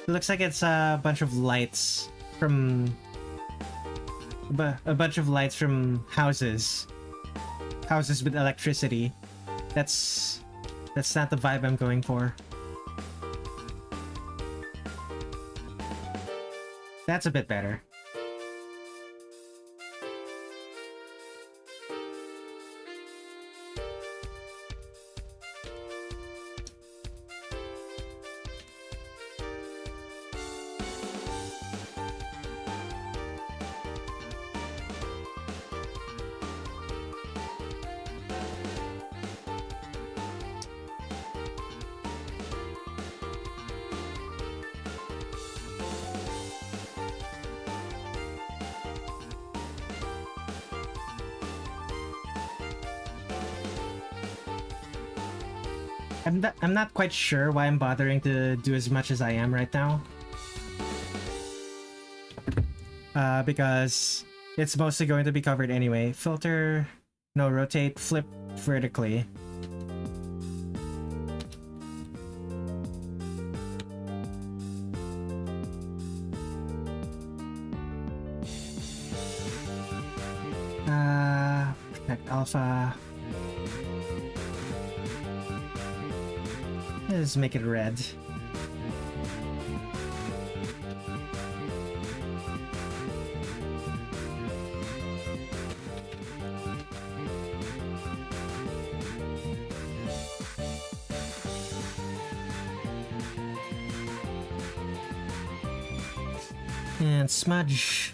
a bunch of lights from houses with electricity. That's not the vibe I'm going for. That's a bit better. I'm not quite sure why I'm bothering to do as much as I am right now. Because it's mostly going to be covered anyway. Filter, no, rotate, flip vertically. Protect alpha. Let's make it red. And smudge.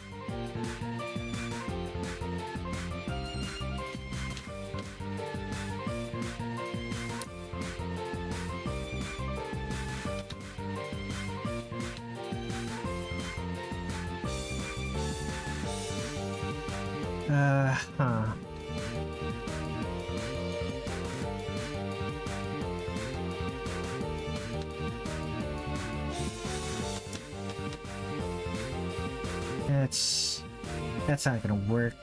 Huh. That's not gonna work.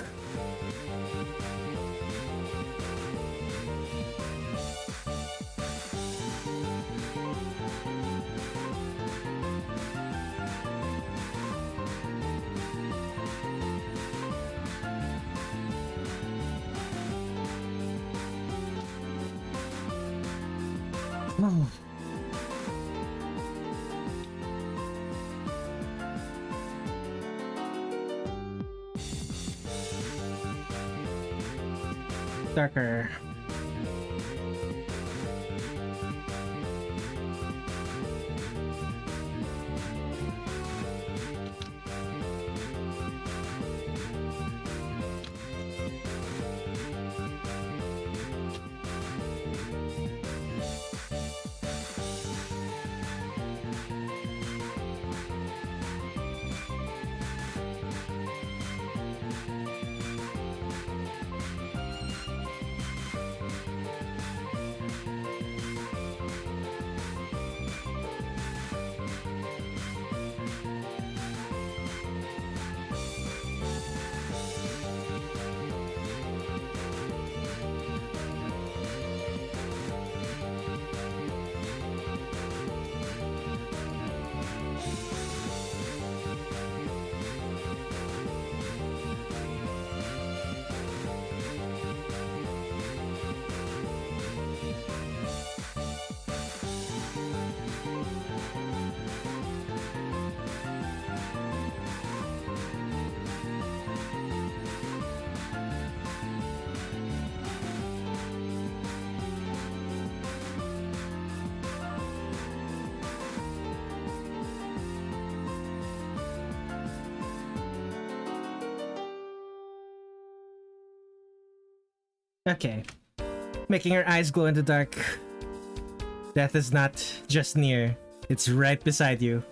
Oh. Darker. Okay. Making her eyes glow in the dark. Death is not just near, it's right beside you.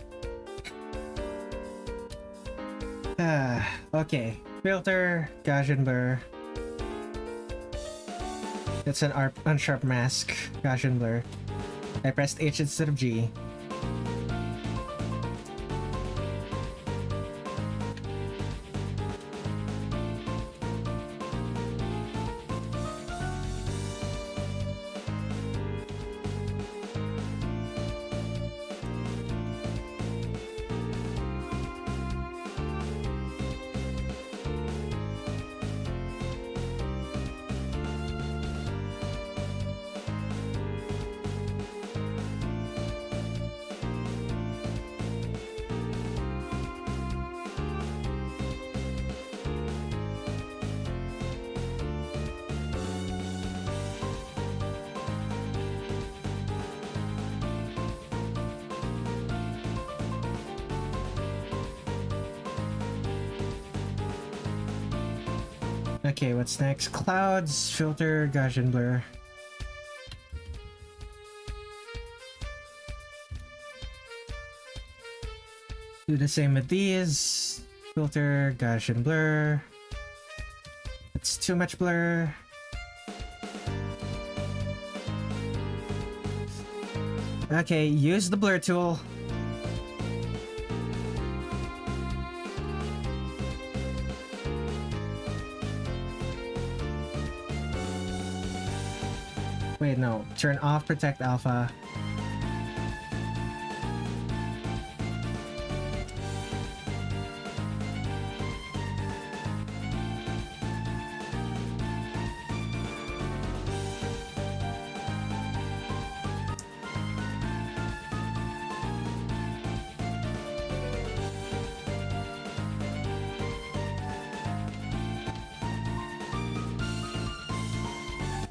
Okay. Filter, Gaussian blur. It's an unsharp mask, Gaussian blur. I pressed H instead of G. Okay, what's next? Clouds, filter, Gaussian blur. Do the same with these. Filter, Gaussian blur. It's too much blur. Okay, use the blur tool. Wait, no. Turn off Protect Alpha.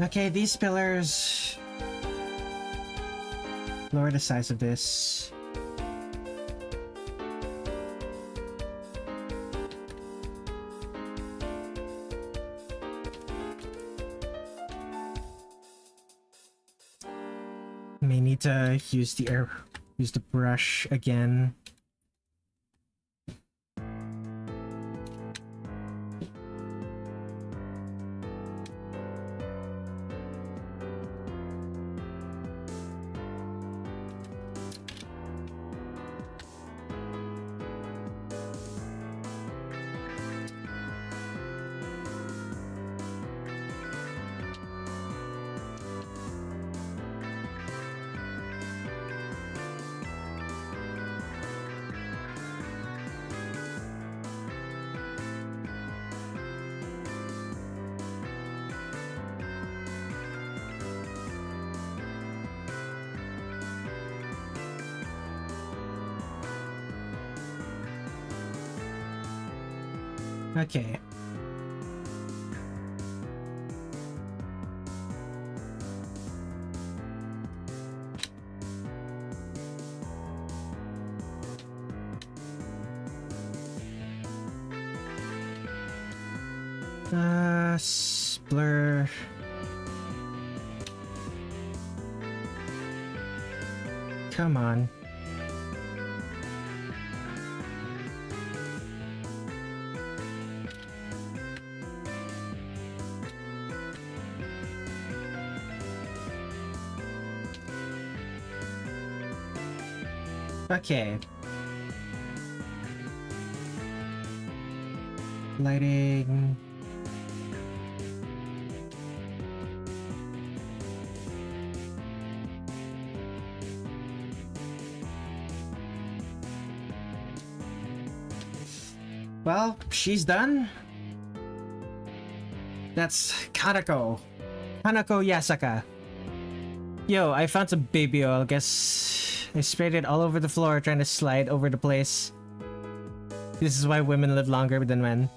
Okay, these pillars. Lower the size of this. May need to use the brush again. Okay. Blur. Come on. Okay. Lighting. Well, she's done. That's Kanako Yasaka. Yo, I found some baby oil. Guess I sprayed it all over the floor trying to slide over the place. This is why women live longer than men.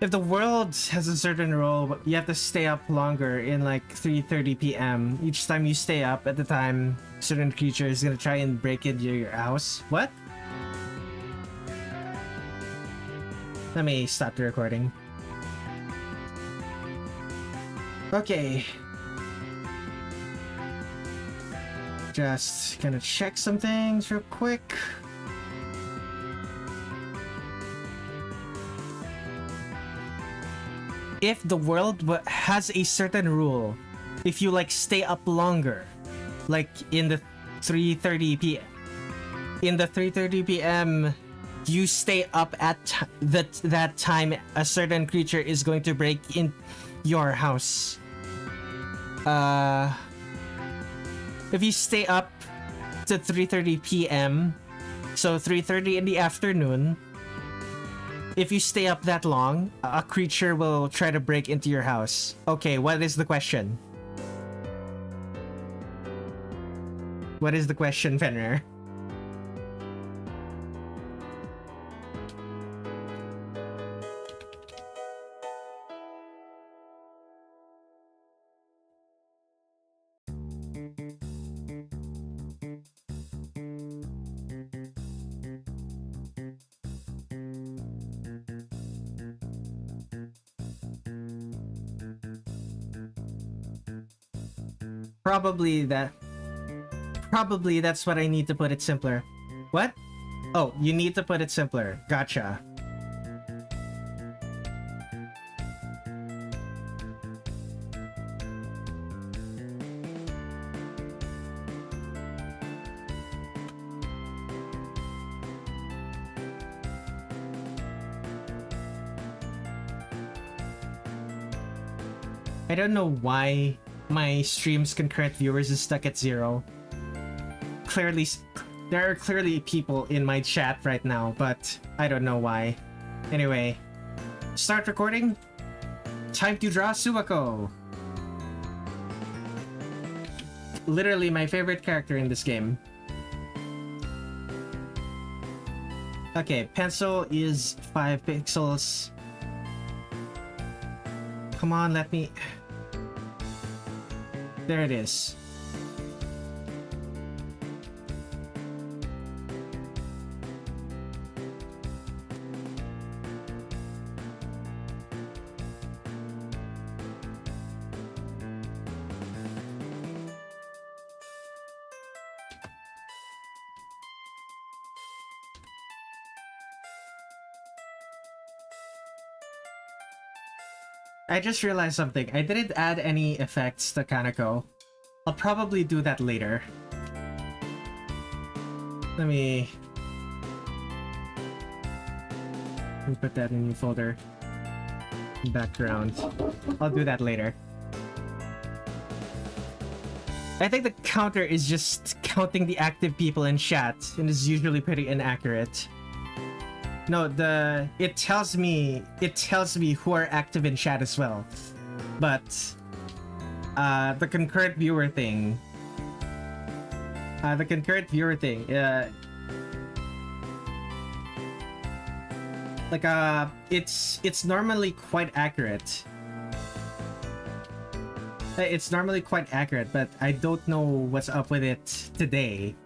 If the world has a certain role, you have to stay up longer in like 3:30 p.m. Each time you stay up at the time, certain creature is gonna try and break into your house. What? Let me stop the recording. Okay. Just gonna check some things real quick. If the world has a certain rule, if you like stay up longer, like in the 3:30 p.m. In the 3:30 p.m. you stay up at that time, a certain creature is going to break in your house. If you stay up to 3:30 p.m., so 3:30 in the afternoon, if you stay up that long, a creature will try to break into your house. Okay, what is the question? What is the question, Fenrir? Probably that's what I need to put it simpler. What? Oh, you need to put it simpler. Gotcha. I don't know why my stream's concurrent viewers is stuck at 0. Clearly, there are clearly people in my chat right now, but I don't know why. Anyway, start recording. Time to draw Suwako. Literally my favorite character in this game. Okay, pencil is 5 pixels. Come on, let me... There it is. I just realized something. I didn't add any effects to Kanako. I'll probably do that later. Let me put that in a new folder. Background. I'll do that later. I think the counter is just counting the active people in chat and is usually pretty inaccurate. No, it tells me who are active in chat as well. But the concurrent viewer thing. It's normally quite accurate. It's normally quite accurate, but I don't know what's up with it today.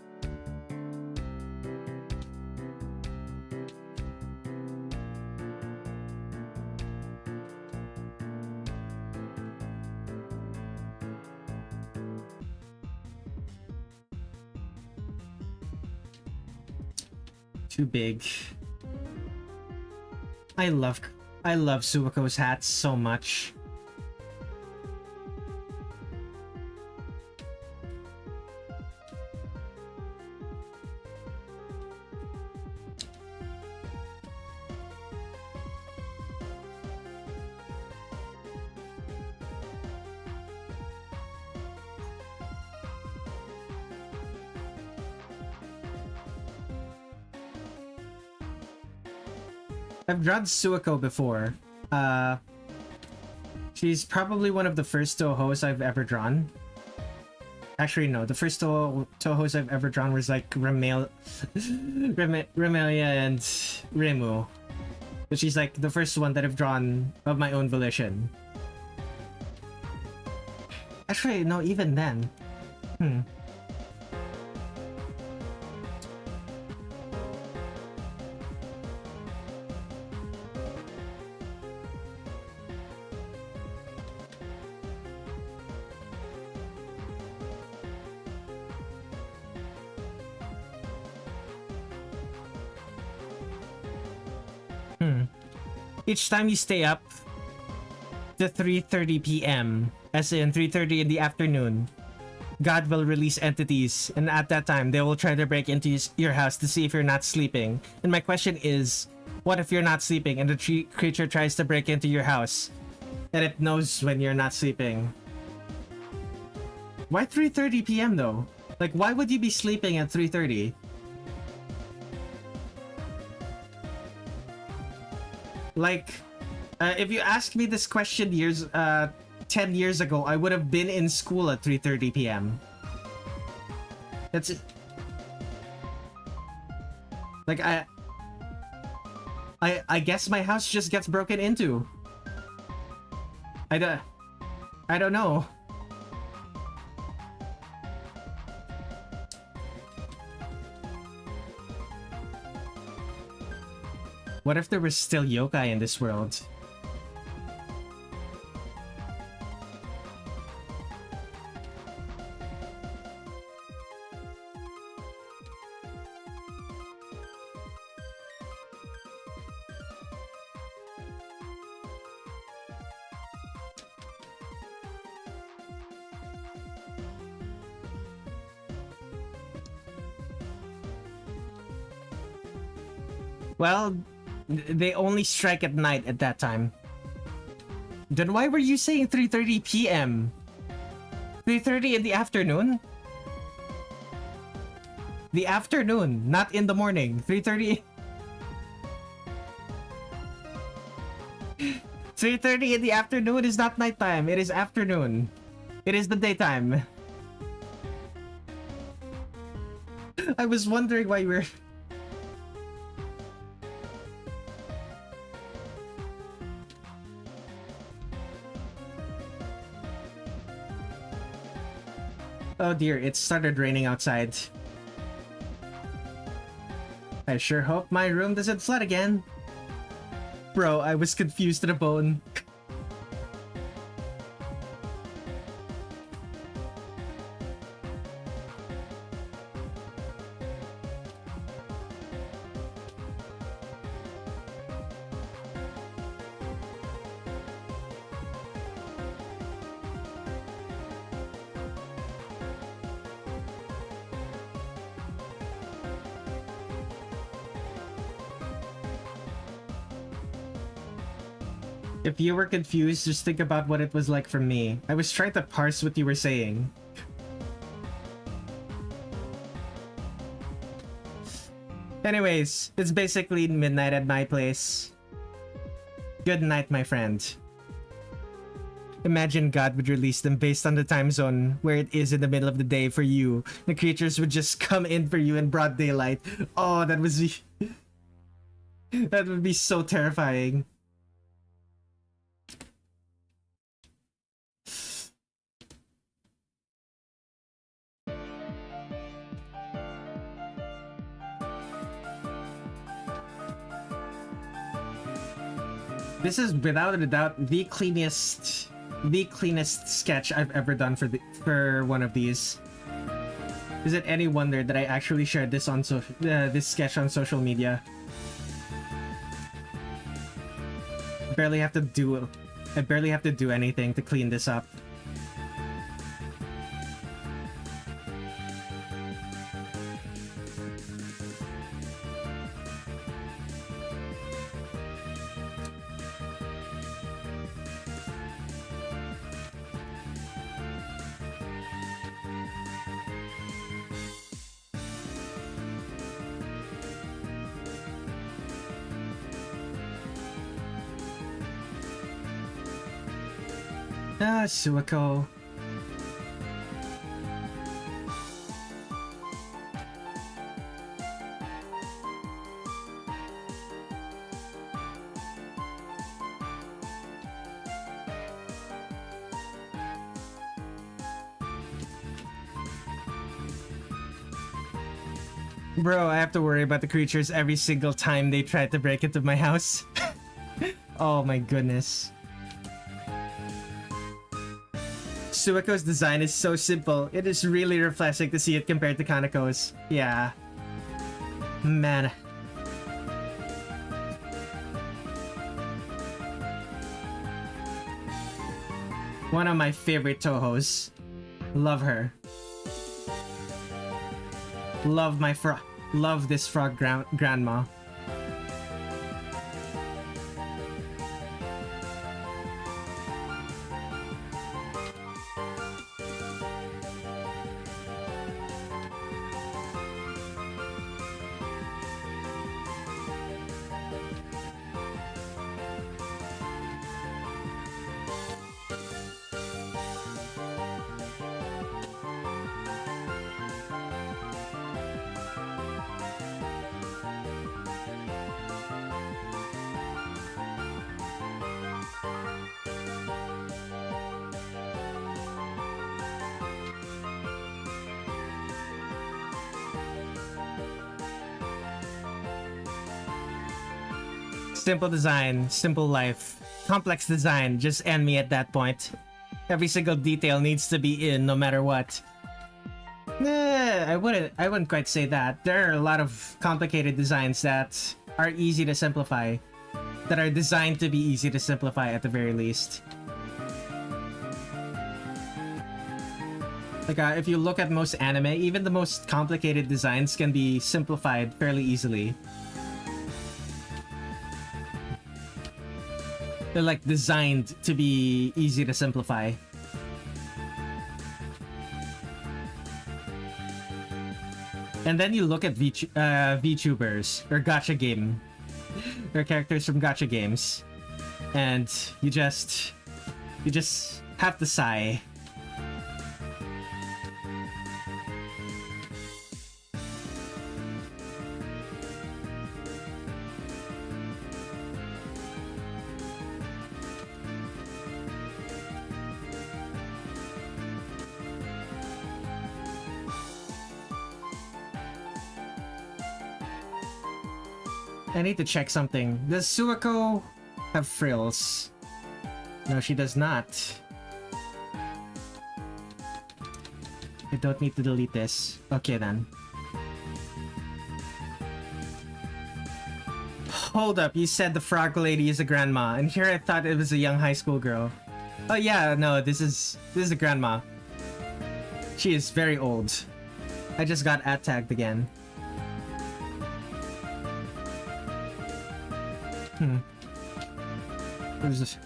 Too big. I love Suwako's hat so much. I've drawn Suwako before. She's probably one of the first Touhous I've ever drawn. Actually, no. The first Touhous I've ever drawn was like Remelia and Reimu. But she's like the first one that I've drawn of my own volition. Actually, no, even then. Each time you stay up to 3:30 p.m., as in 3:30 in the afternoon, God will release entities, and at that time, they will try to break into your house to see if you're not sleeping. And my question is, what if you're not sleeping and the creature tries to break into your house, and it knows when you're not sleeping? Why 3:30 p.m. though? Like, why would you be sleeping at 3:30? Like, if you asked me this question 10 years ago, I would have been in school at 3:30 p.m. That's it. Like, I guess my house just gets broken into. I don't know. What if there was still yokai in this world? Well, they only strike at night at that time. Then why were you saying 3:30 p.m.? 3:30 in the afternoon? The afternoon, not in the morning. 3:30. 3:30 in the afternoon is not nighttime. It is afternoon. It is the daytime. I was wondering why we're... Oh dear, it started raining outside. I sure hope my room doesn't flood again. Bro, I was confused to the bone. If you were confused, just think about what it was like for me. I was trying to parse what you were saying. Anyways, it's basically midnight at my place. Good night, my friend. Imagine God would release them based on the time zone where it is in the middle of the day for you. The creatures would just come in for you in broad daylight. Oh, that was... that would be so terrifying. This is without a doubt the cleanest sketch I've ever done for one of these. Is it any wonder that I actually shared this on this sketch on social media? I barely have to do anything to clean this up. Ah, Suwako. Bro, I have to worry about the creatures every single time they try to break into my house. Oh my goodness. Suwako's design is so simple. It is really refreshing to see it compared to Kanako's. Yeah. Man. One of my favorite Touhous. Love her. Love this frog grandma. Simple design, simple life. Complex design, just end me at that point. Every single detail needs to be in, no matter what. I wouldn't quite say that. There are a lot of complicated designs that are easy to simplify. That are designed to be easy to simplify at the very least. Like, if you look at most anime, even the most complicated designs can be simplified fairly easily. They're like designed to be easy to simplify. And then you look at VTubers or gacha game. They're characters from gacha games. And you just have to sigh. I need to check something. Does Suwako have frills? No, she does not. I don't need to delete this. Okay then. Hold up, you said the frog lady is a grandma, and here I thought it was a young high school girl. Oh yeah, no, this is a grandma. She is very old. I just got tagged again. What is this?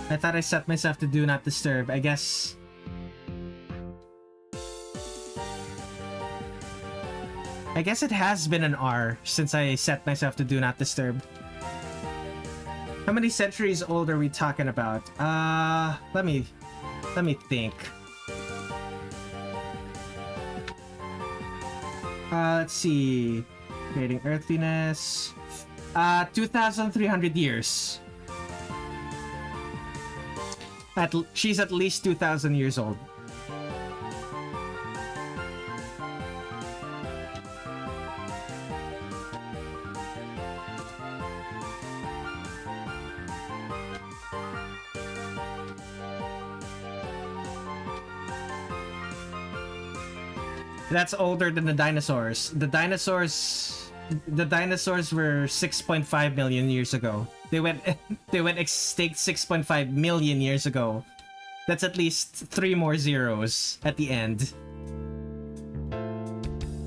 I thought I set myself to do not disturb. I guess... it has been an hour since I set myself to do not disturb. How many centuries old are we talking about? Let me think. Let's see. Creating earthiness. 2,300 years. She's at least 2,000 years old. That's older than the dinosaurs. The dinosaurs were 6.5 million years ago. They went extinct 6.5 million years ago. That's at least 3 more zeros at the end.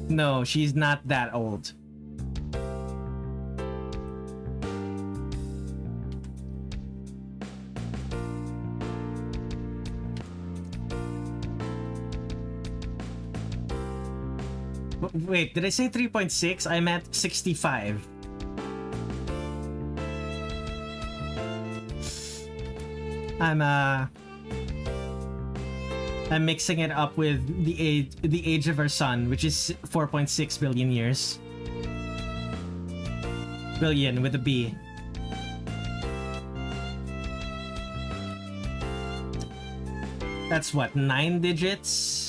No, she's not that old. Wait, did I say 3.6? I meant 65. I'm mixing it up with the age of our sun, which is 4.6 billion years. Billion with a B. That's what, 9 digits?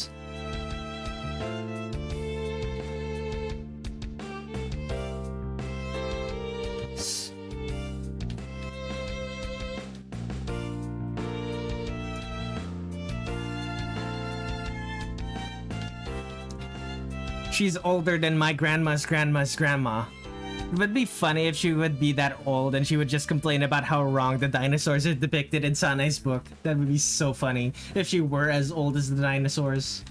She's older than my grandma's grandma's grandma. It would be funny if she would be that old and she would just complain about how wrong the dinosaurs are depicted in Sanae's book. That would be so funny if she were as old as the dinosaurs.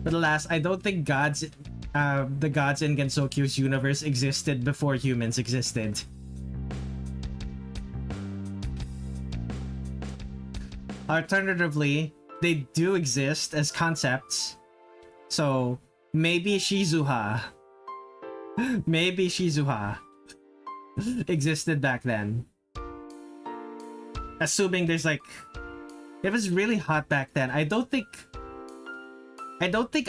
But alas, I don't think the gods in Gensokyu's universe existed before humans existed. Alternatively, they do exist as concepts. So, maybe Shizuha existed back then. Assuming there's like... It was really hot back then. I don't think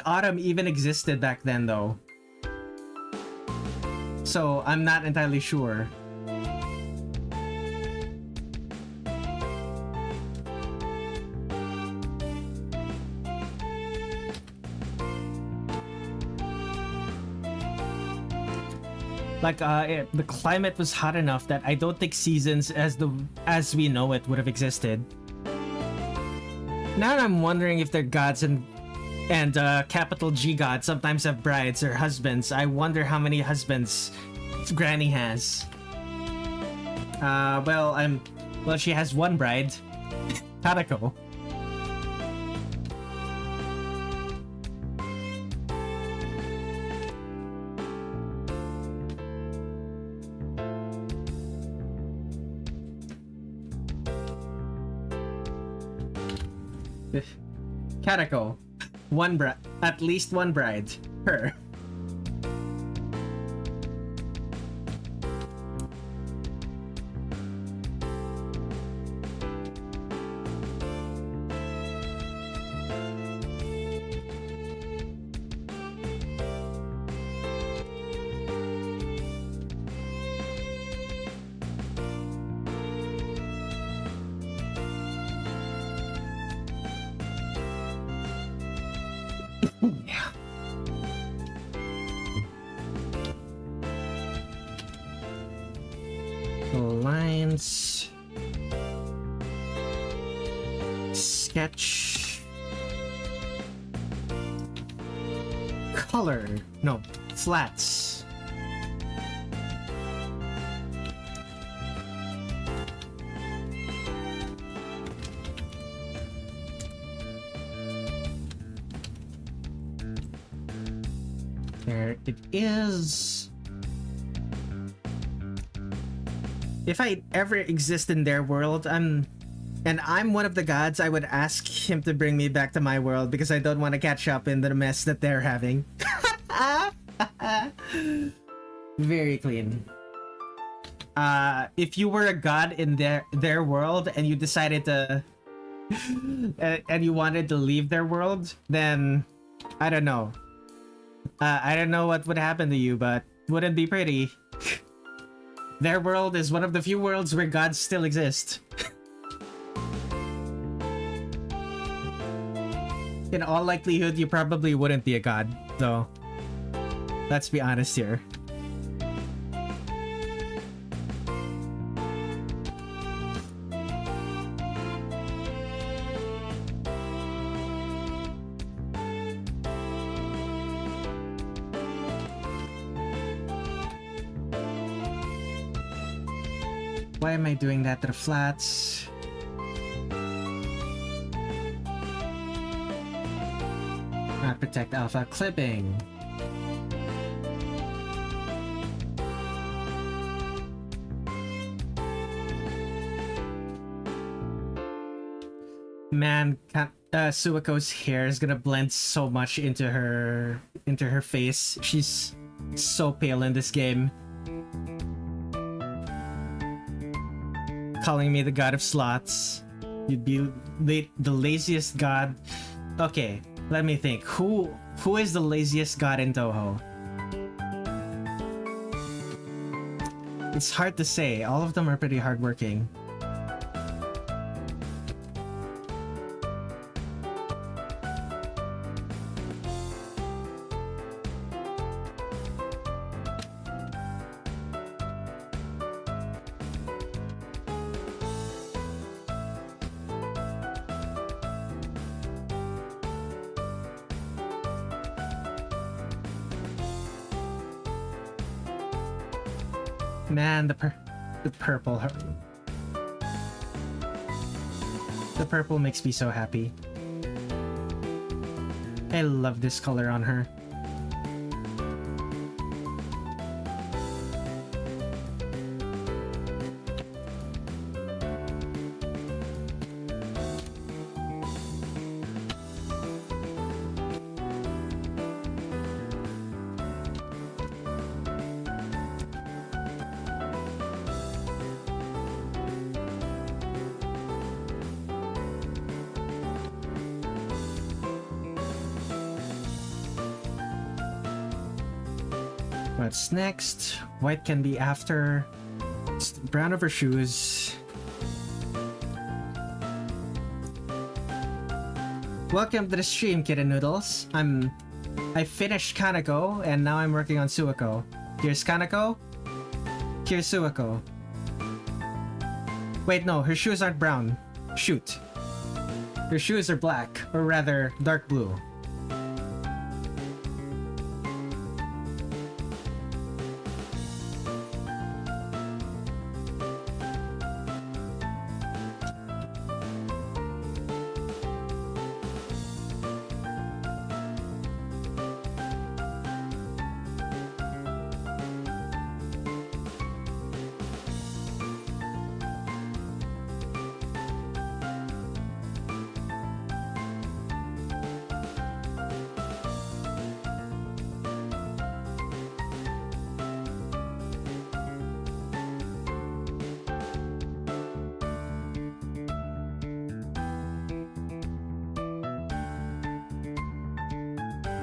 autumn even existed back then though. So, I'm not entirely sure. Like, the climate was hot enough that I don't think seasons as we know it would have existed. Now I'm wondering if their gods and capital G gods sometimes have brides or husbands. I wonder how many husbands Granny has. Well, she has one bride, Kanako. Kanako, at least one bride. Her. Lines, sketch, color, no, flats. There it is. If I ever exist in their world, and I'm one of the gods, I would ask him to bring me back to my world because I don't want to catch up in the mess that they're having. Very clean. If you were a god in their world and you decided to and you wanted to leave their world, then I don't know. I don't know what would happen to you, but wouldn't be pretty. Their world is one of the few worlds where gods still exist. In all likelihood, you probably wouldn't be a god, though. Let's be honest here. Why am I doing that to the flats? Not protect alpha clipping. Man, Suwako's hair is gonna blend so much into her face. She's so pale in this game. Calling me the god of slots. You'd be the laziest god. Okay, let me think. Who is the laziest god in Touhou? It's hard to say. All of them are pretty hardworking. Man, the purple. The purple makes me so happy. I love this color on her. What's next? White can be after. Brown over shoes. Welcome to the stream, Kitten Noodles. I finished Kanako and now I'm working on Suwako. Here's Kanako. Here's Suwako. Wait, no, her shoes aren't brown. Shoot. Her shoes are black, or rather, dark blue.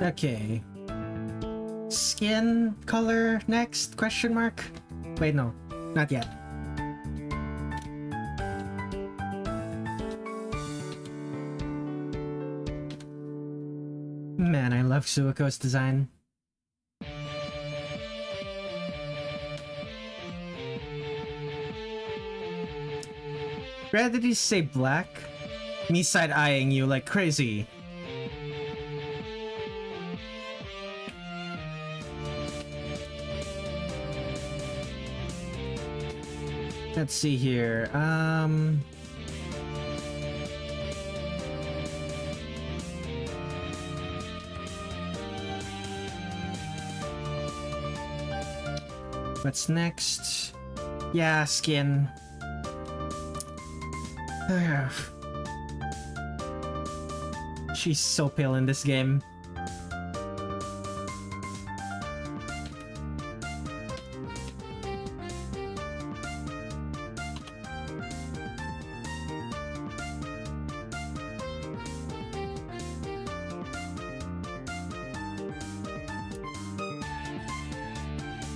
Okay. Skin color next? Question mark? Wait, no. Not yet. Man, I love Suwako's design. Rather did you say black? Me side-eyeing you like crazy. Let's see here. What's next? Yeah, skin. She's so pale in this game.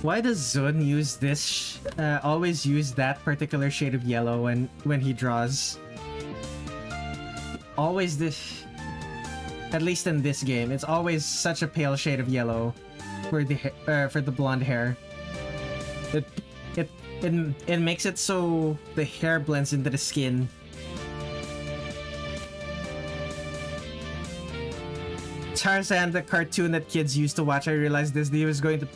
Why does Zun use this? Always use that particular shade of yellow when he draws. Always this. At least in this game, it's always such a pale shade of yellow for the blonde hair. It makes it so the hair blends into the skin. Tarzan, the cartoon that kids used to watch, I realized Disney was going to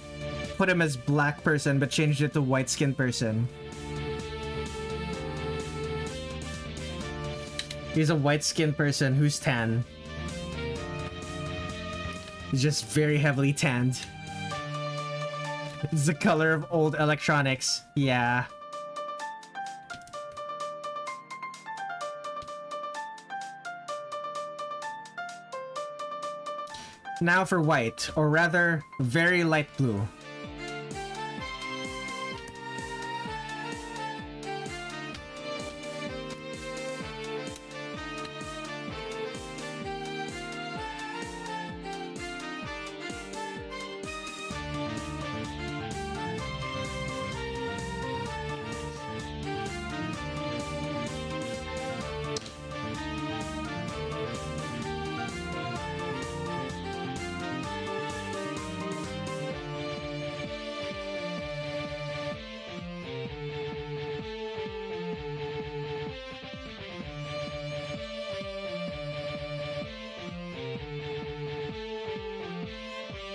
put him as black person but changed it to white skinned person. He's a white skinned person who's tan. He's just very heavily tanned. It's the color of old electronics. Yeah. Now for white, or rather, very light blue.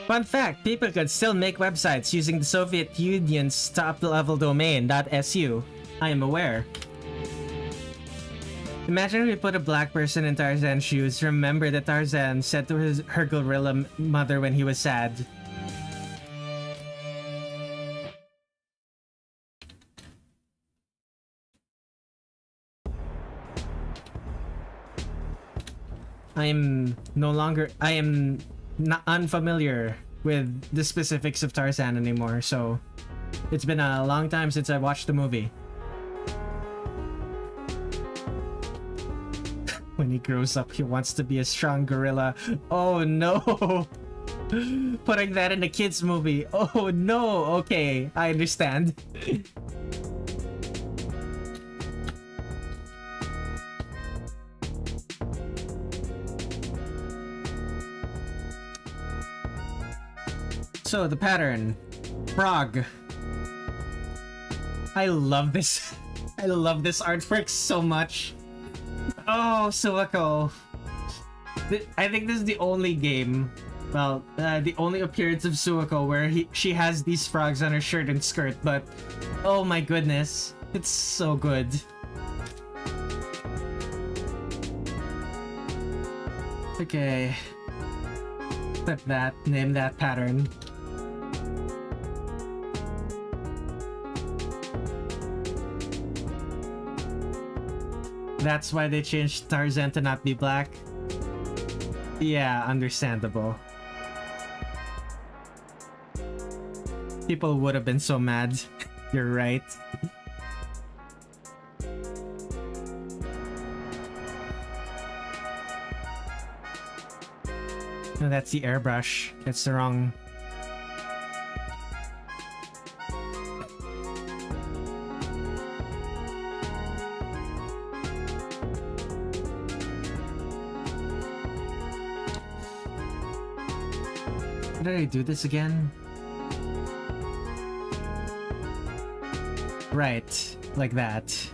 Fun fact, people could still make websites using the Soviet Union's top-level domain .su. I am aware. Imagine if we put a black person in Tarzan's shoes. Remember that Tarzan said to her gorilla mother when he was sad. I am not unfamiliar with the specifics of Tarzan anymore, so it's been a long time since I watched the movie. When he grows up, he wants to be a strong gorilla. Oh no! Putting that in a kid's movie. Oh no! Okay, I understand. So, the pattern. Frog. I love this. I love this artwork so much. Oh, Suwako. I think this is the only game, well, the only appearance of Suwako where she has these frogs on her shirt and skirt, but oh my goodness, it's so good. Okay. Clip that, name that pattern. That's why they changed Tarzan to not be black? Yeah, understandable. People would have been so mad. You're right. No, that's the airbrush. That's the wrong... How did I do this again? Right, like that.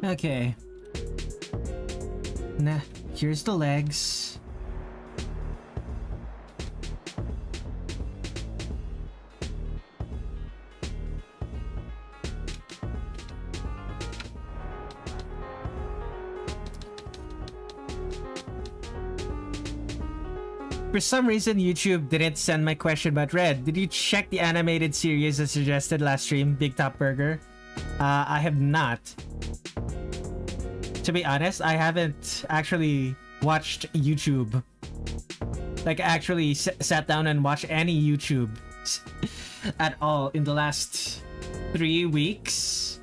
Okay. Nah, here's the legs. For some reason, YouTube didn't send my question about Red. Did you check the animated series as suggested last stream, Big Top Burger? I have not. To be honest, I haven't actually watched YouTube. Like, actually sat down and watched any YouTube at all in the last 3 weeks.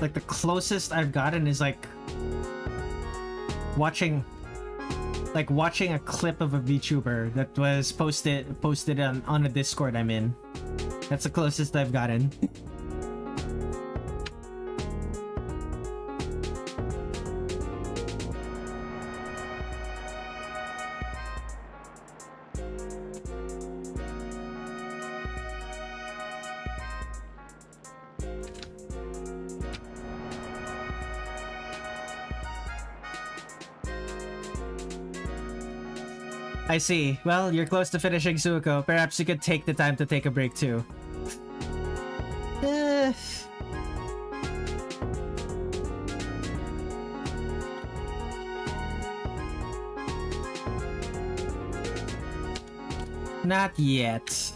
Like, the closest I've gotten is like watching a clip of a VTuber that was posted on a Discord I'm in. That's the closest I've gotten. I see. Well, you're close to finishing Suwako. Perhaps you could take the time to take a break too. Not yet.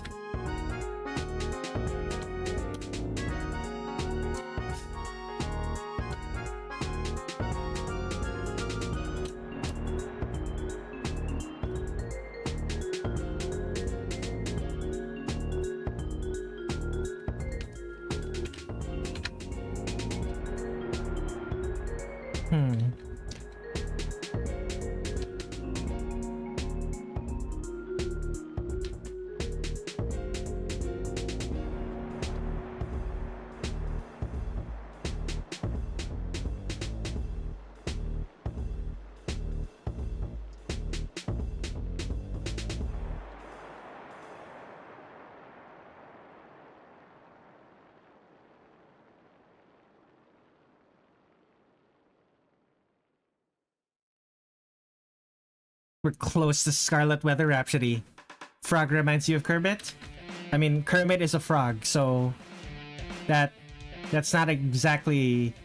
We're close to Scarlet Weather Rhapsody. Frog reminds you of Kermit? I mean, Kermit is a frog, so that's not exactly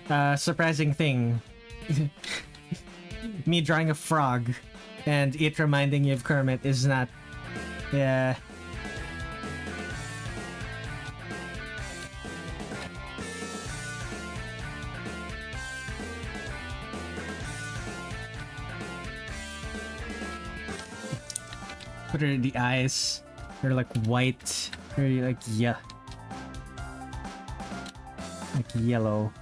a surprising thing. Me drawing a frog and it reminding you of Kermit is not... Yeah. What are the eyes? They're like white. They're like, yeah. Like yellow.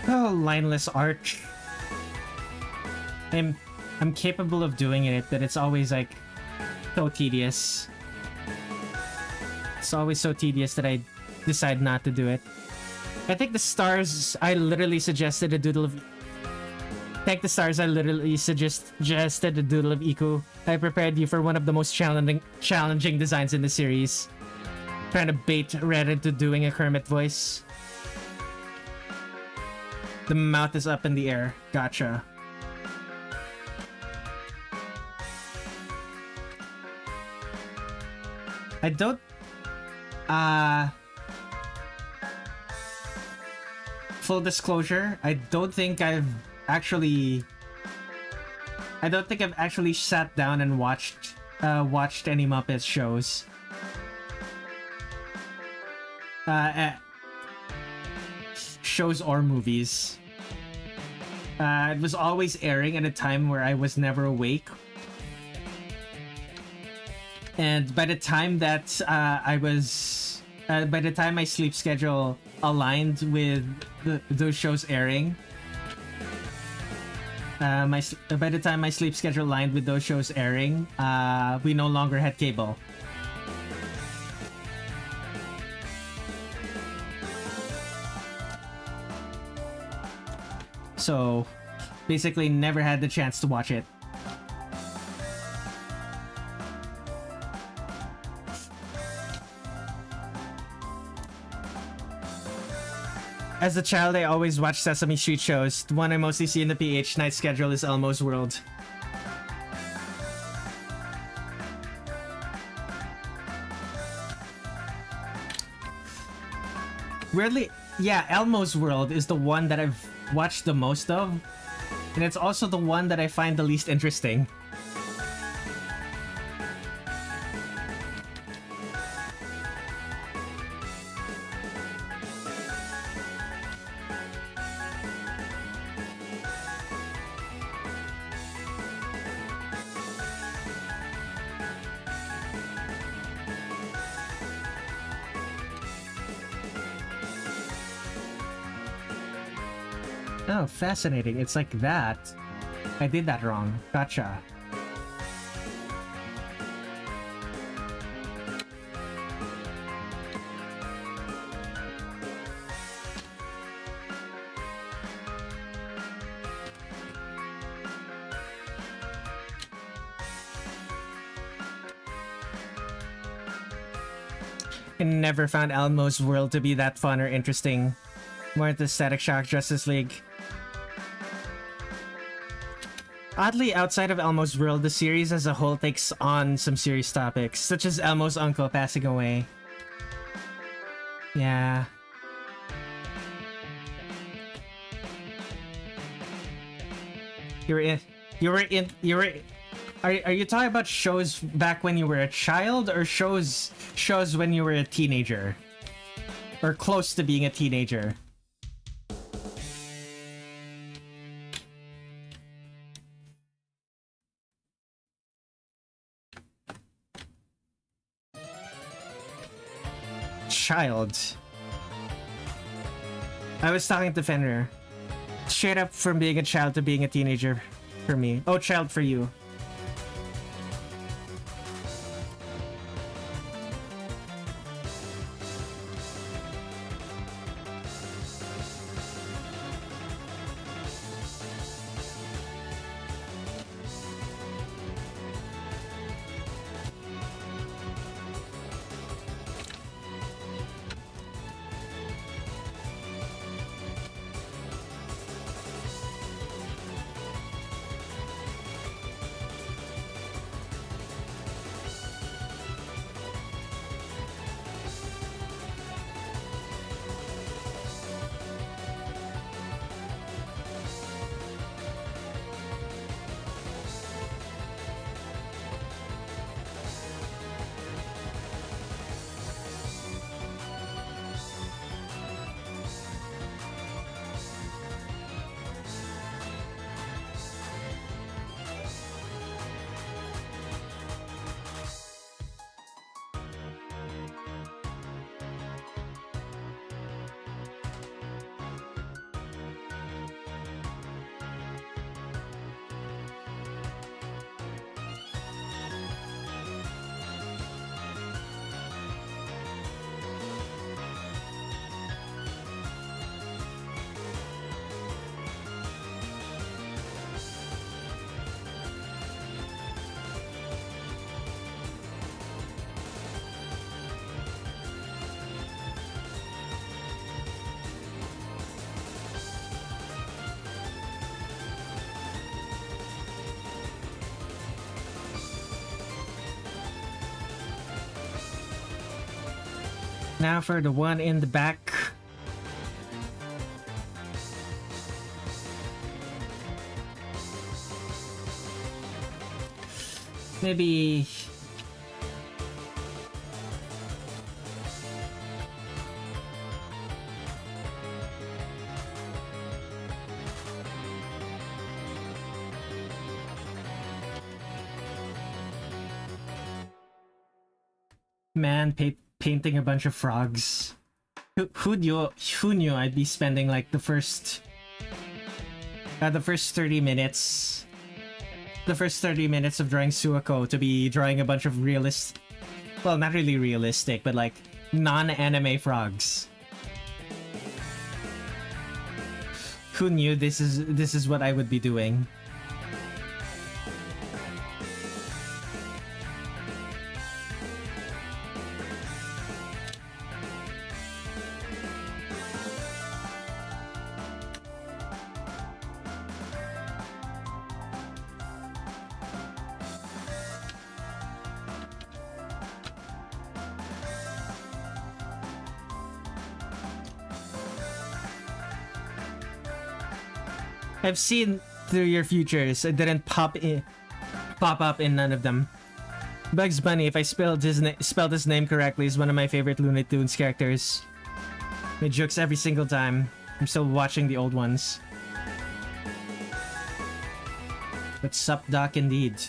Oh, lineless art. I'm capable of doing it, but it's always like so tedious. It's always so tedious that I decide not to do it. I think the stars I literally suggested a doodle of... Thank the stars I literally suggested a doodle of Iku. I prepared you for one of the most challenging designs in the series. Trying to bait Red into doing a Kermit voice. The mouth is up in the air. Gotcha. I don't... Full disclosure, I don't think I've actually sat down and watched any Muppets shows. Shows or movies. It was always airing at a time where I was never awake. And by the time that by the time my sleep schedule aligned with those shows airing, by the time my sleep schedule aligned with those shows airing, we no longer had cable. So, basically never had the chance to watch it. As a child, I always watched Sesame Street shows. The one I mostly see in the PH night schedule is Elmo's World. Weirdly, yeah, Elmo's World is the one that I've watched the most of, and it's also the one that I find the least interesting. Oh, fascinating. It's like that. I did that wrong. Gotcha. I never found Elmo's World to be that fun or interesting. More the Static Shock Justice League. Oddly, outside of Elmo's World, the series as a whole takes on some serious topics, such as Elmo's uncle passing away. Yeah. Are you talking about shows back when you were a child, or shows when you were a teenager? Or close to being a teenager? child. I was talking to Fenrir. Straight up from being a child to being a teenager for me. Oh, child for you. Now for the one in the back. Maybe... Man, painting a bunch of frogs. Who knew I'd be spending like the first 30 minutes of drawing Suwako to be drawing a bunch of well, not really realistic, but like non-anime frogs. Who knew this is what I would be doing? I've seen through your futures. It didn't pop up in none of them. Bugs Bunny, if I spelled his name correctly, is one of my favorite Looney Tunes characters. Made jokes every single time. I'm still watching the old ones. What's up, Doc? Indeed.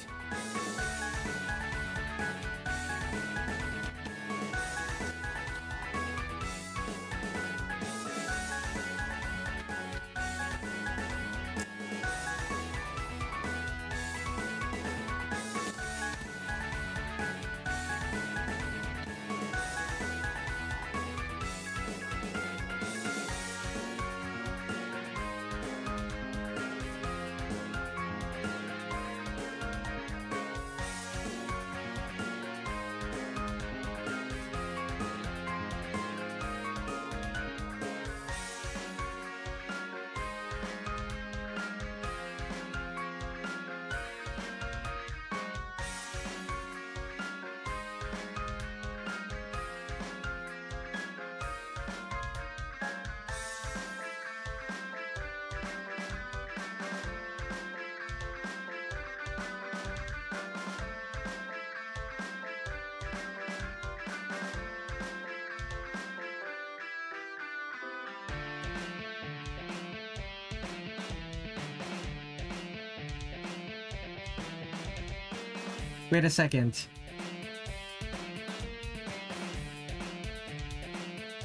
Wait a second.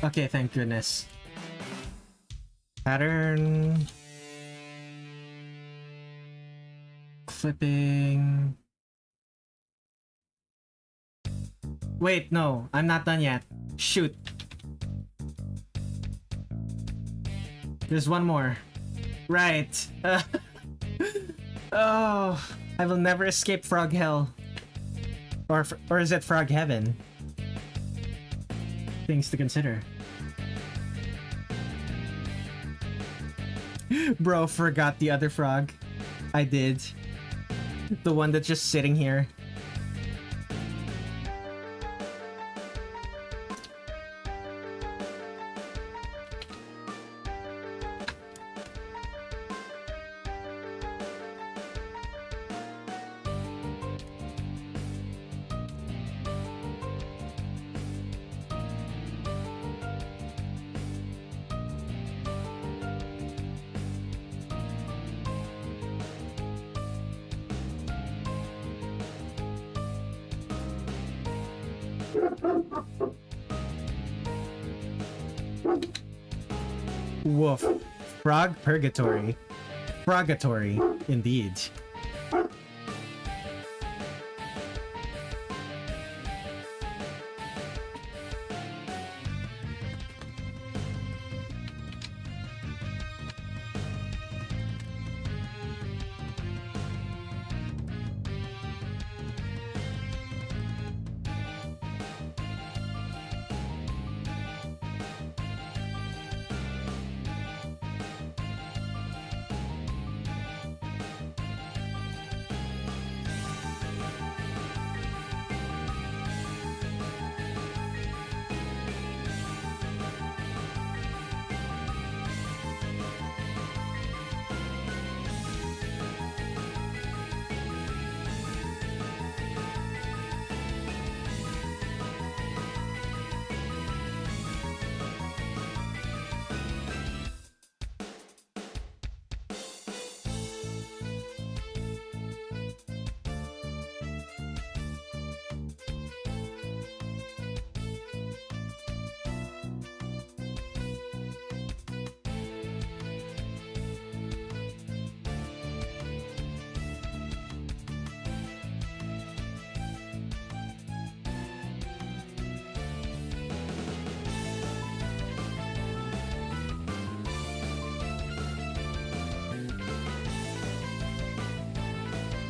Okay, thank goodness. Pattern. Clipping. Wait, no, I'm not done yet. Shoot. There's one more. Right. Oh, I will never escape Frog Hell. Or is it Frog Heaven? Things to consider. Bro, forgot the other frog. I did. The one that's just sitting here. Woof. Frog Purgatory. Frogatory, indeed.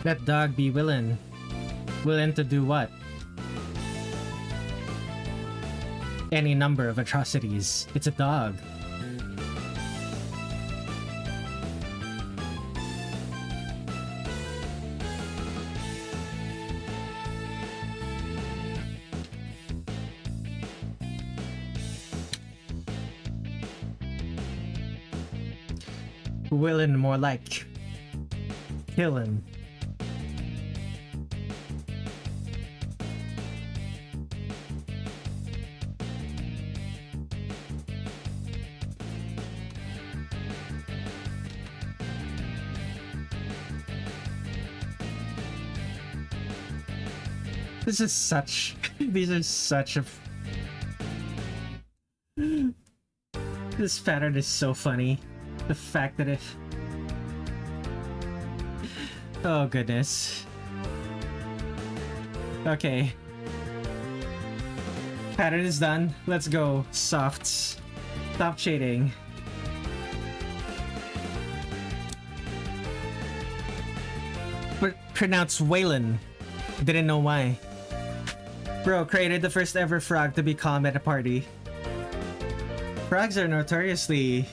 That dog be willing. Willing to do what? Any number of atrocities. It's a dog. Willing more like killing. This is such... These are such a... This pattern is so funny. The fact that it... Oh goodness. Okay. Pattern is done. Let's go. Softs. Stop shading. Pronounce Waylon. Didn't know why. Bro created the first ever frog to be calm at a party. Frogs are notoriously...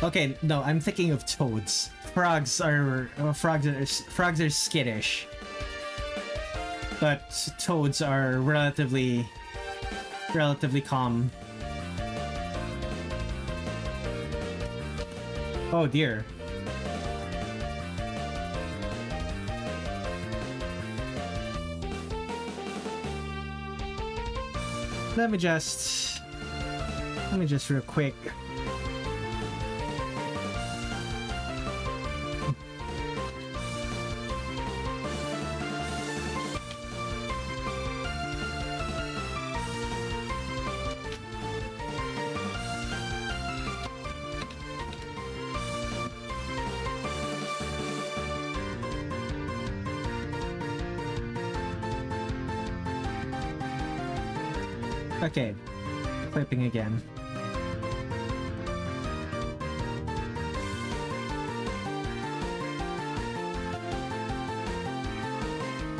Okay, no, I'm thinking of toads. Frogs are skittish, but toads are relatively calm. Oh dear. Let me just real quick. Okay, clipping again.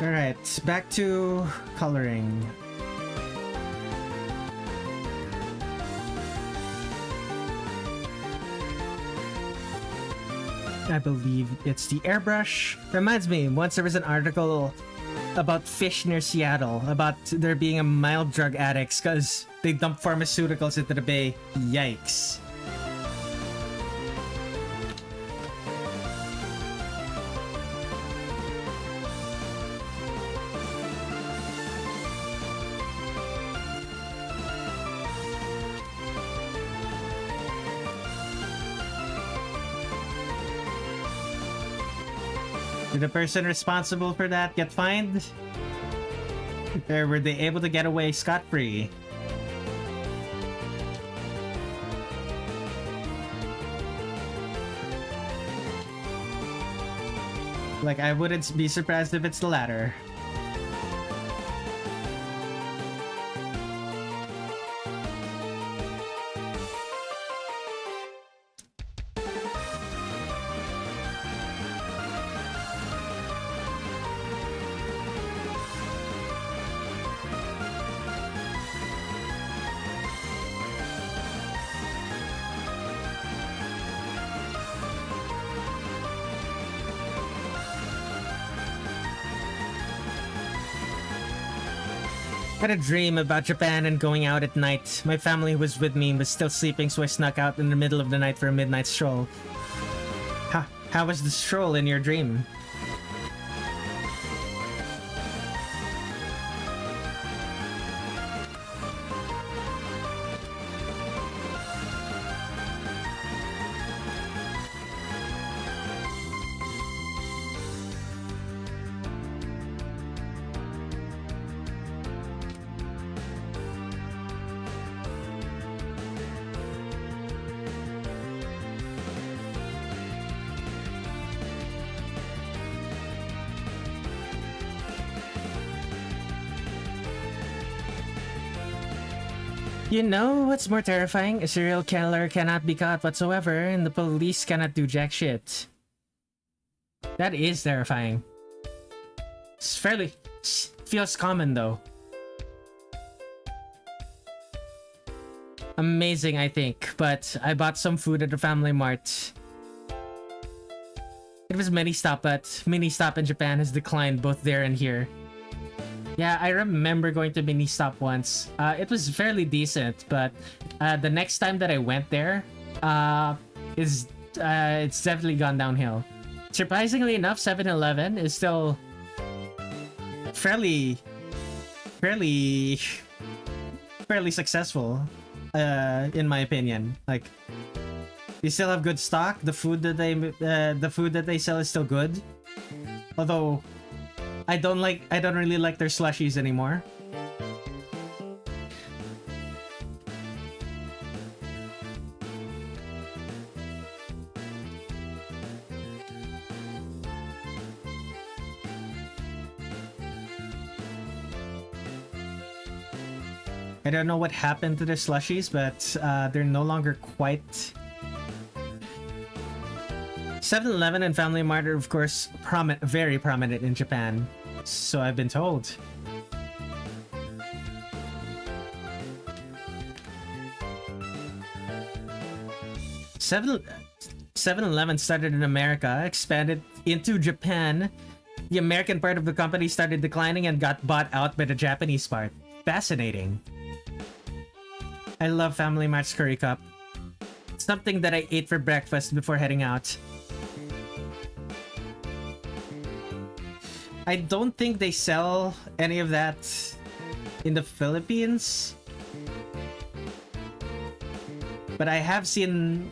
Alright, back to coloring. I believe it's the airbrush. Reminds me, once there was an article about fish near Seattle, about there being a mild drug addicts because they dump pharmaceuticals into the bay. Yikes. Did the person responsible for that get fined? Or were they able to get away scot-free? Like, I wouldn't be surprised if it's the latter. I had a dream about Japan and going out at night. My family was with me, was still sleeping, so I snuck out in the middle of the night for a midnight stroll. How was the stroll in your dream? You know what's more terrifying? A serial killer cannot be caught whatsoever, and the police cannot do jack shit. That is terrifying. Feels common though. Amazing, I think, but I bought some food at the Family Mart. It was mini stop, but mini stop in Japan has declined both there and here. Yeah, I remember going to mini stop once. It was fairly decent, but the next time that I went there, it's definitely gone downhill. Surprisingly enough, 7-Eleven is still fairly successful, in my opinion. Like, they still have good stock. The food that they sell is still good, although I don't really like their slushies anymore. I don't know what happened to the slushies, but they're no longer quite... 7-Eleven and Family Mart are, of course, very prominent in Japan, so I've been told. Seven 7-Eleven started in America, expanded into Japan. The American part of the company started declining and got bought out by the Japanese part. Fascinating. I love Family Mart's curry cup. It's something that I ate for breakfast before heading out. I don't think they sell any of that in the Philippines, but I have seen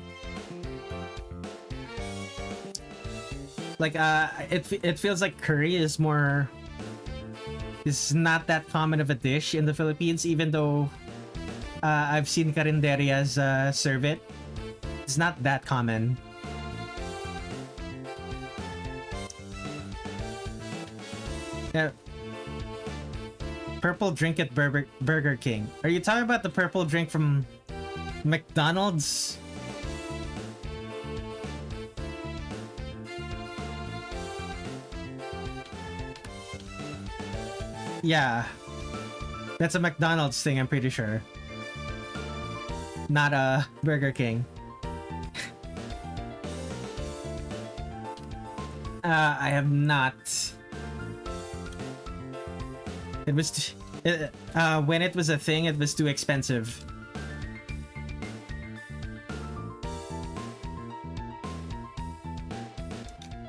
like it feels like curry is not that common of a dish in the Philippines, even though I've seen carinderias serve it. It's not that common. Purple drink at Burger King. Are you talking about the purple drink from McDonald's? Yeah. That's a McDonald's thing, I'm pretty sure. Not a Burger King. I have not. It was when it was a thing, it was too expensive.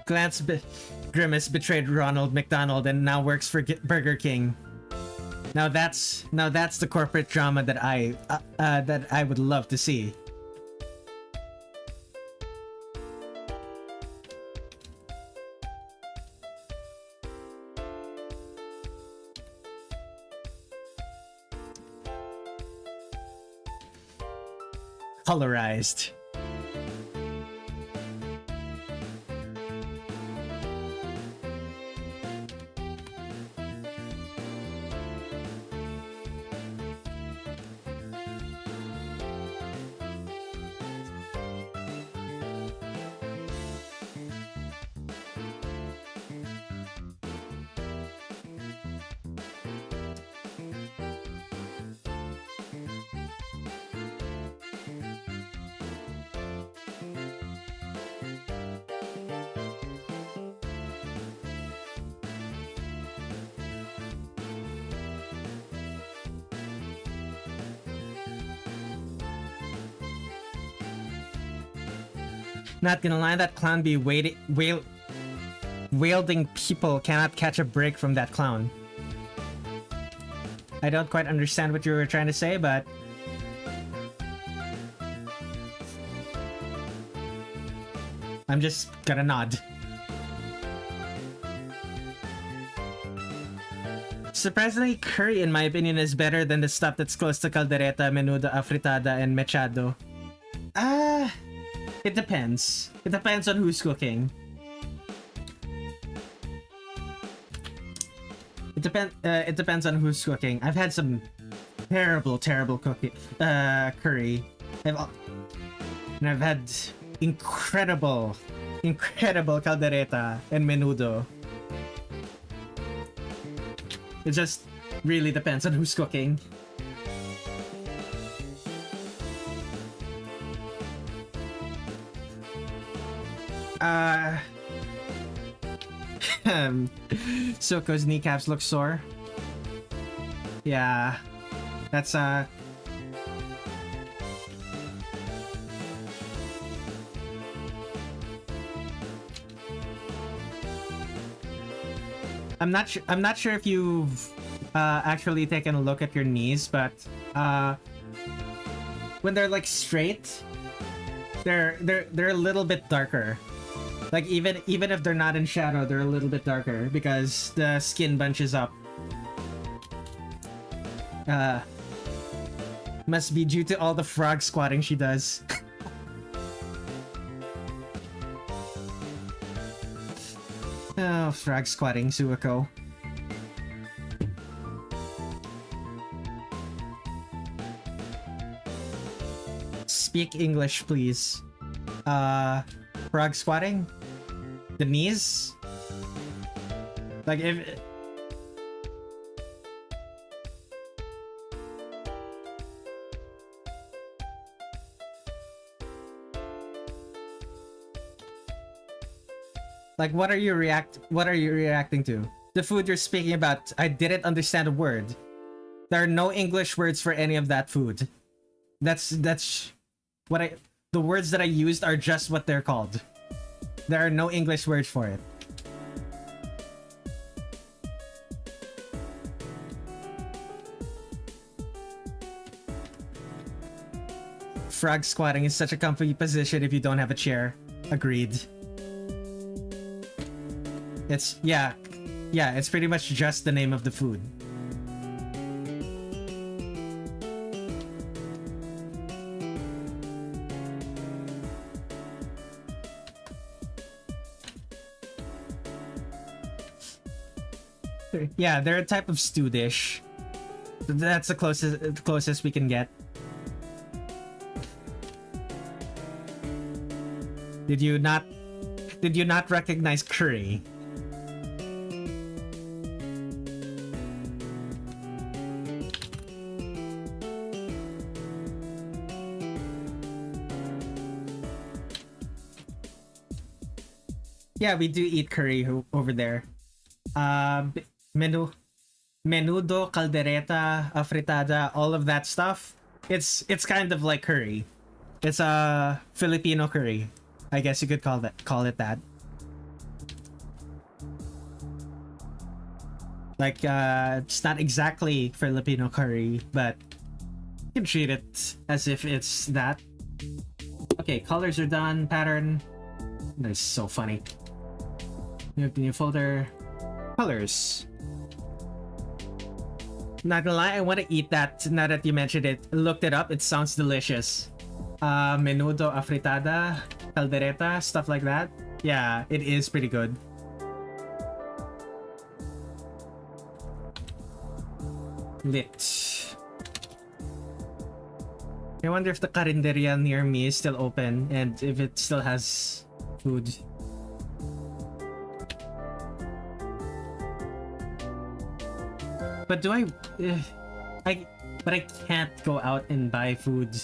Grimace betrayed Ronald McDonald and now works for Burger King. Now that's the corporate drama that I would love to see. Colorized. Not gonna lie, that clown be wielding people cannot catch a break from that clown. I don't quite understand what you were trying to say, but I'm just gonna nod. Surprisingly, curry in my opinion is better than the stuff that's close to caldereta, menudo, afritada, and mechado. It depends. It depends on who's cooking. It depends on who's cooking. I've had some terrible curry. And I've had incredible caldereta and menudo. It just really depends on who's cooking. Soko's kneecaps look sore. Yeah, that's I'm not sure if you've actually taken a look at your knees, but when they're like straight, they're a little bit darker. Like even if they're not in shadow, they're a little bit darker because the skin bunches up. Must be due to all the frog squatting she does. Oh, frog squatting, Suwako. Speak English, please. Frog squatting? The knees? Like if... Like what are you reacting to? The food you're speaking about, I didn't understand a word. There are no English words for any of that food. That's what the words that I used are just what they're called. There are no English words for it. Frog squatting is such a comfy position if you don't have a chair. Agreed. It's, yeah, it's pretty much just the name of the food. Yeah, they're a type of stew dish. That's the closest we can get. Did you not recognize curry? Yeah, we do eat curry over there. Menudo, caldereta, afritada, all of that stuff. It's kind of like curry. It's a Filipino curry. I guess you could call it that. Like it's not exactly Filipino curry, but you can treat it as if it's that. Okay, colors are done. Pattern. That's so funny. New folder. Colors. Not gonna lie, I want to eat that now that you mentioned it. Looked it up. It sounds delicious. Menudo afritada, caldereta, stuff like that. Yeah, it is pretty good. Lit. I wonder if the carinderia near me is still open and if it still has food. But do I can't go out and buy food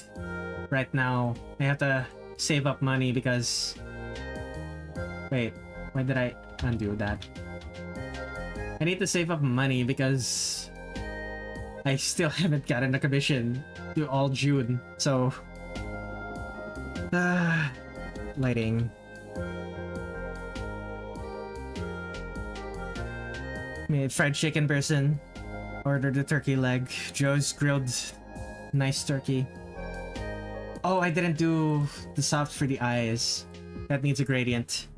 right now. I have to save up money because... Wait, why did I undo that? I need to save up money because I still haven't gotten a commission to all June, so... lighting. Made fried chicken person. Ordered the turkey leg. Joe's grilled nice turkey. Oh, I didn't do the soft for the eyes. That needs a gradient.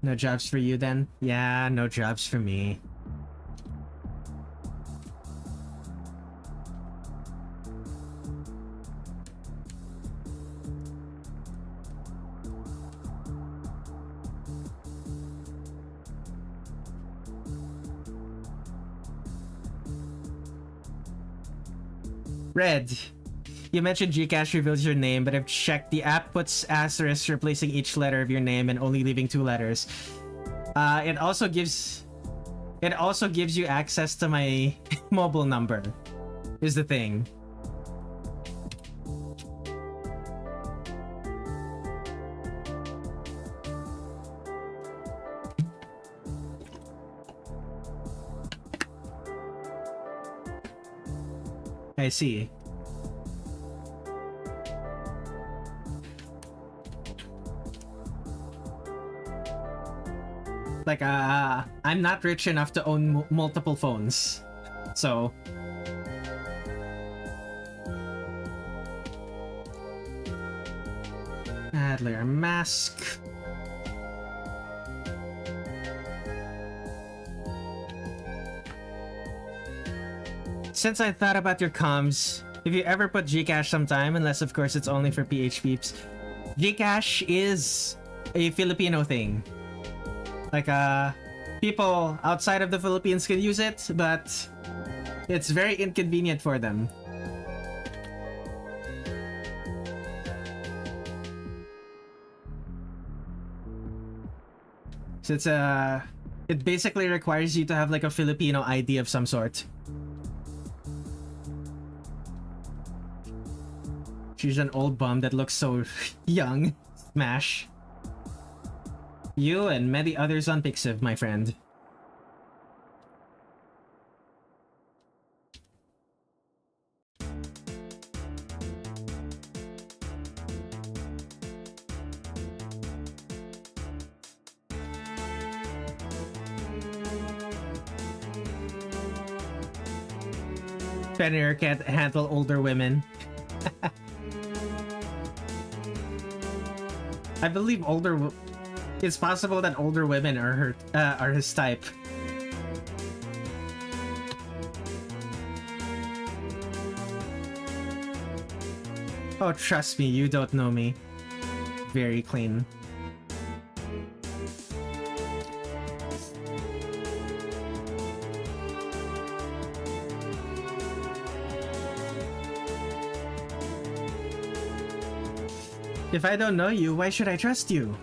No jobs for you then? Yeah, no jobs for me. Red, you mentioned Gcash reveals your name, but I've checked. The app puts asterisks replacing each letter of your name and only leaving 2 letters. It also gives you access to my mobile number, is the thing. I see. Like, I'm not rich enough to own multiple phones, so... Adler mask. Since I thought about your comms, if you ever put Gcash sometime, unless of course it's only for PH peeps, Gcash is a Filipino thing. Like, people outside of the Philippines can use it, but it's very inconvenient for them. So it basically requires you to have like a Filipino ID of some sort. She's an old bum that looks so young. Smash. You and many others on Pixiv, my friend. Fenrir can't handle older women. I believe it's possible that older women are his type. Oh, trust me, you don't know me. Very clean. If I don't know you, why should I trust you?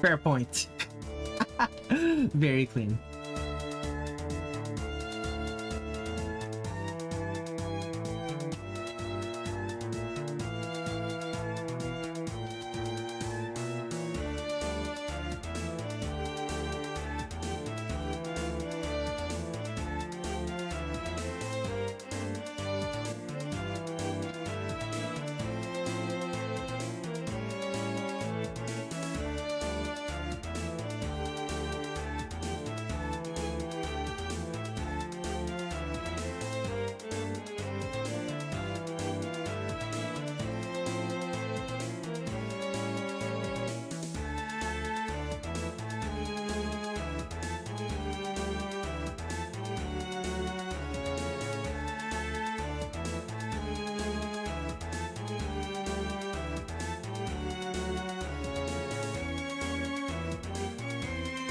Fair point. Very clean.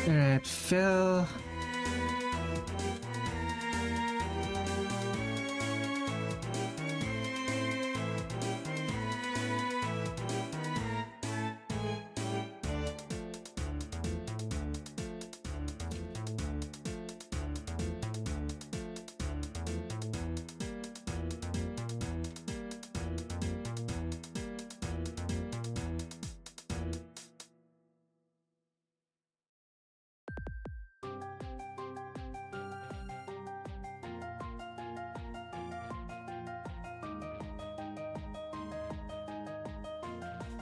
Alright, Phil.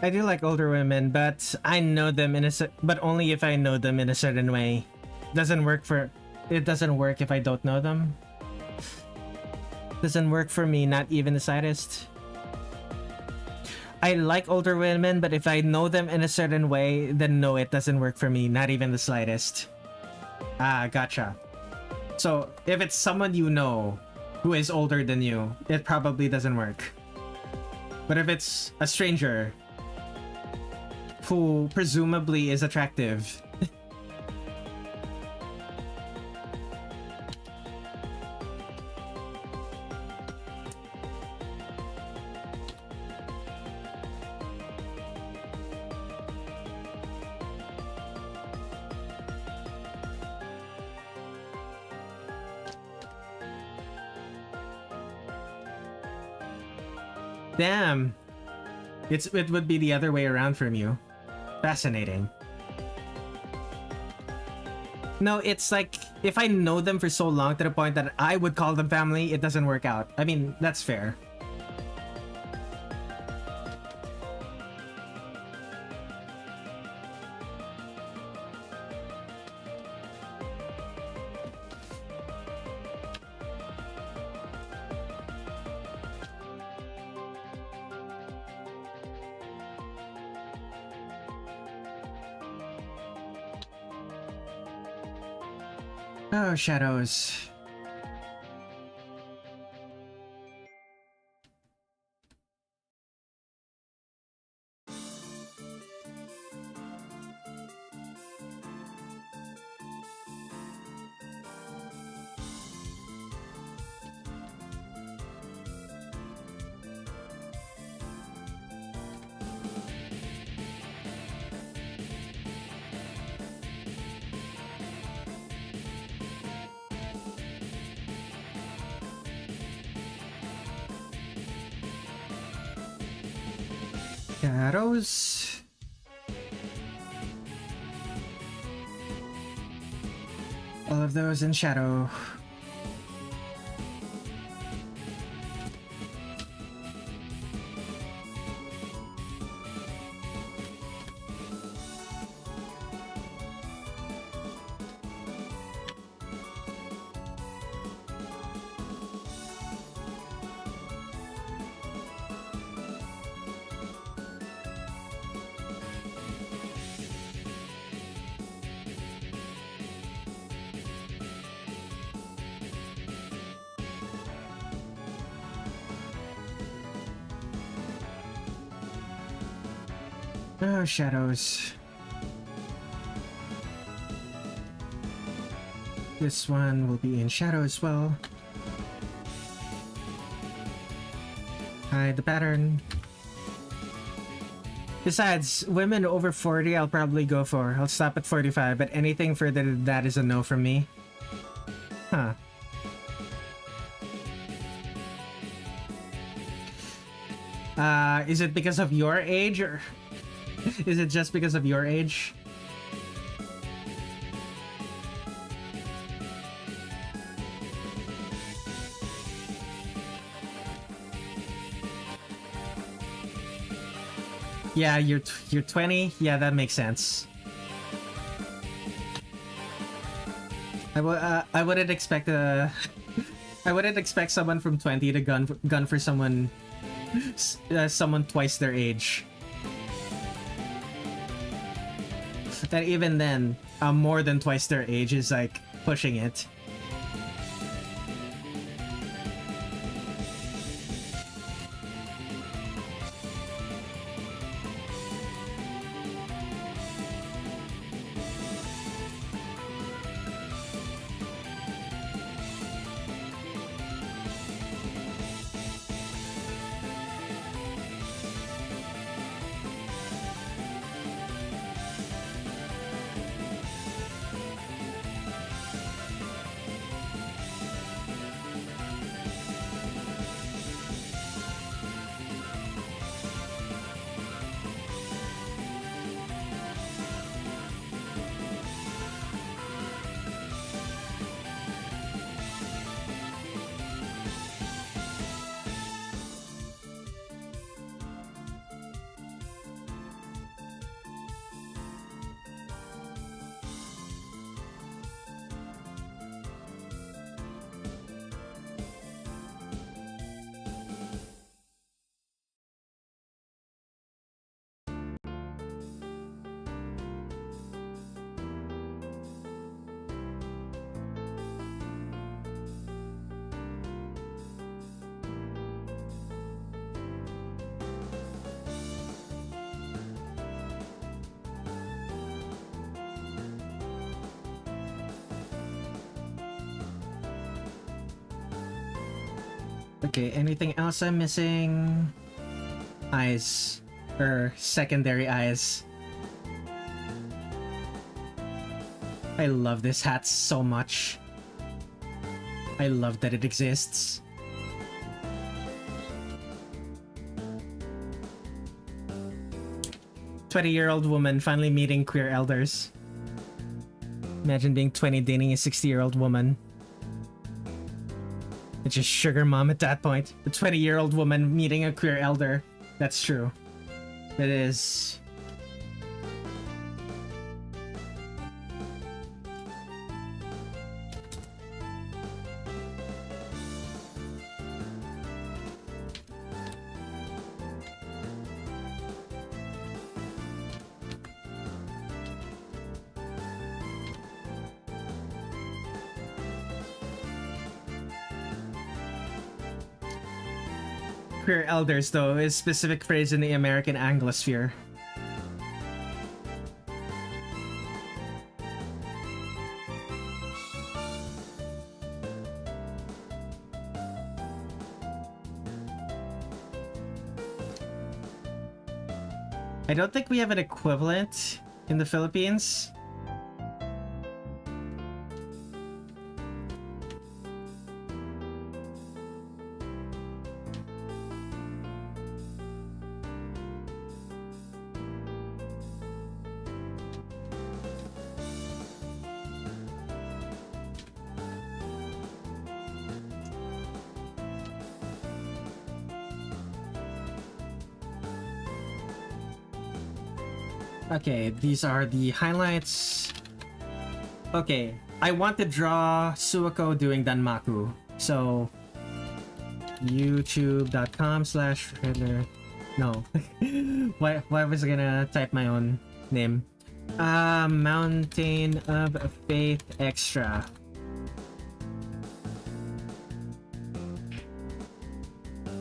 I do like older women, but I know them but only if I know them in a certain way. It doesn't work if I don't know them. Doesn't work for me, not even the slightest. I like older women, but if I know them in a certain way, then no, it doesn't work for me, not even the slightest. Ah, gotcha. So, if it's someone you know who is older than you, it probably doesn't work. But if it's a stranger who presumably is attractive, damn, it would be the other way around from you. Fascinating. No, it's like, if I know them for so long to the point that I would call them family, it doesn't work out. I mean, that's fair. Oh, shadows. Shadows. All of those in shadow. Oh, shadows. This one will be in shadow as well. Hide the pattern. Besides, women over 40 I'll probably go for. I'll stop at 45, but anything further than that is a no from me. Huh. Is it because of your age, or is it just because of your age? Yeah, you're 20. Yeah, that makes sense. I wouldn't expect I wouldn't expect someone from 20 to gun for someone someone twice their age. And even then, more than twice their age is like pushing it. Okay, anything else I'm missing? Eyes. Or secondary eyes. I love this hat so much. I love that it exists. "20-year-old woman finally meeting queer elders." Imagine being 20 dating a 60-year-old woman. It's just sugar mom at that point. A 20-year-old woman meeting a queer elder. That's true. It is. Queer elders, though, is a specific phrase in the American Anglosphere. I don't think we have an equivalent in the Philippines. Okay, these are the highlights. Okay, I want to draw Suwako doing Danmaku. So, youtube.com/Redler. No. why was I gonna type my own name? Mountain of Faith Extra.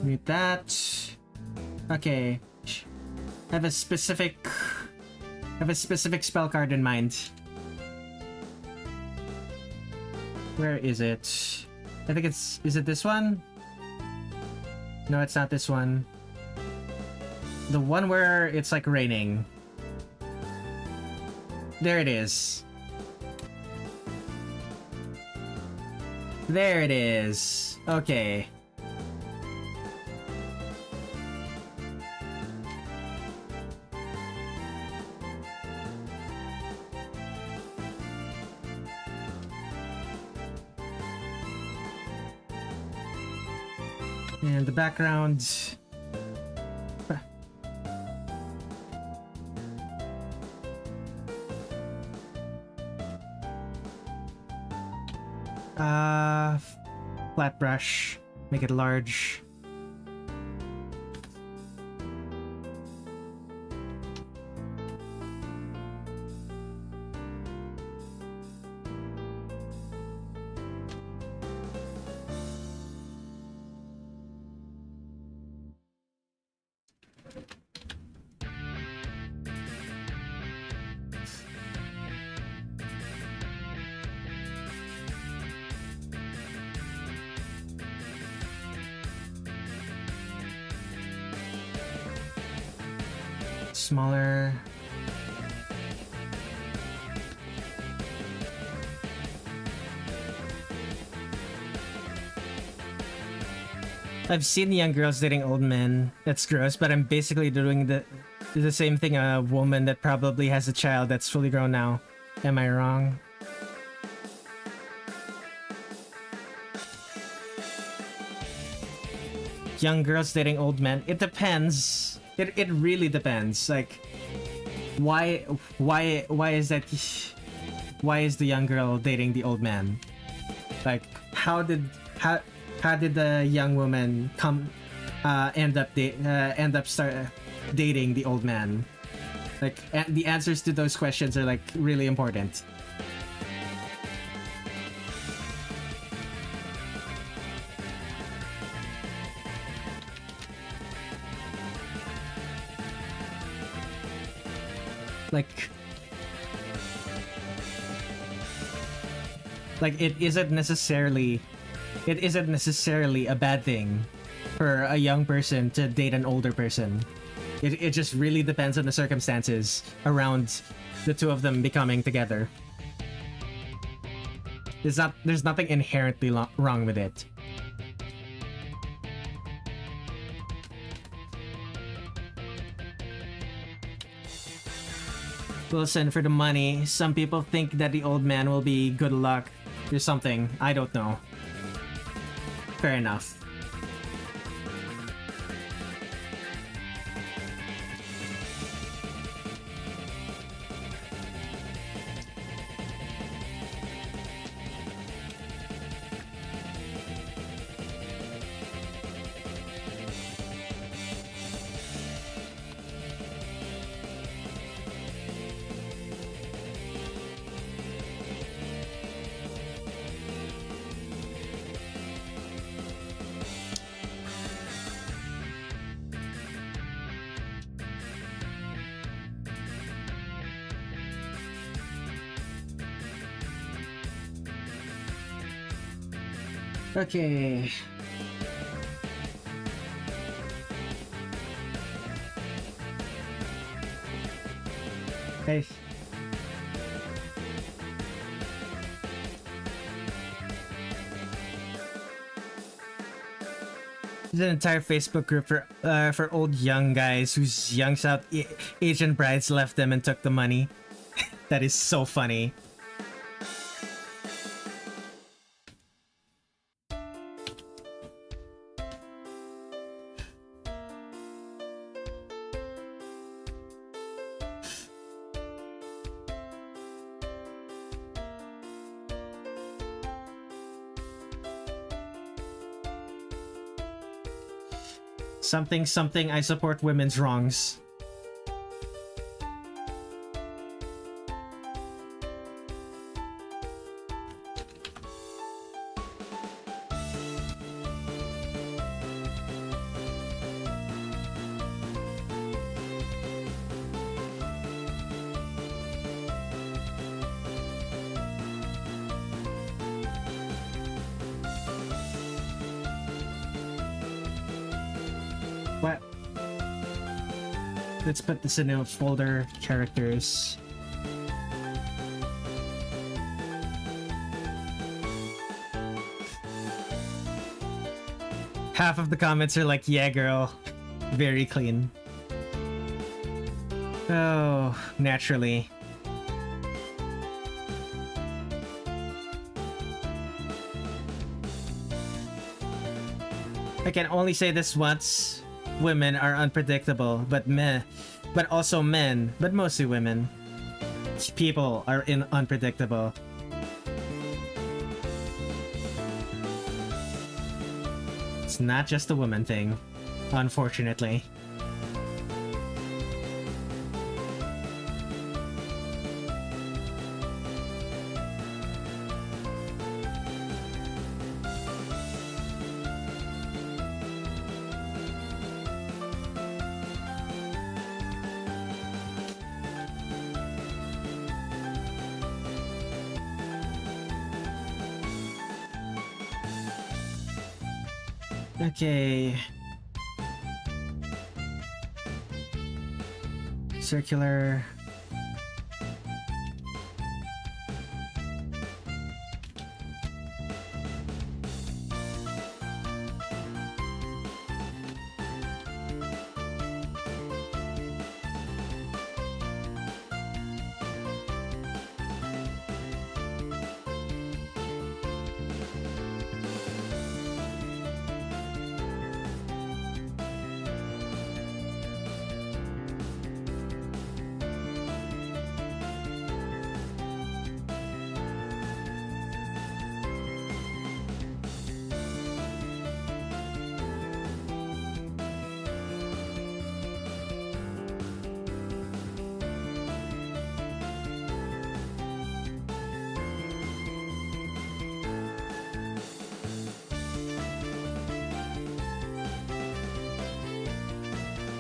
Mute that. Okay. I have a specific have a specific spell card in mind. Where is it? I think it's... Is it this one? No, it's not this one. The one where it's like raining. There it is. There it is. Okay. And the background... Flat brush. Make it large. Smaller. I've seen young girls dating old men. That's gross, but I'm basically doing the same thing a woman that probably has a child that's fully grown now. Am I wrong? Young girls dating old men. It depends. It really depends. Like, why is that? Why is the young girl dating the old man? Like, how did the young woman end up dating the old man? Like, the answers to those questions are like really important. Like it isn't necessarily a bad thing for a young person to date an older person. It just really depends on the circumstances around the two of them becoming together. There's nothing inherently wrong with it. Wilson, for the money, some people think that the old man will be good luck or something. I don't know. Fair enough. Okay. Hey. There's an entire Facebook group for old young guys whose young South Asian brides left them and took the money. That is so funny. Something, I support women's wrongs. Let's put this in a folder, characters. Half of the comments are like, yeah, girl. Very clean. Oh, naturally. I can only say this once. Women are unpredictable, but also men, but mostly women. People are unpredictable. It's not just a woman thing, unfortunately. Okay. Circular.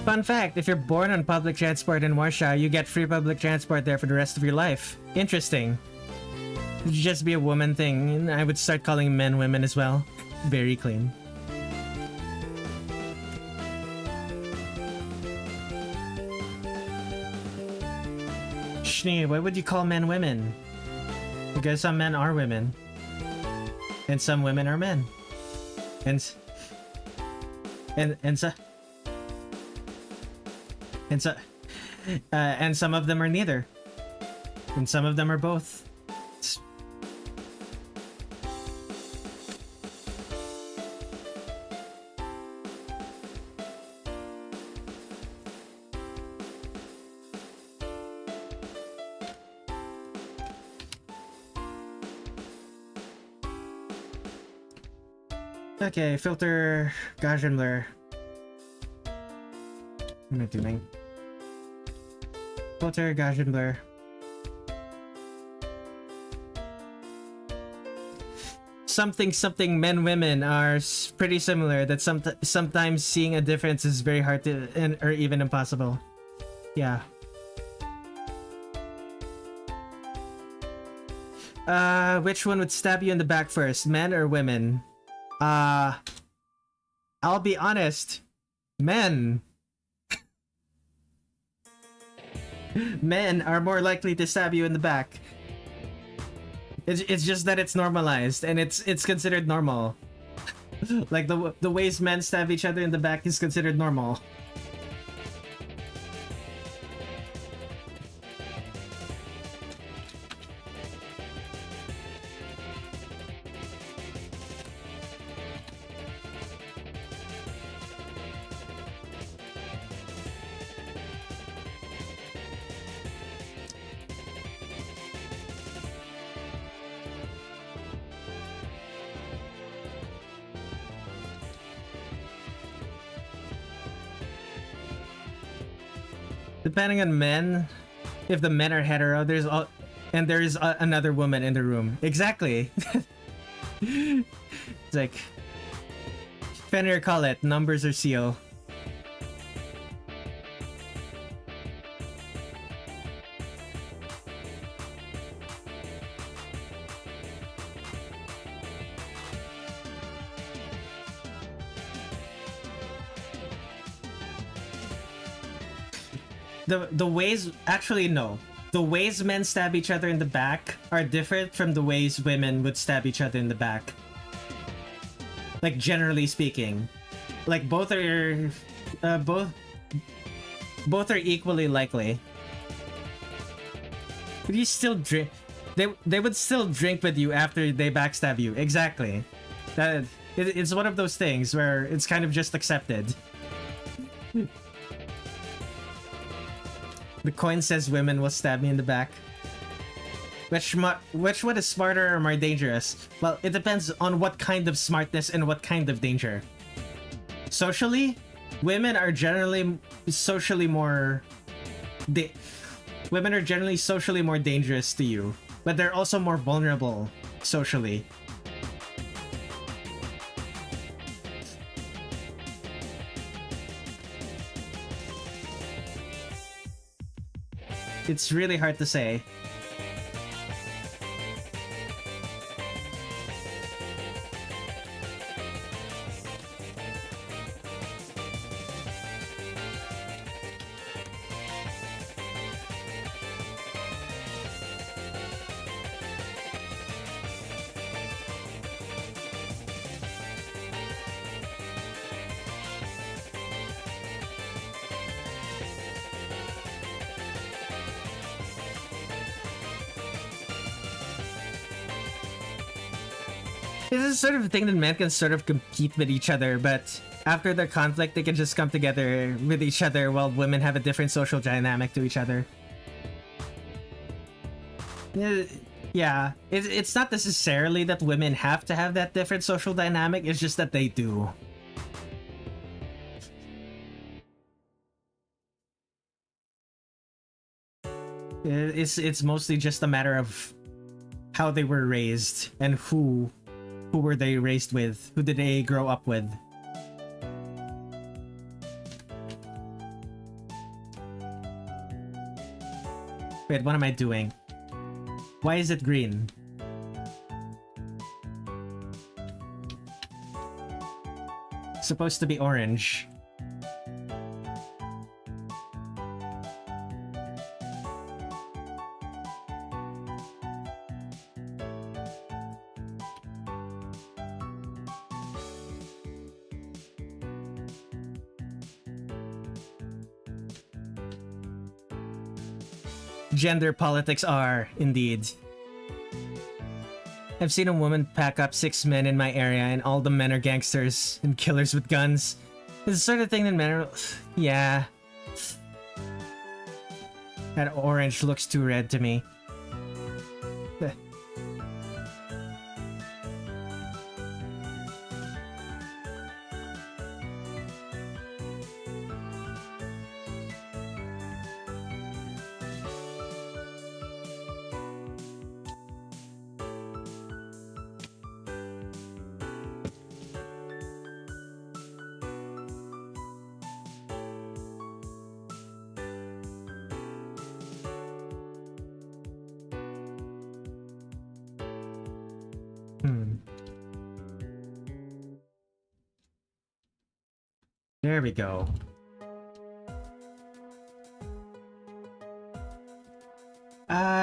Fun fact, if you're born on public transport in Warsaw, you get free public transport there for the rest of your life. Interesting. It'd just be a woman thing, and I would start calling men women as well. Very clean. Shni, why would you call men women? Because some men are women. And some women are men. And some of them are neither. And some of them are both. Okay, filter Gaussian blur. What am I doing? Filter Gaussian blur. Something men women are pretty similar, that sometimes seeing a difference is very hard to or even impossible. Yeah. Which one would stab you in the back first, men or women? I'll be honest, men. Men are more likely to stab you in the back. It's just that it's normalized and it's considered normal. Like the ways men stab each other in the back is considered normal. Depending on men, if the men are hetero, there's another woman in the room. Exactly. It's like Fenrir call it numbers or seal. the ways, actually no, the ways men stab each other in the back are different from the ways women would stab each other in the back. Like, generally speaking, like both are both are equally likely. But you still drink. They would still drink with you after they backstab you. Exactly. It's one of those things where it's kind of just accepted. The coin says women will stab me in the back. Which one is smarter or more dangerous? Well, it depends on what kind of smartness and what kind of danger. Socially, women are generally socially more dangerous to you, but they're also more vulnerable socially. It's really hard to say. This is sort of a thing that men can sort of compete with each other, but after their conflict, they can just come together with each other while women have a different social dynamic to each other. Yeah, it's not necessarily that women have to have that different social dynamic, it's just that they do. It's mostly just a matter of how they were raised and who were they raised with? Who did they grow up with? Wait, what am I doing? Why is it green? It's supposed to be orange. Gender politics are, indeed. I've seen a woman pack up 6 men in my area and all the men are gangsters and killers with guns. It's the sort of thing that men are... Yeah. That orange looks too red to me. There we go.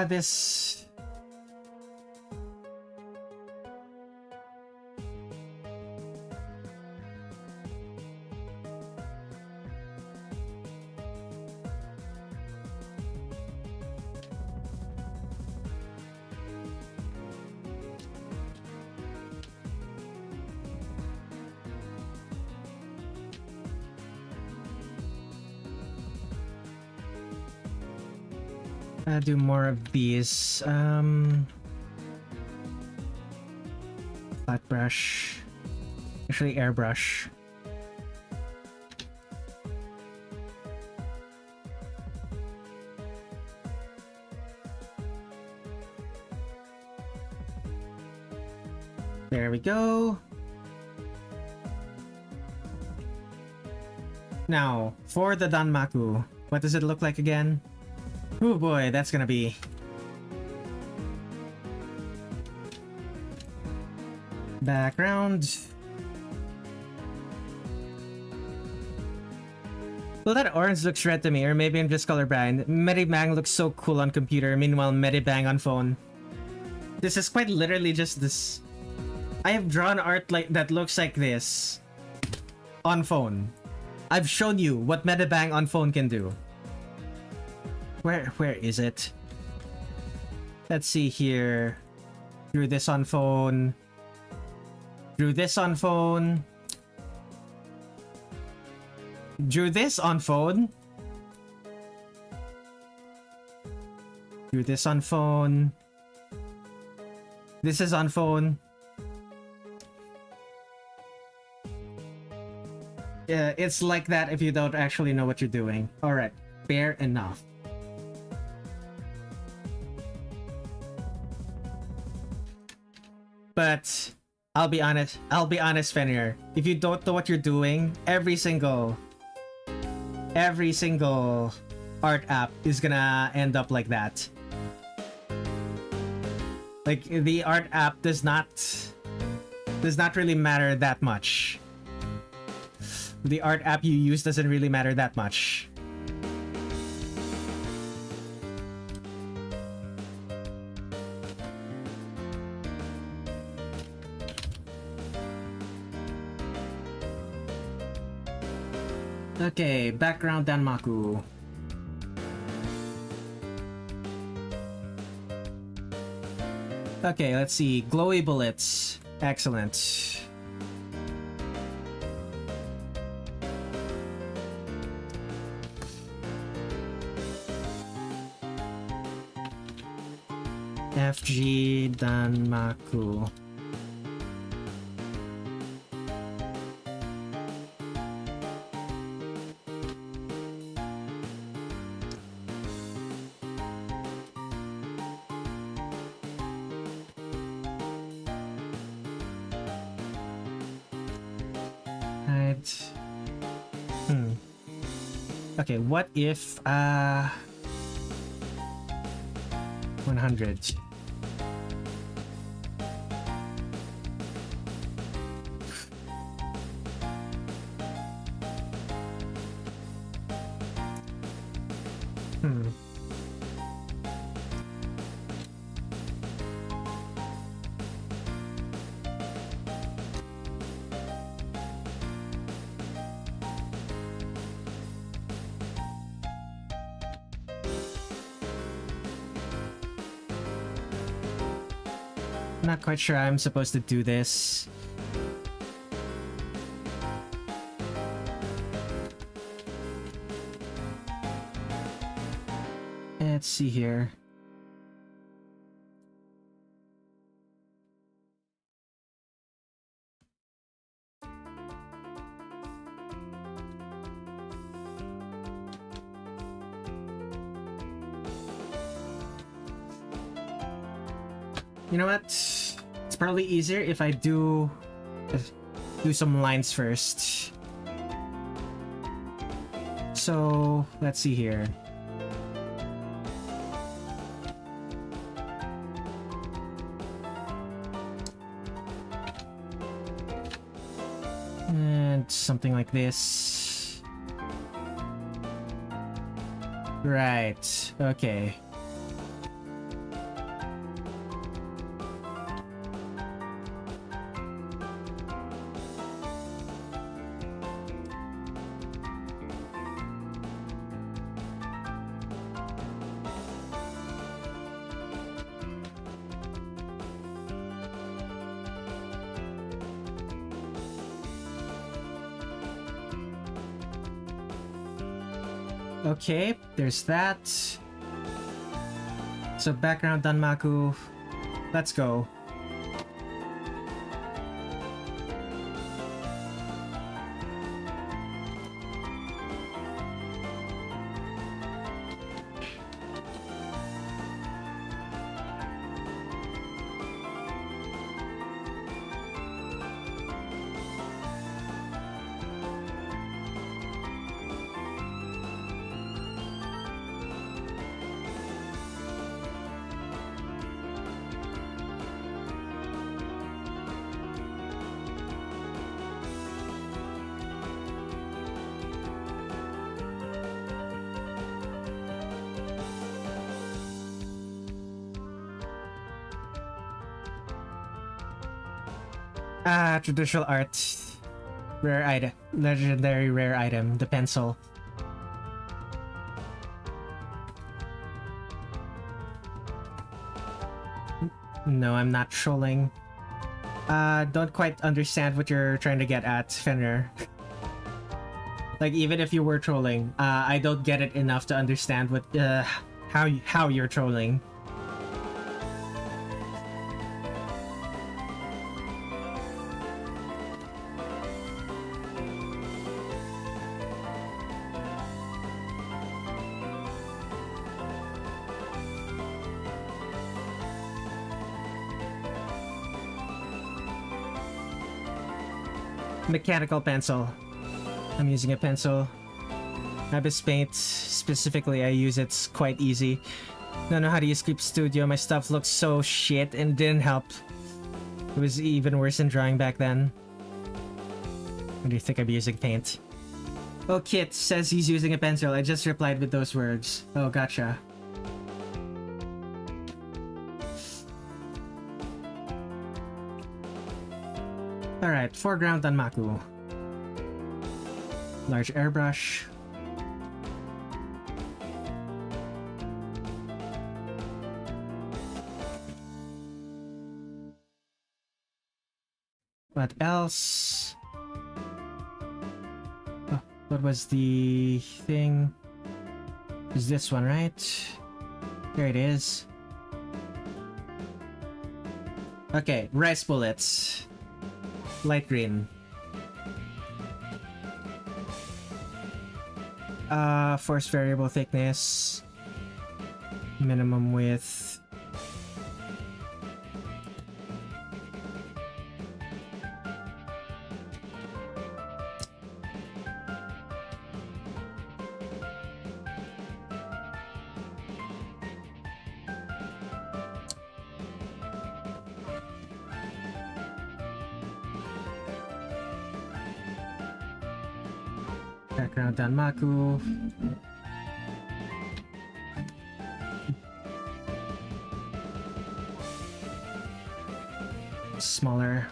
This... I'll do more of these. Flat brush. Actually, airbrush. There we go. Now, for the Danmaku, what does it look like again? Oh boy, that's gonna be... Background. Well, that orange looks red to me, or maybe I'm just colorblind. Medibang looks so cool on computer, meanwhile Medibang on phone. This is quite literally just this. I have drawn art like that looks like this on phone. I've shown you what Medibang on phone can do. Where is it? Let's see here. Drew this on phone. Drew this on phone. Drew this on phone. Drew this on phone. This is on phone. Yeah, it's like that if you don't actually know what you're doing. Alright, fair enough. But I'll be honest, Fenrir. If you don't know what you're doing, every single art app is gonna end up like that. Like, the art app does not really matter that much. The art app you use doesn't really matter that much. Okay, background Danmaku. Okay, let's see. Glowy bullets. Excellent. FG Danmaku. Okay, what if 100? Not quite sure I'm supposed to do this. Let's see here. You know what? It's probably easier if I do some lines first. So let's see here. And something like this. Right. Okay. Okay, there's that. So background Danmaku. Let's go. Traditional art. Rare item. Legendary rare item. The pencil. No, I'm not trolling. Don't quite understand what you're trying to get at, Fenrir. Like, even if you were trolling, I don't get it enough to understand what, how you're trolling. Mechanical pencil. I'm using a pencil. Abyss paint, specifically, I use it. It's quite easy. Don't know how to use Clip Studio. My stuff looks so shit and didn't help. It was even worse than drawing back then. What do you think I'm using paint? Oh, Kit says he's using a pencil. I just replied with those words. Oh, gotcha. Alright, foreground Danmaku. Large airbrush. What else? Oh, what was the thing? Is this one, right? Here it is. Okay, rice bullets. Light green. Force variable thickness. Minimum width. Background Danmaku. Smaller.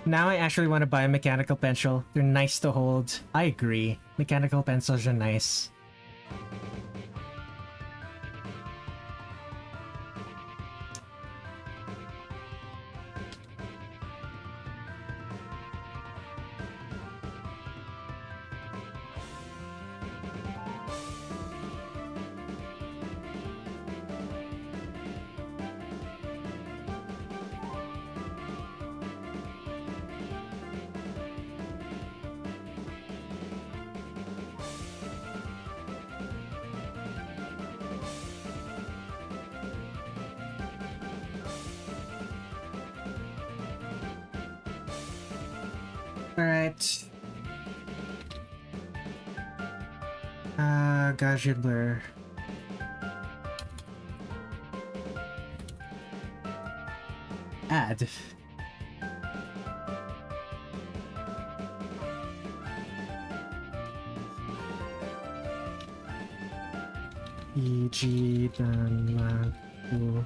Now I actually want to buy a mechanical pencil. They're nice to hold. I agree. Mechanical pencils are nice. Alright. Gaussian blur. Add. EG Danmaku.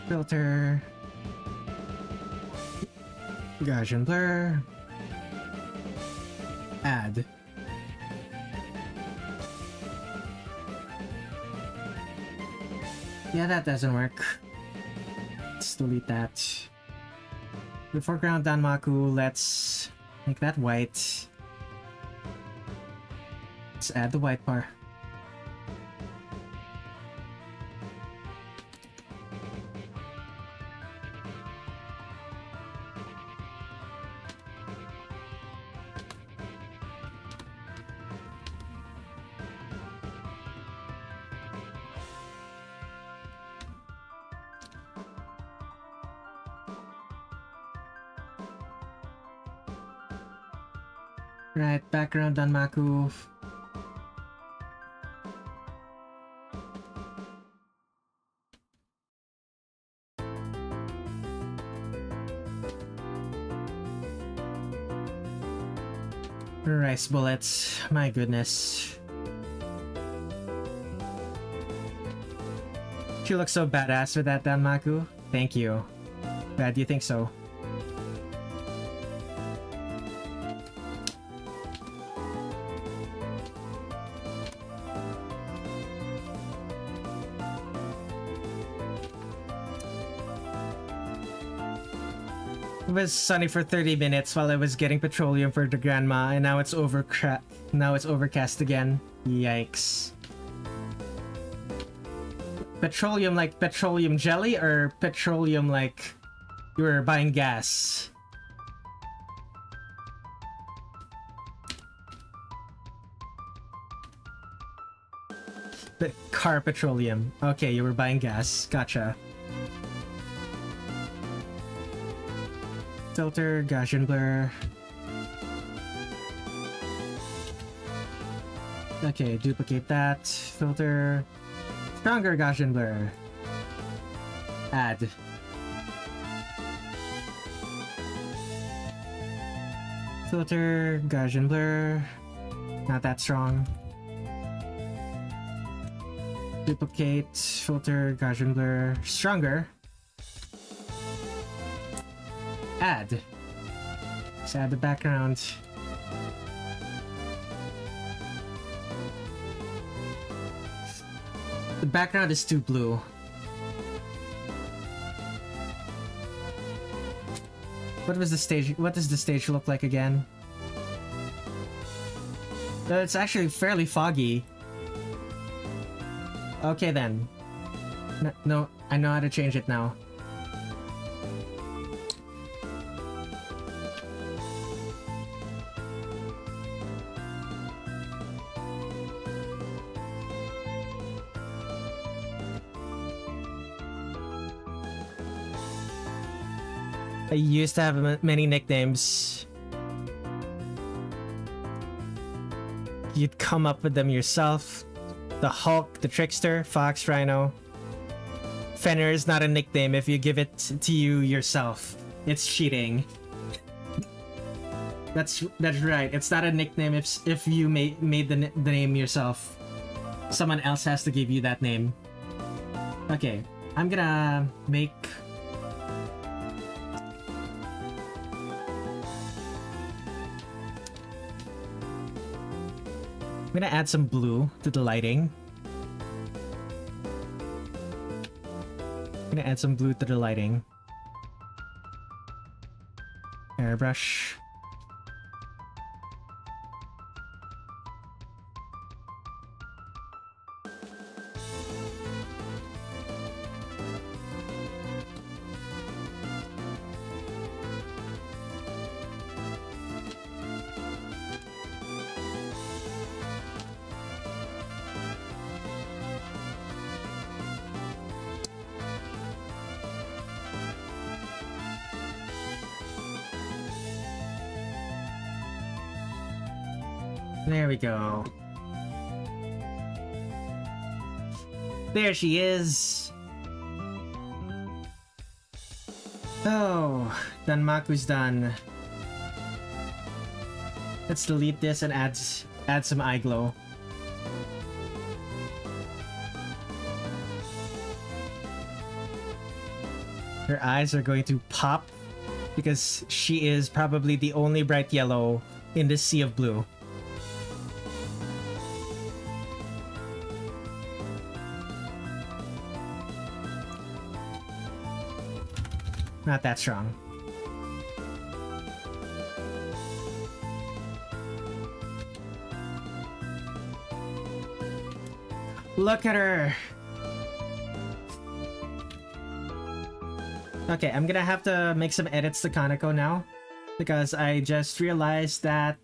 Filter. Gaussian blur. Add. Yeah, that doesn't work. Let's delete that. The foreground Danmaku, let's make that white. Let's add the white part. Right, background Danmaku. Rice bullets. My goodness. She looks so badass with that, Danmaku. Thank you. Glad you think so. It was sunny for 30 minutes while I was getting petroleum for the grandma, and now it's overcast again. Yikes. Petroleum like petroleum jelly, or petroleum like you were buying gas? The car petroleum. Okay, you were buying gas. Gotcha. Filter, Gaussian blur. Okay, duplicate that. Filter. Stronger Gaussian blur. Add. Filter, Gaussian blur. Not that strong. Duplicate, filter, Gaussian blur. Stronger. Add. Let's add the background. The background is too blue. What was the stage? What does the stage look like again? It's actually fairly foggy. Okay then. No, I know how to change it now. I used to have many nicknames. You'd come up with them yourself. The Hulk, the Trickster, Fox, Rhino. Fenner is not a nickname if you give it to you yourself. It's cheating. That's right. It's not a nickname if you made the name yourself. Someone else has to give you that name. Okay, I'm gonna make... I'm gonna add some blue to the lighting. I'm gonna add some blue to the lighting. Airbrush. There we go. There she is. Oh, Danmaku's done. Let's delete this and add some eye glow. Her eyes are going to pop because she is probably the only bright yellow in this sea of blue. Not that strong. Look at her! Okay, I'm gonna have to make some edits to Kanako now, because I just realized that...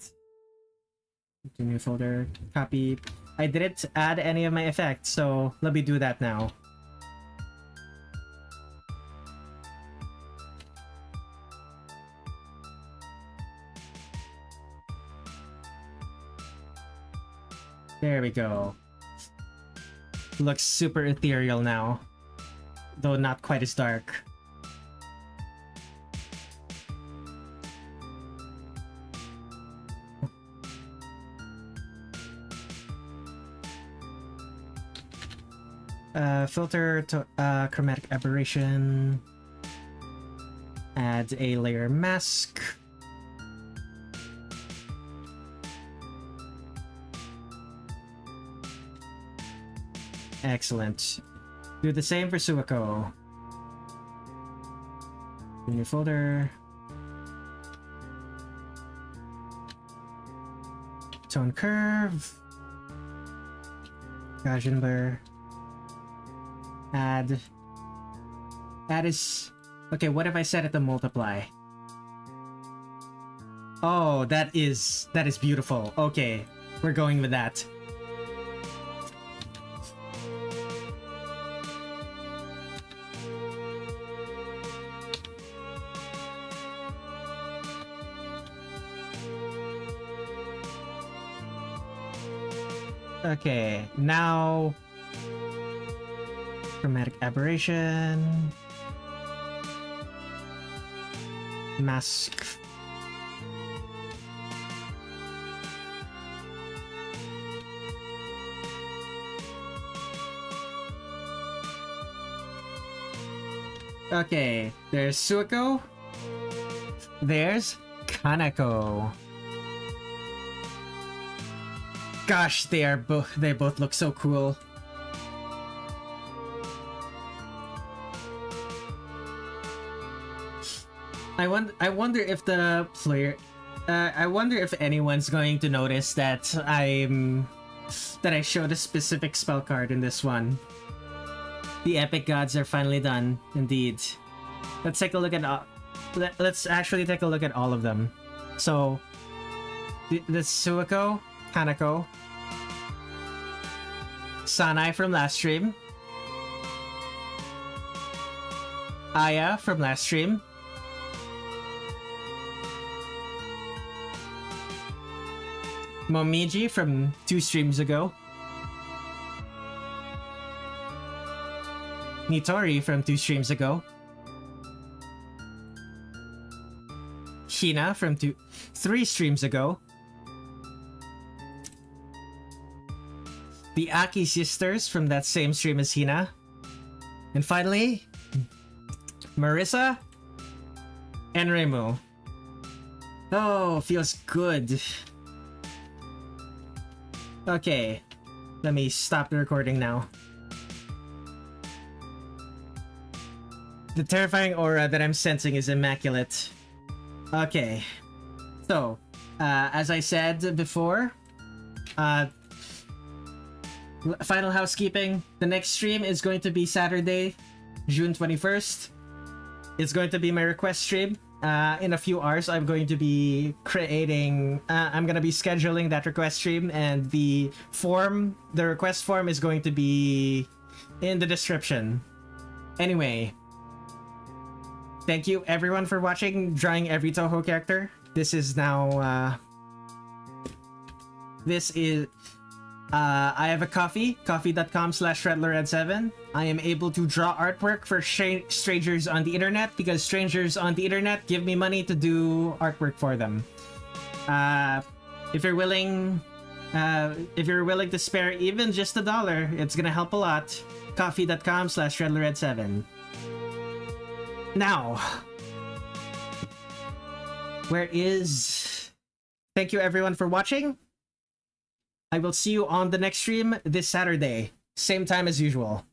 New folder, copy. I didn't add any of my effects, so let me do that now. There we go. Looks super ethereal now, though not quite as dark. Filter to chromatic aberration. Add a layer mask. Excellent. Do the same for Suwako. New folder. Tone curve. Gaussian blur. Add. That is. Okay, what if I set it to multiply? Oh, that is beautiful. Okay, we're going with that. Okay, now chromatic aberration, mask, okay, there's Suwako, there's Kanako. Gosh, they both look so cool. I wonder if the player I wonder if anyone's going to notice that I showed a specific spell card in this one. The epic gods are finally done, indeed. Let's take a look at let's actually take a look at all of them. So the Suwako, Kanako, Sanae from last stream, Aya from last stream, Momiji from 2 streams ago, Nitori from 2 streams ago, Hina from 3 streams ago, the Aki sisters from that same stream as Hina, and finally, Marisa and Reimu. Oh, feels good. Okay, let me stop the recording now. The terrifying aura that I'm sensing is immaculate. Okay, so, as I said before, final housekeeping. The next stream is going to be Saturday, June 21st. It's going to be my request stream. In a few hours, I'm going to be creating... I'm going to be scheduling that request stream, and the request form is going to be in the description. Anyway, thank you everyone for watching Drawing Every Touhou Character. This is now... this is... I have a coffee.com/Redler Red7. I am able to draw artwork for strangers on the internet because strangers on the internet give me money to do artwork for them. If you're willing to spare even just $1, it's gonna help a lot. Coffee.com/Redler Red7. Now, thank you everyone for watching. I will see you on the next stream this Saturday, same time as usual.